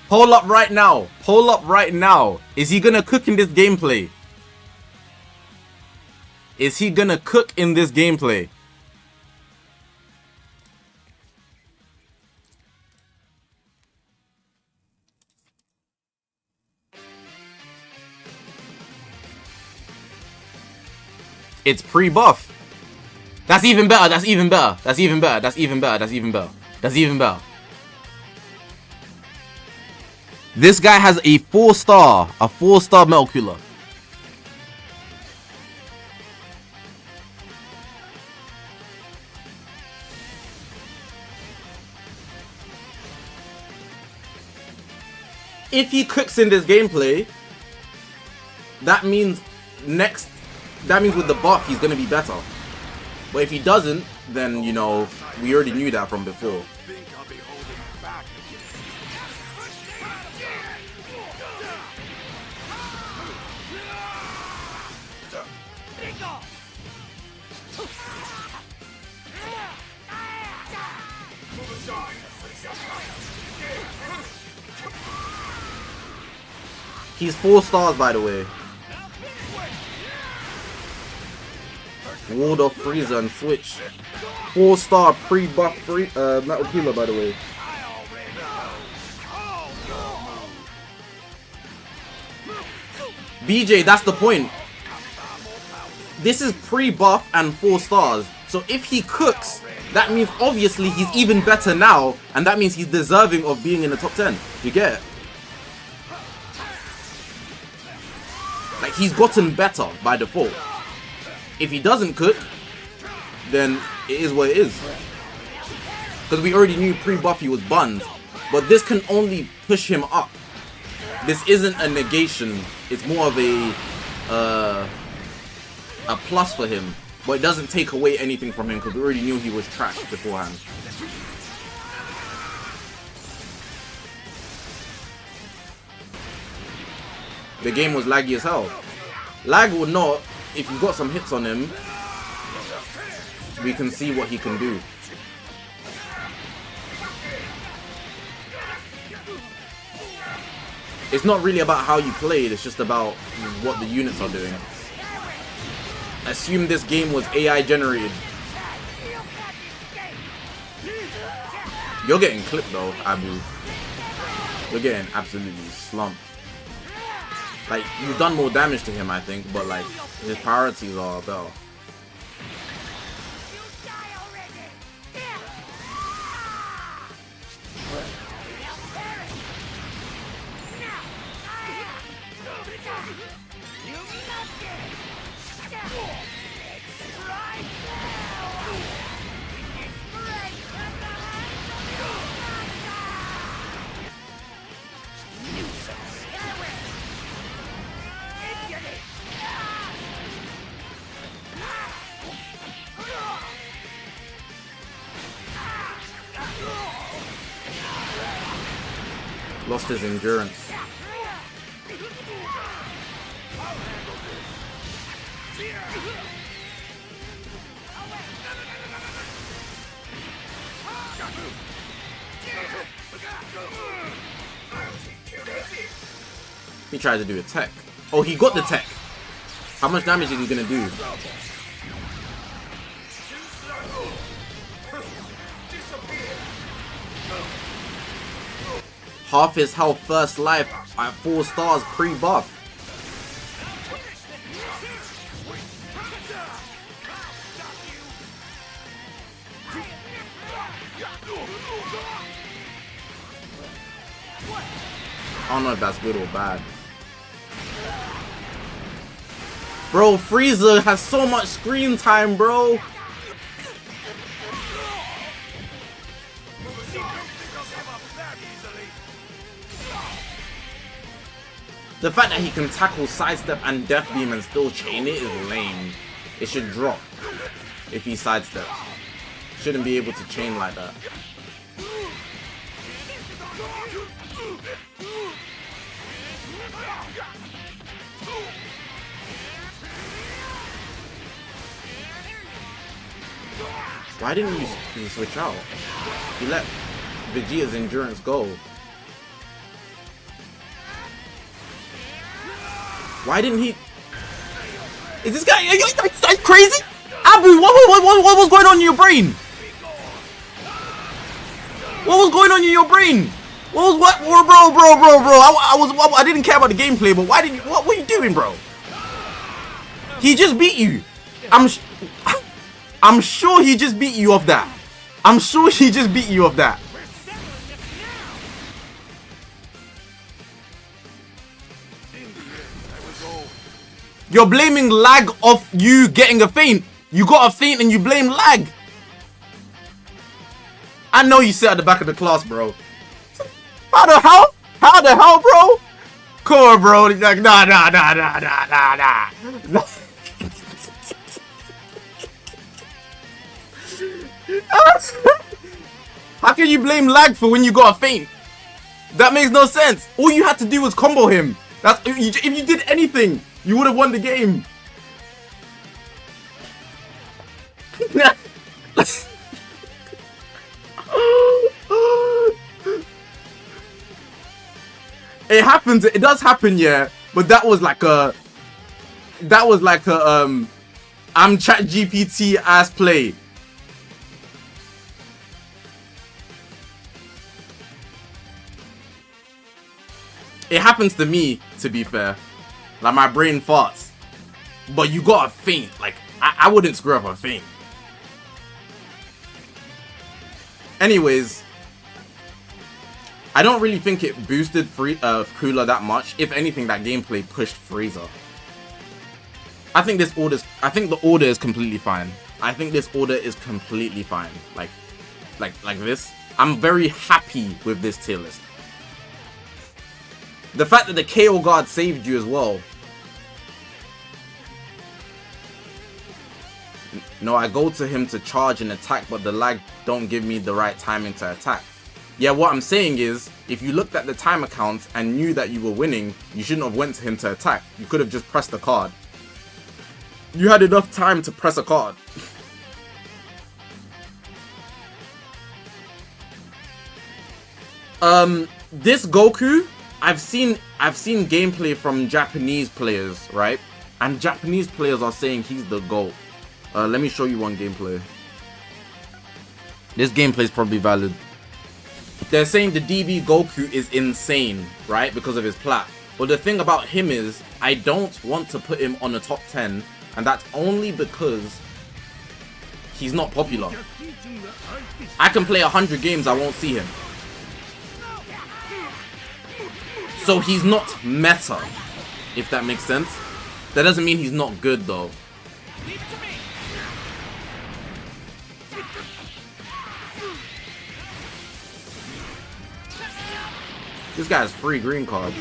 Poll up right now. Poll up right now. Is he gonna cook in this gameplay? Is he gonna cook in this gameplay? It's pre-buff. That's even better. That's even better. That's even better. That's even better. That's even better. That's even better. This guy has a 4-star. A 4-star Metal Cooler. If he cooks in this gameplay, that means with the buff he's gonna be better. But if he doesn't, then you know, we already knew that from before. He's 4 stars, by the way. Ward off Freezer and switch. 4-star pre-buff Metal Cooler, by the way. BJ, that's the point. This is pre-buff and 4 stars. So if he cooks, that means obviously he's even better now, and that means he's deserving of being in the top 10. You get it? Like, he's gotten better by default. If he doesn't cook, then it is what it is. Because we already knew pre-buff he was bunned. But this can only push him up. This isn't a negation. It's more of a plus for him. But it doesn't take away anything from him because we already knew he was trash beforehand. The game was laggy as hell. Lag or not, if you got some hits on him, we can see what he can do. It's not really about how you played, it's just about what the units are doing. Assume this game was AI generated. You're getting clipped though, Abu. You're getting absolutely slumped. Like, you've done more damage to him, I think, but like, his priorities are better. Lost his endurance. He tried to do a tech. Oh, he got the tech. How much damage is he gonna do? Half his health first life at 4 stars pre-buff. I don't know if that's good or bad. Bro, Frieza has so much screen time, bro. The fact that he can tackle, sidestep, and death beam and still chain it is lame. It should drop if he sidesteps. Shouldn't be able to chain like that. Why didn't you switch out? You let Vegeta's endurance go. Why didn't he? Is this guy? Are you crazy? Abu, what was going on in your brain? What was going on in your brain? What was bro? I didn't care about the gameplay, but why did you? What were you doing, bro? He just beat you. I'm sure he just beat you off that. I'm sure he just beat you off that. You're blaming lag off you getting a feint. You got a feint and you blame lag. I know you sit at the back of the class, bro. How the hell? How the hell, bro? Come on, bro. He's like, nah. How can you blame lag for when you got a feint? That makes no sense. All you had to do was combo him. If you did anything, you would have won the game. It happens. It does happen, yeah. But that was like a. I'm ChatGPT ass play. It happens to me, to be fair. Like, my brain farts. But you got a feint. Like, I wouldn't screw up a feint. Anyways, I don't really think it boosted Cooler that much. If anything, that gameplay pushed Freezer. I think the order is completely fine. I think this order is completely fine. Like this. I'm very happy with this tier list. The fact that the KO guard saved you as well. No, I go to him to charge and attack, but the lag don't give me the right timing to attack. Yeah, what I'm saying is, if you looked at the timer counts and knew that you were winning, you shouldn't have went to him to attack. You could have just pressed the card. You had enough time to press a card. This Goku, I've seen gameplay from Japanese players, right? And Japanese players are saying he's the GOAT. Let me show you one gameplay. This gameplay is probably valid. They're saying the DB Goku is insane, right? Because of his plat. But the thing about him is, I don't want to put him on the top 10. And that's only because he's not popular. I can play 100 games, I won't see him. So he's not meta, if that makes sense. That doesn't mean he's not good though. This guy has free green cards.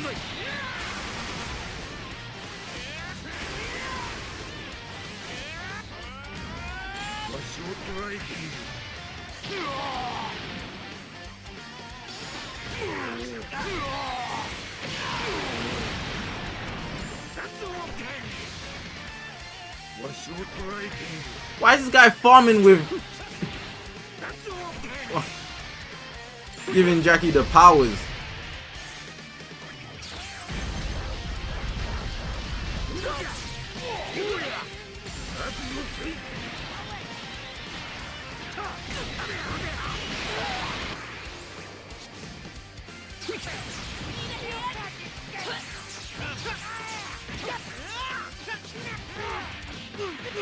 Why is this guy farming with giving Jackie the powers?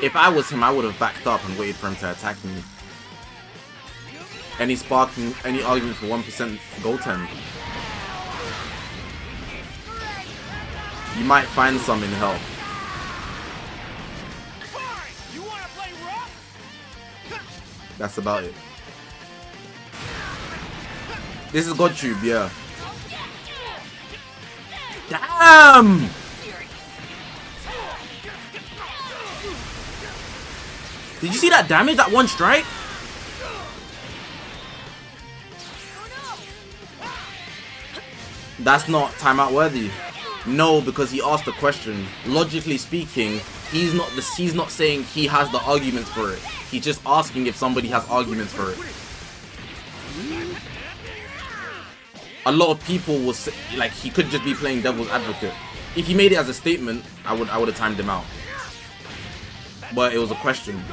If I was him, I would have backed up and waited for him to attack me. Any sparking, any argument for 1% goaltend. You might find some in hell. That's about it. This is GodTube, yeah. Damn! Did you see that damage? That one strike? That's not timeout worthy. No, because he asked the question. Logically speaking, he's not saying he has the arguments for it. He's just asking if somebody has arguments for it. A lot of people will say, like, he could just be playing devil's advocate. If he made it as a statement, I would have timed him out. But it was a question.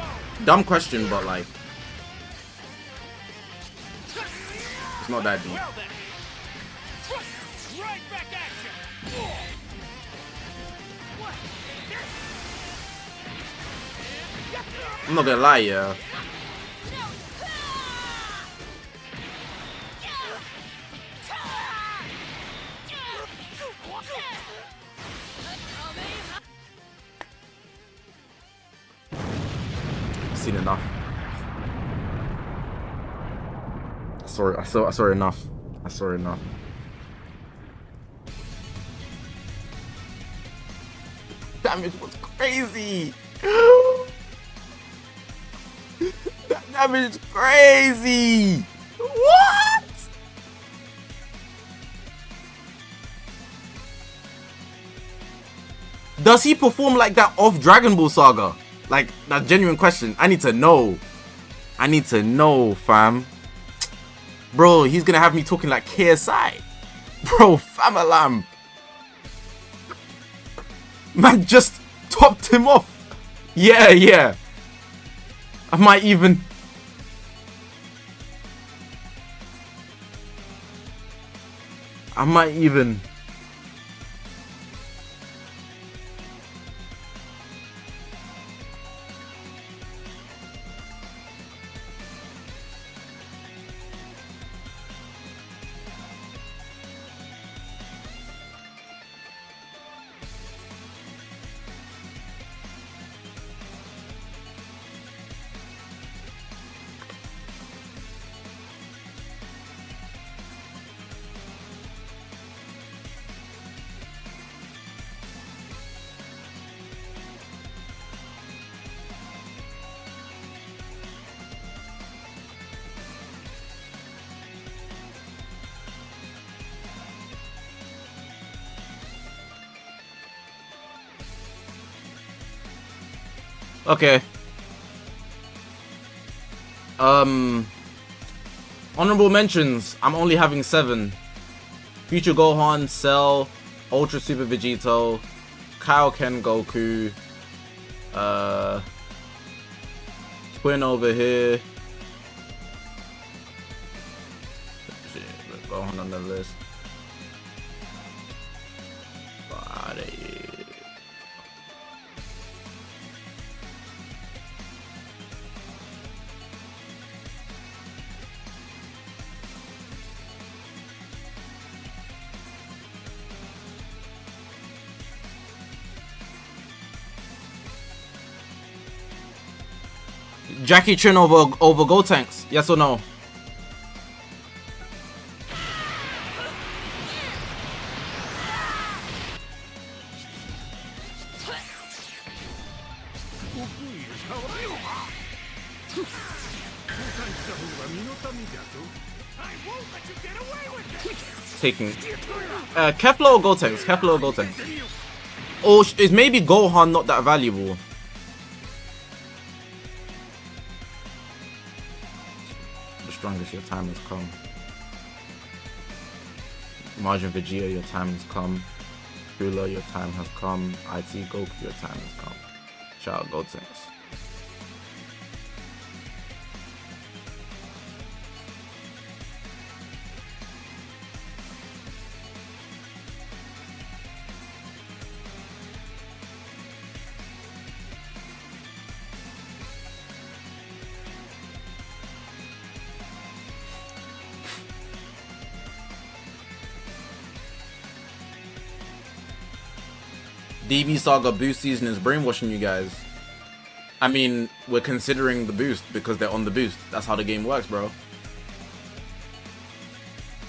Dumb question, but like, it's not that deep. Well then. Right back at you. I'm not gonna lie, yeah. I've seen enough. I saw enough. I saw enough. Damage was crazy. That damage is crazy. What? Does he perform like that off Dragon Ball Saga? Like, that's a genuine question. I need to know. I need to know, fam. Bro, he's gonna have me talking like KSI. Bro, fam alarm. Man just topped him off. Yeah, yeah. I might even... Okay. Honorable mentions. I'm only having 7. Future Gohan, Cell, Ultra Super Vegito, Kaioken Goku, Twin over here. Shit, Gohan on the list. Body. Jackie Chan over Gotenks, yes or no? Taking Kefla or Gotenks? Kefla or Gotenks? Or is maybe Gohan not that valuable? The strongest, your time has come. Margin Vegeta, your time has come. Cooler, your time has come. IT Goku, your time has come. Shout out Gotenks. DB Saga boost season is brainwashing you guys. I mean, we're considering the boost because they're on the boost. That's how the game works, bro.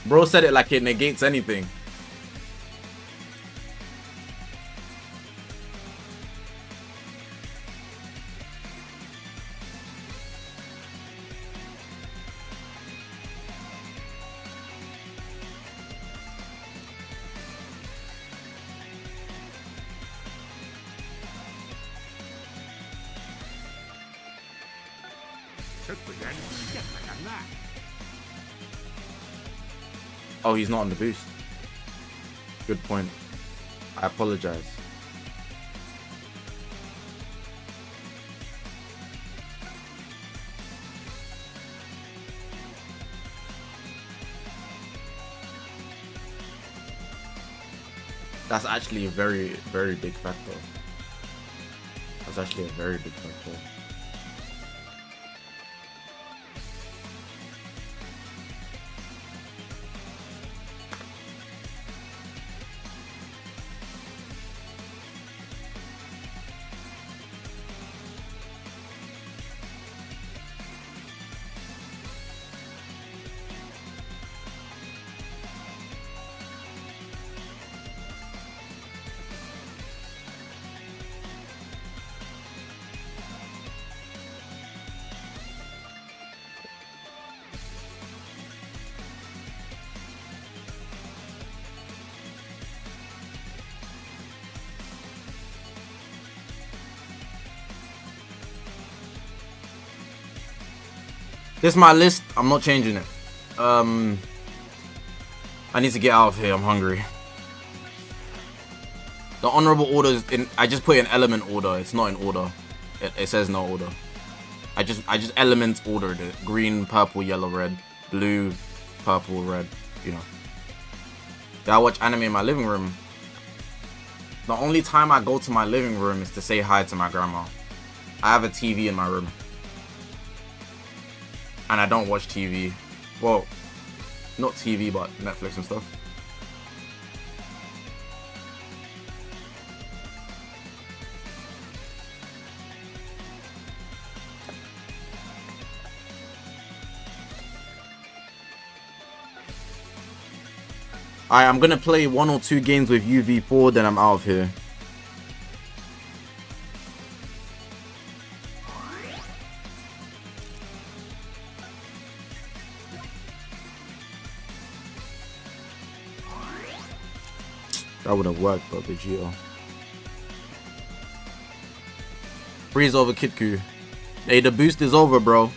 Bro said it like it negates anything. Oh, he's not on the boost. Good point. I apologize. That's actually a very, very big factor. That's actually a very big factor. This is my list. I'm not changing it. I need to get out of here. I'm hungry. The honorable order is in. I just put in element order. It's not in order. It says no order. I just element ordered it. Green, purple, yellow, red, blue, purple, red. You know. Do I watch anime in my living room? The only time I go to my living room is to say hi to my grandma. I have a TV in my room. And I don't watch TV. Well, not TV, but Netflix and stuff. Alright, I'm gonna play 1 or 2 games with UV4, then I'm out of here. That would have worked, but Vegeta. Freeze over Kitku. Hey, the boost is over, bro.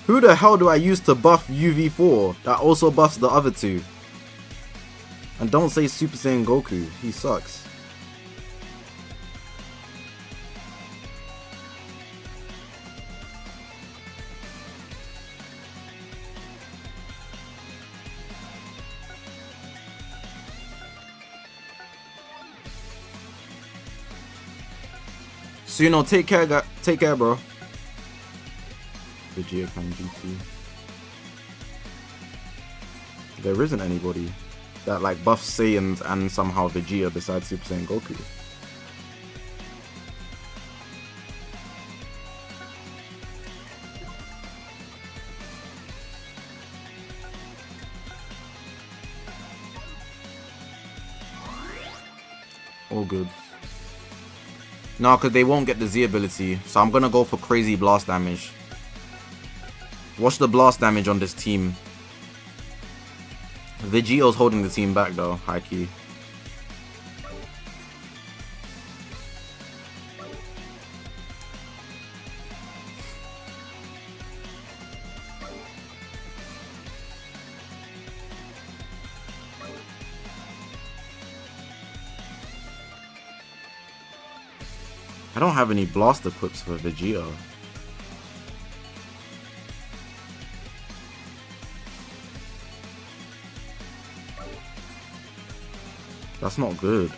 Who the hell do I use to buff UV4 that also buffs the other two? And don't say Super Saiyan Goku, he sucks. Suno, take care, bro. Vegeta Clan GT. There isn't anybody that like buffs Saiyans and somehow Vegeta besides Super Saiyan Goku. All good. No, because they won't get the Z ability, so I'm gonna go for crazy blast damage. Watch the blast damage on this team. Vegeto's holding the team back though, high key. I don't have any blast equips for Vegeta. That's not good.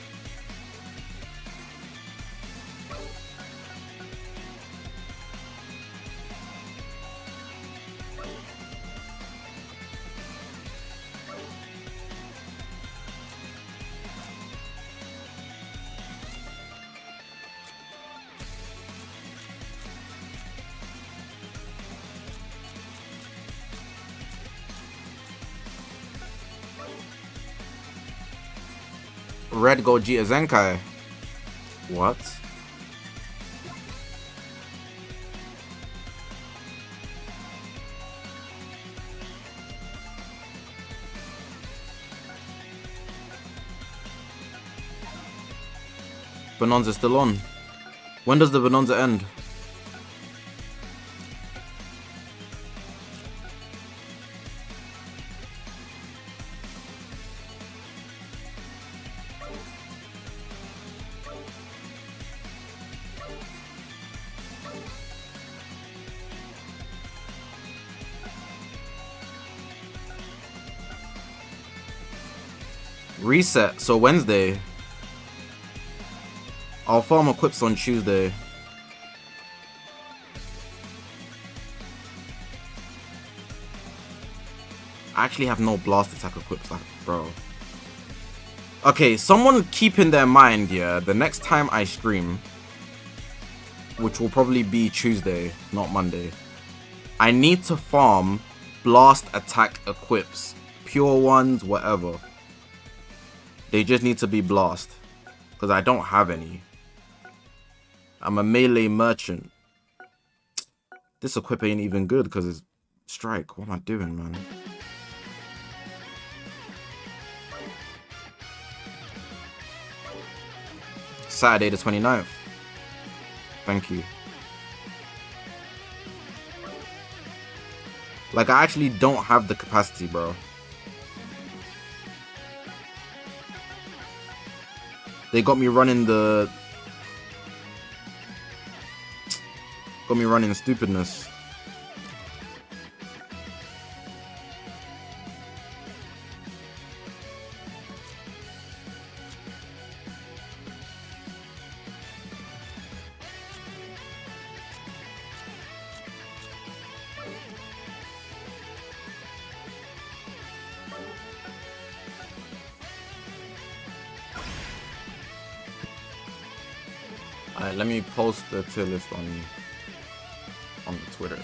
Red Gogeta Zenkai. What? Bonanza's still on. When does the Bonanza end? Reset. So Wednesday. I'll farm equips on Tuesday. I actually have no blast attack equips, like, bro. Okay, someone keep in their mind, yeah, the next time I stream, which will probably be Tuesday, not Monday, I need to farm blast attack equips. Pure ones, whatever. They just need to be blast. Because I don't have any. I'm a melee merchant. This equip ain't even good because it's strike. What am I doing, man? Saturday the 29th. Thank you. Like, I actually don't have the capacity, bro. They got me running the... Got me running stupidness. Alright, let me post the tier list on the Twitter.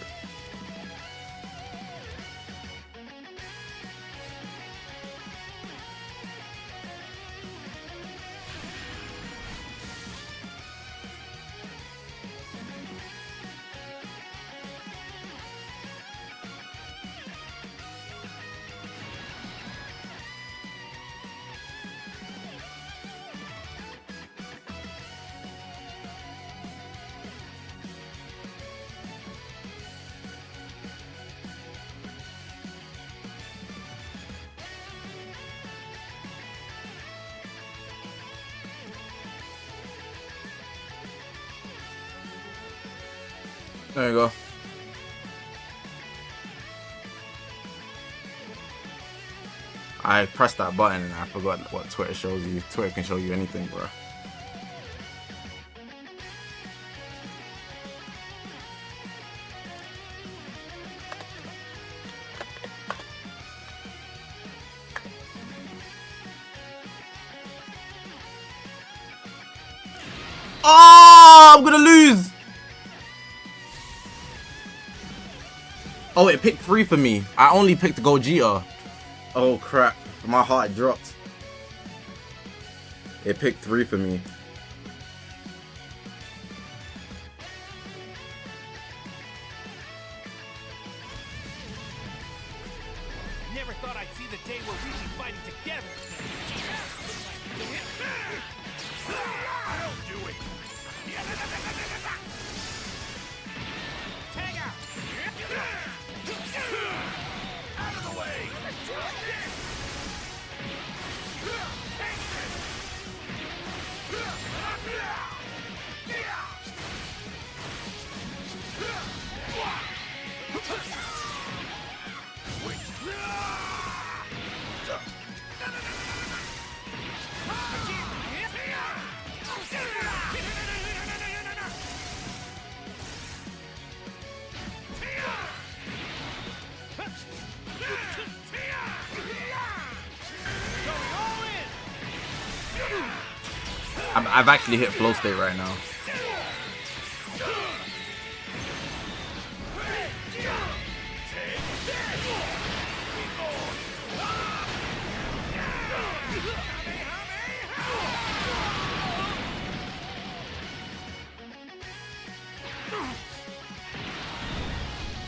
There you go. I pressed that button and I forgot what Twitter shows you. Twitter can show you anything, bro. Oh, I'm gonna lose. Oh, it picked 3 for me. I only picked Gogeta. Oh crap, my heart dropped. It picked 3 for me. Never thought I'd see the day where we'd be fighting together. I'll do it. Tag out. Out of the way. I've actually hit flow state right now.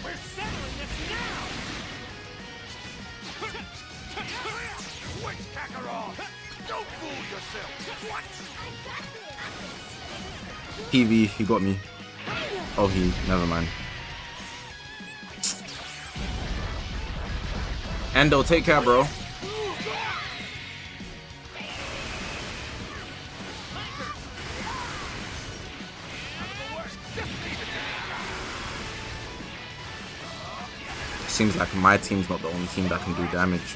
We're settling this now. Switch Kakarot. Don't fool yourself. What? PV, he got me. Oh, never mind. Endo, take care, bro. Seems like my team's not the only team that can do damage.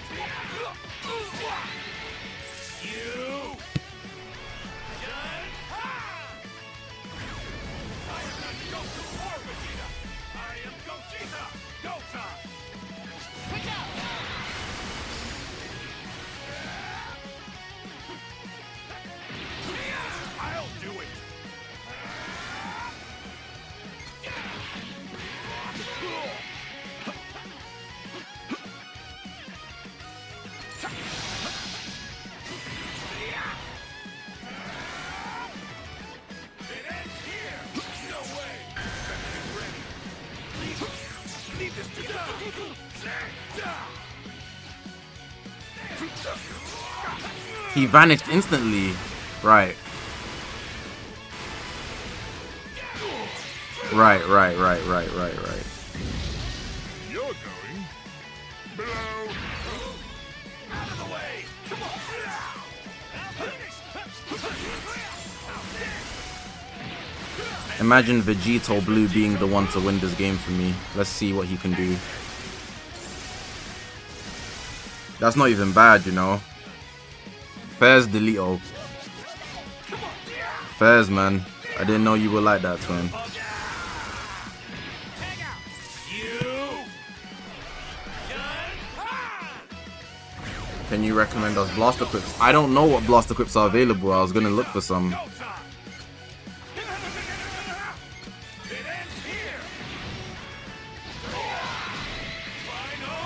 He vanished instantly. Right. Right. You're going below. Out of the way! Come on! Imagine Vegito Blue being the one to win this game for me. Let's see what he can do. That's not even bad, you know. Fairs Delito. Fairs, man. I didn't know you were like that, twin. Can you recommend us blaster clips? I don't know what blaster clips are available. I was gonna look for some.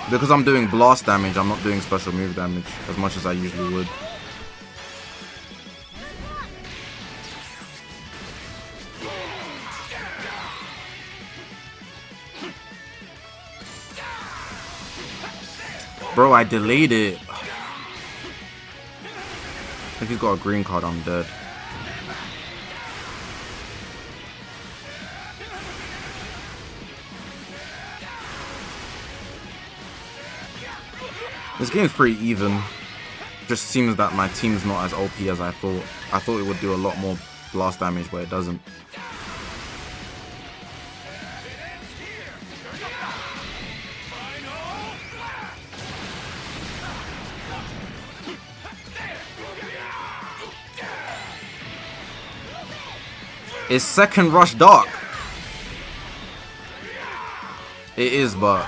Because I'm doing blast damage, I'm not doing special move damage as much as I usually would. Bro, I delayed it. I think he's got a green card, I'm dead. This game's pretty even. Just seems that my team's not as OP as I thought. I thought it would do a lot more blast damage, but it doesn't. It's second rush dark. It is, but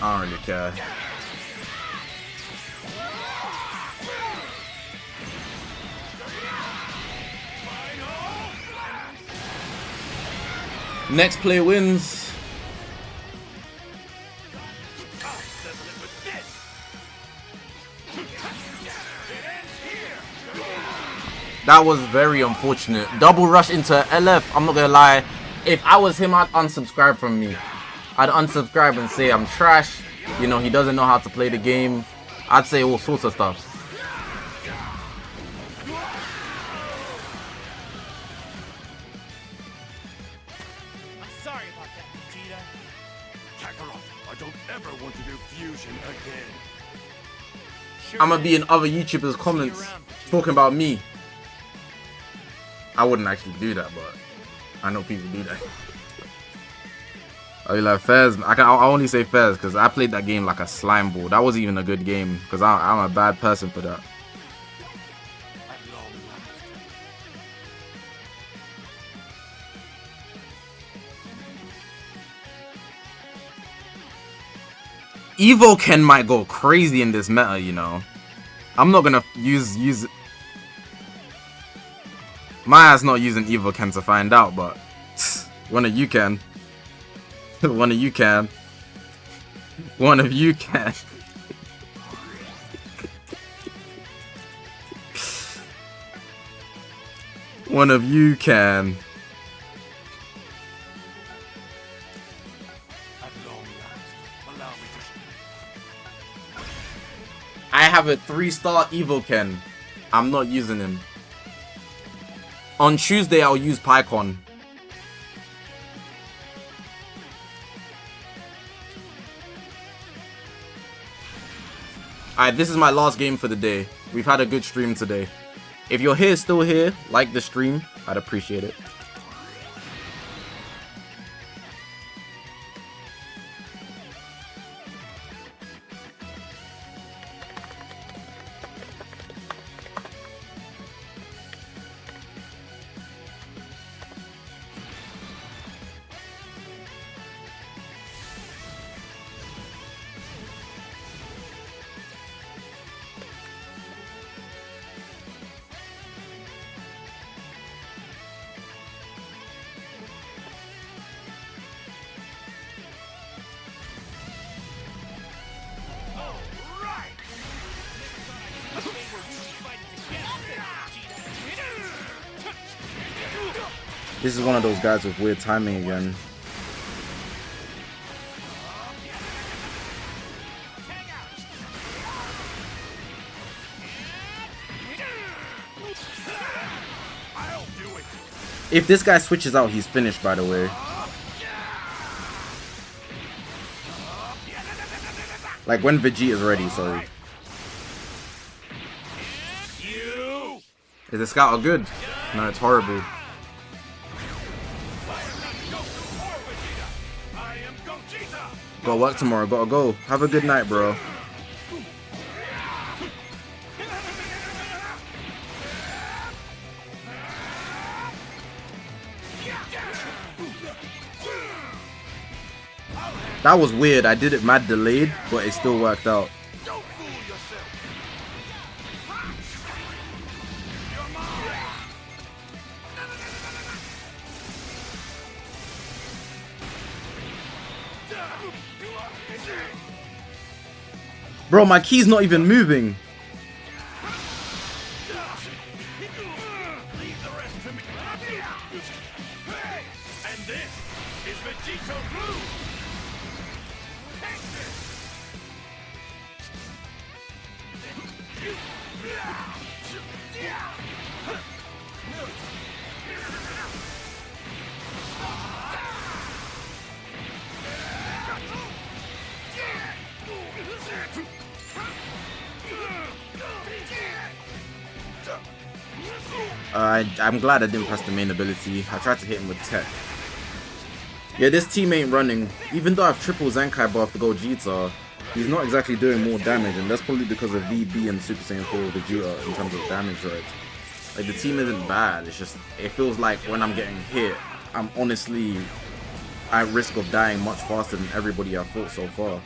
I don't really care. Next player wins. That was very unfortunate. Double rush into LF. I'm not gonna lie. If I was him, I'd unsubscribe from me. I'd unsubscribe and say I'm trash. You know, he doesn't know how to play the game. I'd say all sorts of stuff. I'm sorry about that, Gogeta. Kakarot, I don't ever want to do fusion again. I'm gonna be in other YouTubers' comments talking about me. I wouldn't actually do that, but I know people do that. I'll be like, Fairs. I only say Fairs because I played that game like a slime ball. That wasn't even a good game because I'm a bad person for that. Evo Ken might go crazy in this meta, you know. I'm not gonna use my ass not using Evo Ken to find out, but one of you can. One of you can. One of you can. One of you can. I have a 3-star Evo Ken. I'm not using him. On Tuesday, I'll use PyCon. Alright, this is my last game for the day. We've had a good stream today. If you're here, still here, like the stream. I'd appreciate it. This is one of those guys with weird timing again. If this guy switches out, he's finished, by the way. Like when Vegeta is ready, sorry. Is the scout all good? No, it's horrible. Gotta work tomorrow, gotta go. Have a good night, bro. That was weird. I did it mad delayed, but it still worked out. Bro, my key's not even moving. And this is Vegeta Blue. I'm glad I didn't press the main ability. I tried to hit him with tech. Yeah, this team ain't running. Even though I've triple Zenkai buff the Gogeta, he's not exactly doing more damage, and that's probably because of VB and Super Saiyan 4 Vegeta in terms of damage rate. Like, the team isn't bad, it's just, it feels like when I'm getting hit, I'm honestly at risk of dying much faster than everybody I've fought so far.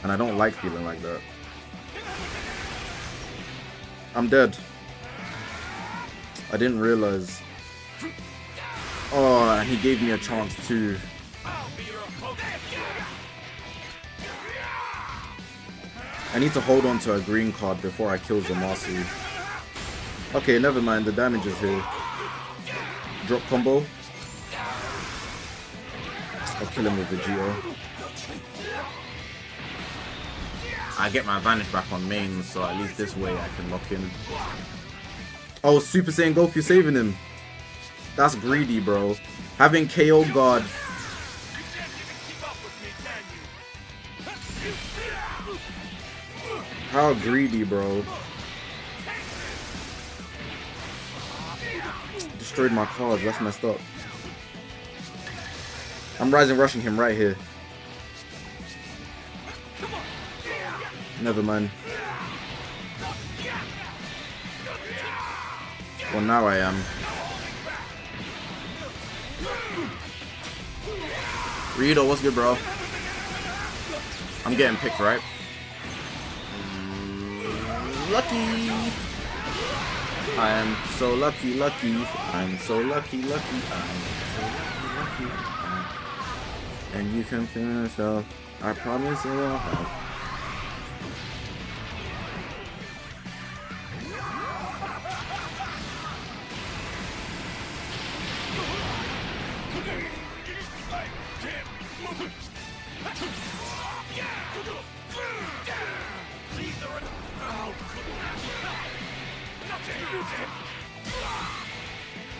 And I don't like feeling like that. I'm dead. I didn't realize. Oh, and he gave me a chance too. I need to hold on to a green card before I kill Zamasu. Okay, never mind, the damage is here. Drop combo. I'll kill him with Vegeta. I get my advantage back on main, so at least this way I can lock in. Oh, Super Saiyan Goku saving him. That's greedy, bro. Having KO God. How greedy, bro. Destroyed my cards. That's messed up. I'm rising rushing him right here. Never mind. Well, now I am. Rito, what's good, bro? I'm getting picked, right? Lucky! I am so lucky, lucky. I'm so lucky, lucky. I'm so lucky, lucky. And you can feel yourself. I promise it will help.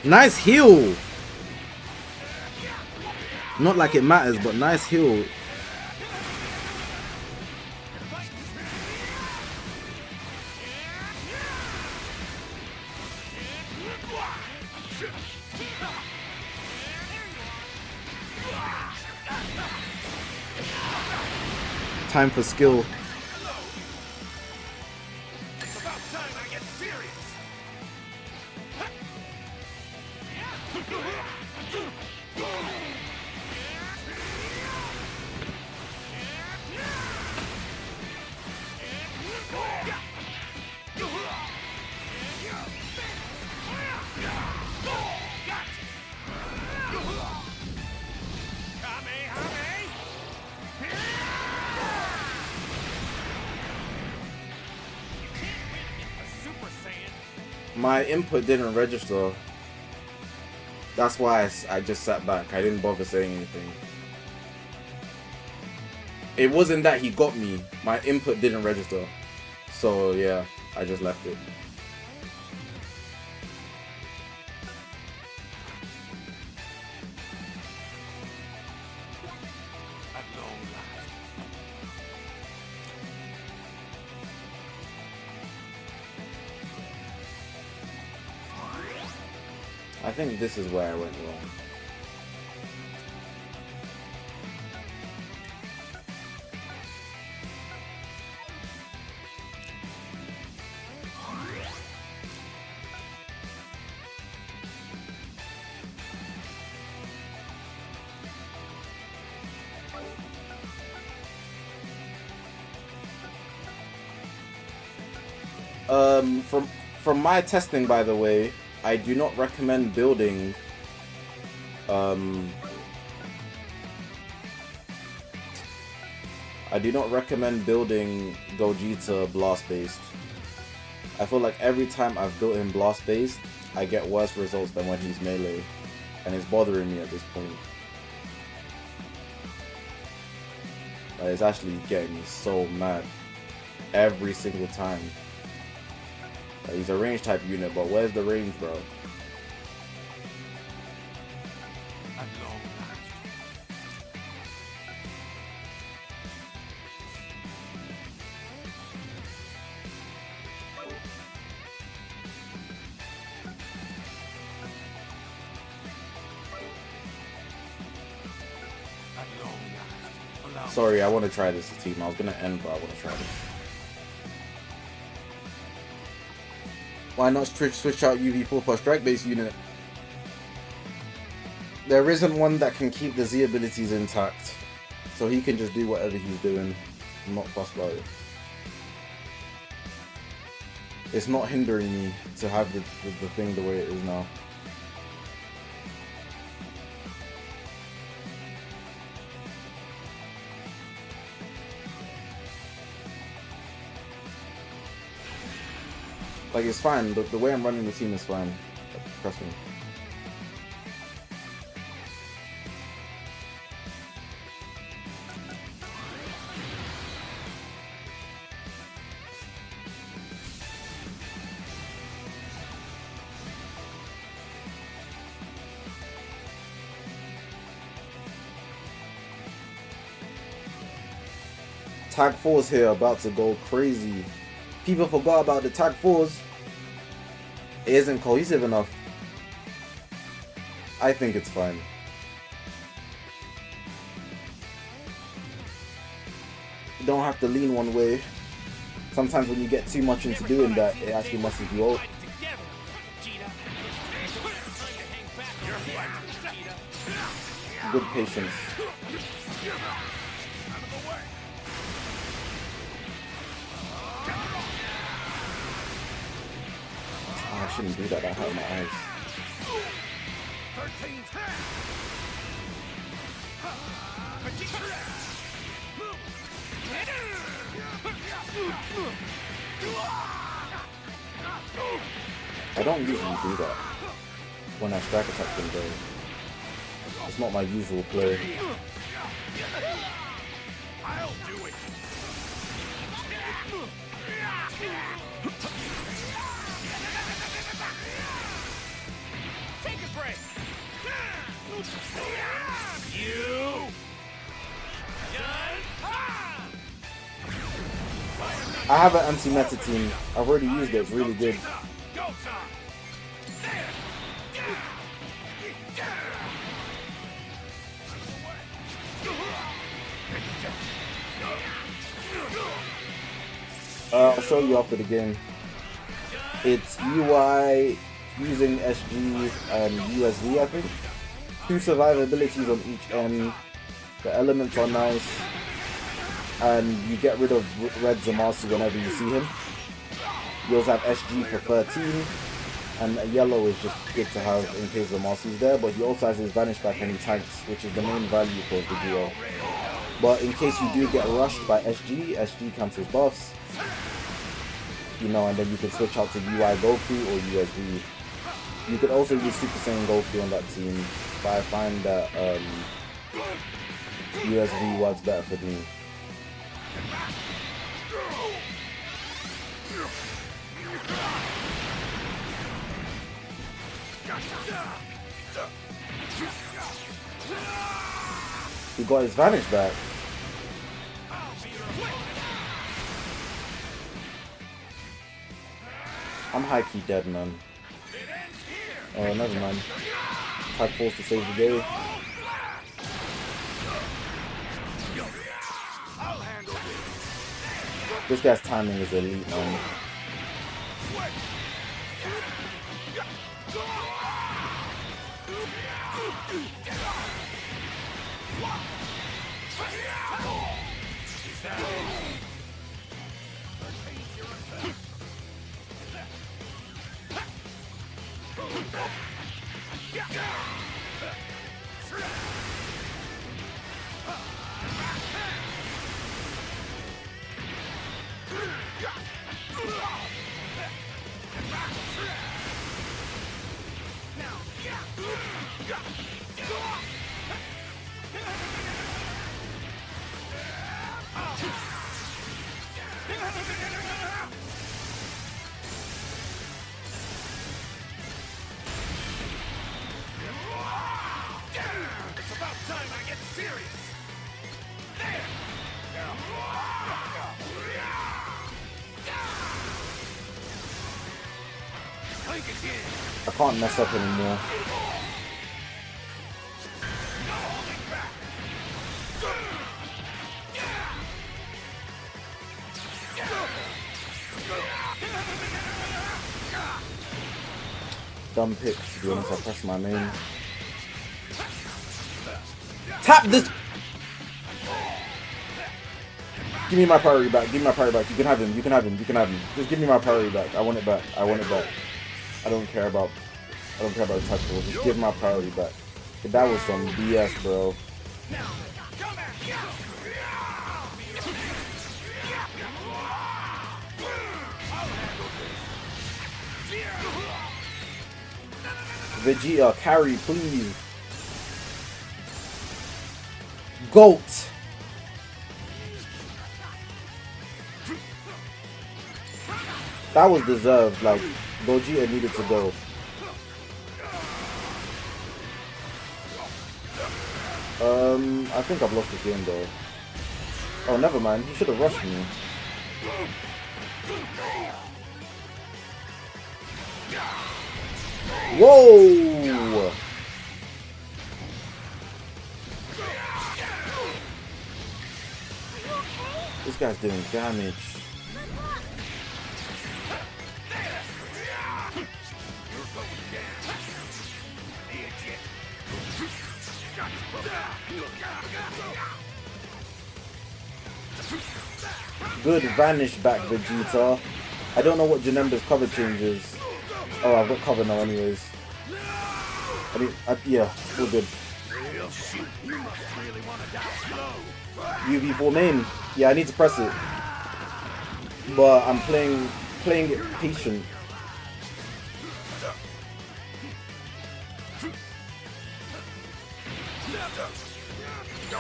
Nice heal! Not like it matters, but nice heal. Time for skill. It's about time I get serious. My input didn't register. That's why I just sat back. I didn't bother saying anything. It wasn't that he got me. My input didn't register. So yeah, I just left it. I think this is where I went wrong. From my testing, by the way, I do not recommend building Gogeta blast based. I feel like every time I've built him blast based, I get worse results than when he's melee, and it's bothering me at this point. Like, it's actually getting me so mad every single time. Like, he's a range type unit, but where's the range, bro? At long last. At long last. Allow Sorry, I want to try this team. I was gonna end, but I want to try this. Why not switch out UV Pulpa strike base unit? There isn't one that can keep the Z abilities intact, so he can just do whatever he's doing. I'm not fussed about it. It's not hindering me to have the thing the way it is now. Like, it's fine. The way I'm running the team is fine. Trust me. Tag 4's here, about to go crazy. People forgot about the tag 4s. It isn't cohesive enough. I think it's fine. You don't have to lean one way. Sometimes when you get too much into doing that, it actually messes you up. Good patience. I shouldn't do that, that hurt my eyes. 13's I don't usually do that when I strike attack them though. It's not my usual play. I'll do it. Take a break. You done? I have an anti-meta team. I've already used it. It's really good. Go time. I'll show you after the game. It's UI using SG and USV, I think. 2 survival abilities on each end. The elements are nice. And you get rid of Red Zamasu whenever you see him. You also have SG for 13. And a yellow is just good to have in case Zamasu's there. But he also has his Vanish back and he tanks, which is the main value for the duo. But in case you do get rushed by SG, SG cancels buffs. You know, and then you can switch out to UI Goku or USV. You could also use Super Saiyan Goku on that team, but I find that USV works better for me. He got his Vanish back. I'm high-key dead, man. It ends here. Oh, never mind. Type force to save the day. This guy's timing is elite, man. It's about time I get serious. Clink again. I can't mess up anymore. Dumb pick, to be honest, I pressed my main. Tap this! Give me my priority back, give me my priority back. You can have him, you can have him, you can have him. Just give me my priority back. I want it back, I want it back. I don't care about the type of just give my priority back. That was some BS, bro. Vegeta, carry, please. GOAT. That was deserved. Like, Gogeta needed to go. I think I've lost this game though. Oh, never mind. He should have rushed me. Whoa! This guy's doing damage. Good vanish back, Vegeta. I don't know what Janemba's cover change is. Oh, I've got cover now anyways. I mean, yeah, we're good. UV4 main. Yeah, I need to press it. But I'm playing it patient.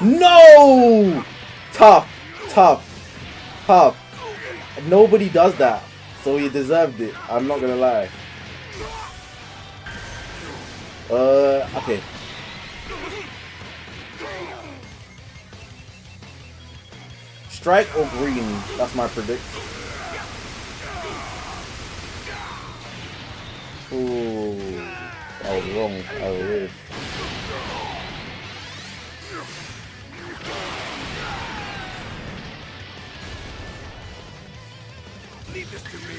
No! Tough. Nobody does that. So he deserved it. I'm not gonna lie. Okay. Strike or green? That's my predict. Ooh. I was wrong. I was weird. Leave this to me.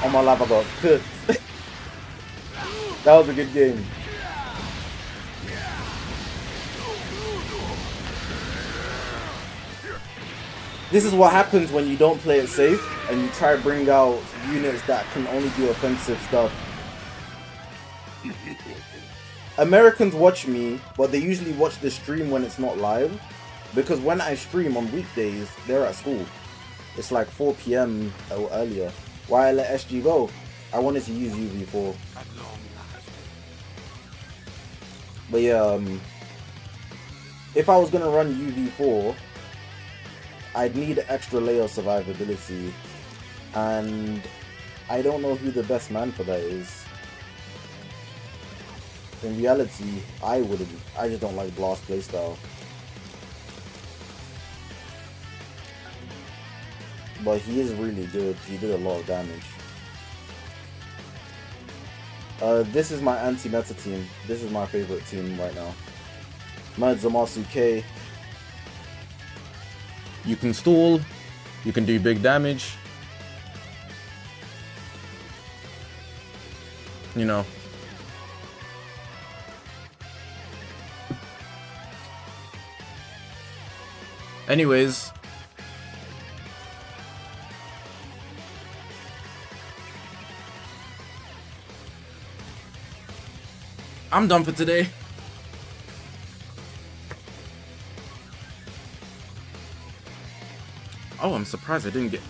On my life, I got cooked. That was a good game. This is what happens when you don't play it safe and you try to bring out units that can only do offensive stuff. Americans watch me, but they usually watch the stream when it's not live. Because when I stream on weekdays, they're at school. It's like 4 PM or earlier. Why I let SG go? I wanted to use UV4. But yeah, if I was gonna run UV4, I'd need an extra layer of survivability, and I don't know who the best man for that is. In reality, I wouldn't. I just don't like Blast playstyle. But he is really good. He did a lot of damage. This is my anti-meta team. This is my favorite team right now. Med Zamasu K. You can stall. You can do big damage. You know. Anyways. I'm done for today. Oh, I'm surprised I didn't get...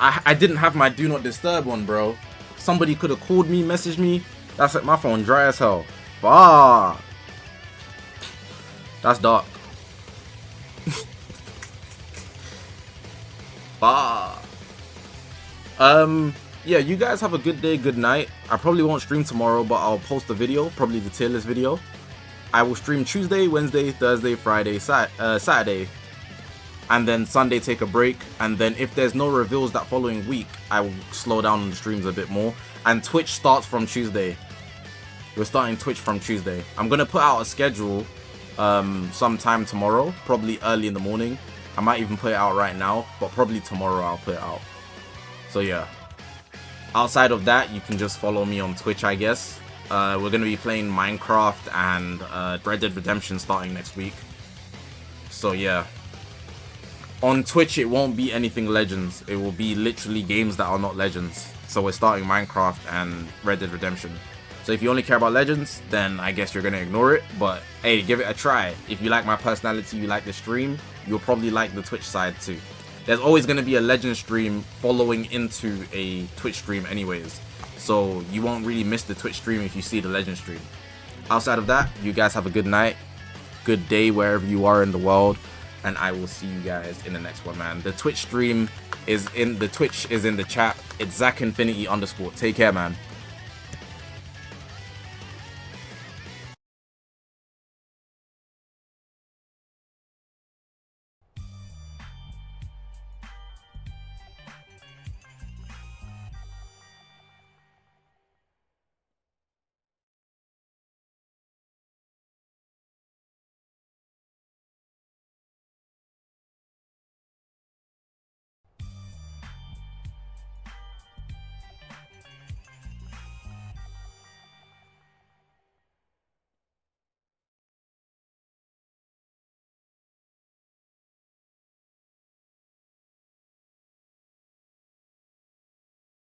I didn't have my do not disturb on, bro. Somebody could have called me, messaged me. That's like my phone dry as hell. Fuck. That's dark. Fuck. Yeah, you guys have a good day, good night. I probably won't stream tomorrow, but I'll post a video, probably the tier list video. I will stream Tuesday, Wednesday, Thursday, Friday, Saturday. And then Sunday take a break. And then if there's no reveals that following week, I will slow down on the streams a bit more. And Twitch starts from Tuesday. We're starting Twitch from Tuesday. I'm going to put out a schedule sometime tomorrow, probably early in the morning. I might even put it out right now, but probably tomorrow I'll put it out. So yeah. Outside of that, you can just follow me on Twitch, I guess. We're going to be playing Minecraft and Red Dead Redemption starting next week. So yeah. On Twitch, it won't be anything Legends. It will be literally games that are not Legends. So we're starting Minecraft and Red Dead Redemption. So if you only care about Legends, then I guess you're going to ignore it. But hey, give it a try. If you like my personality, you like the stream, you'll probably like the Twitch side too. There's always going to be a Legend stream following into a Twitch stream anyways. So you won't really miss the Twitch stream if you see the Legend stream. Outside of that, you guys have a good night, good day wherever you are in the world. And I will see you guys in the next one, man. The Twitch stream is in the Twitch is in the chat. It's ZachInfinity_. Take care, man.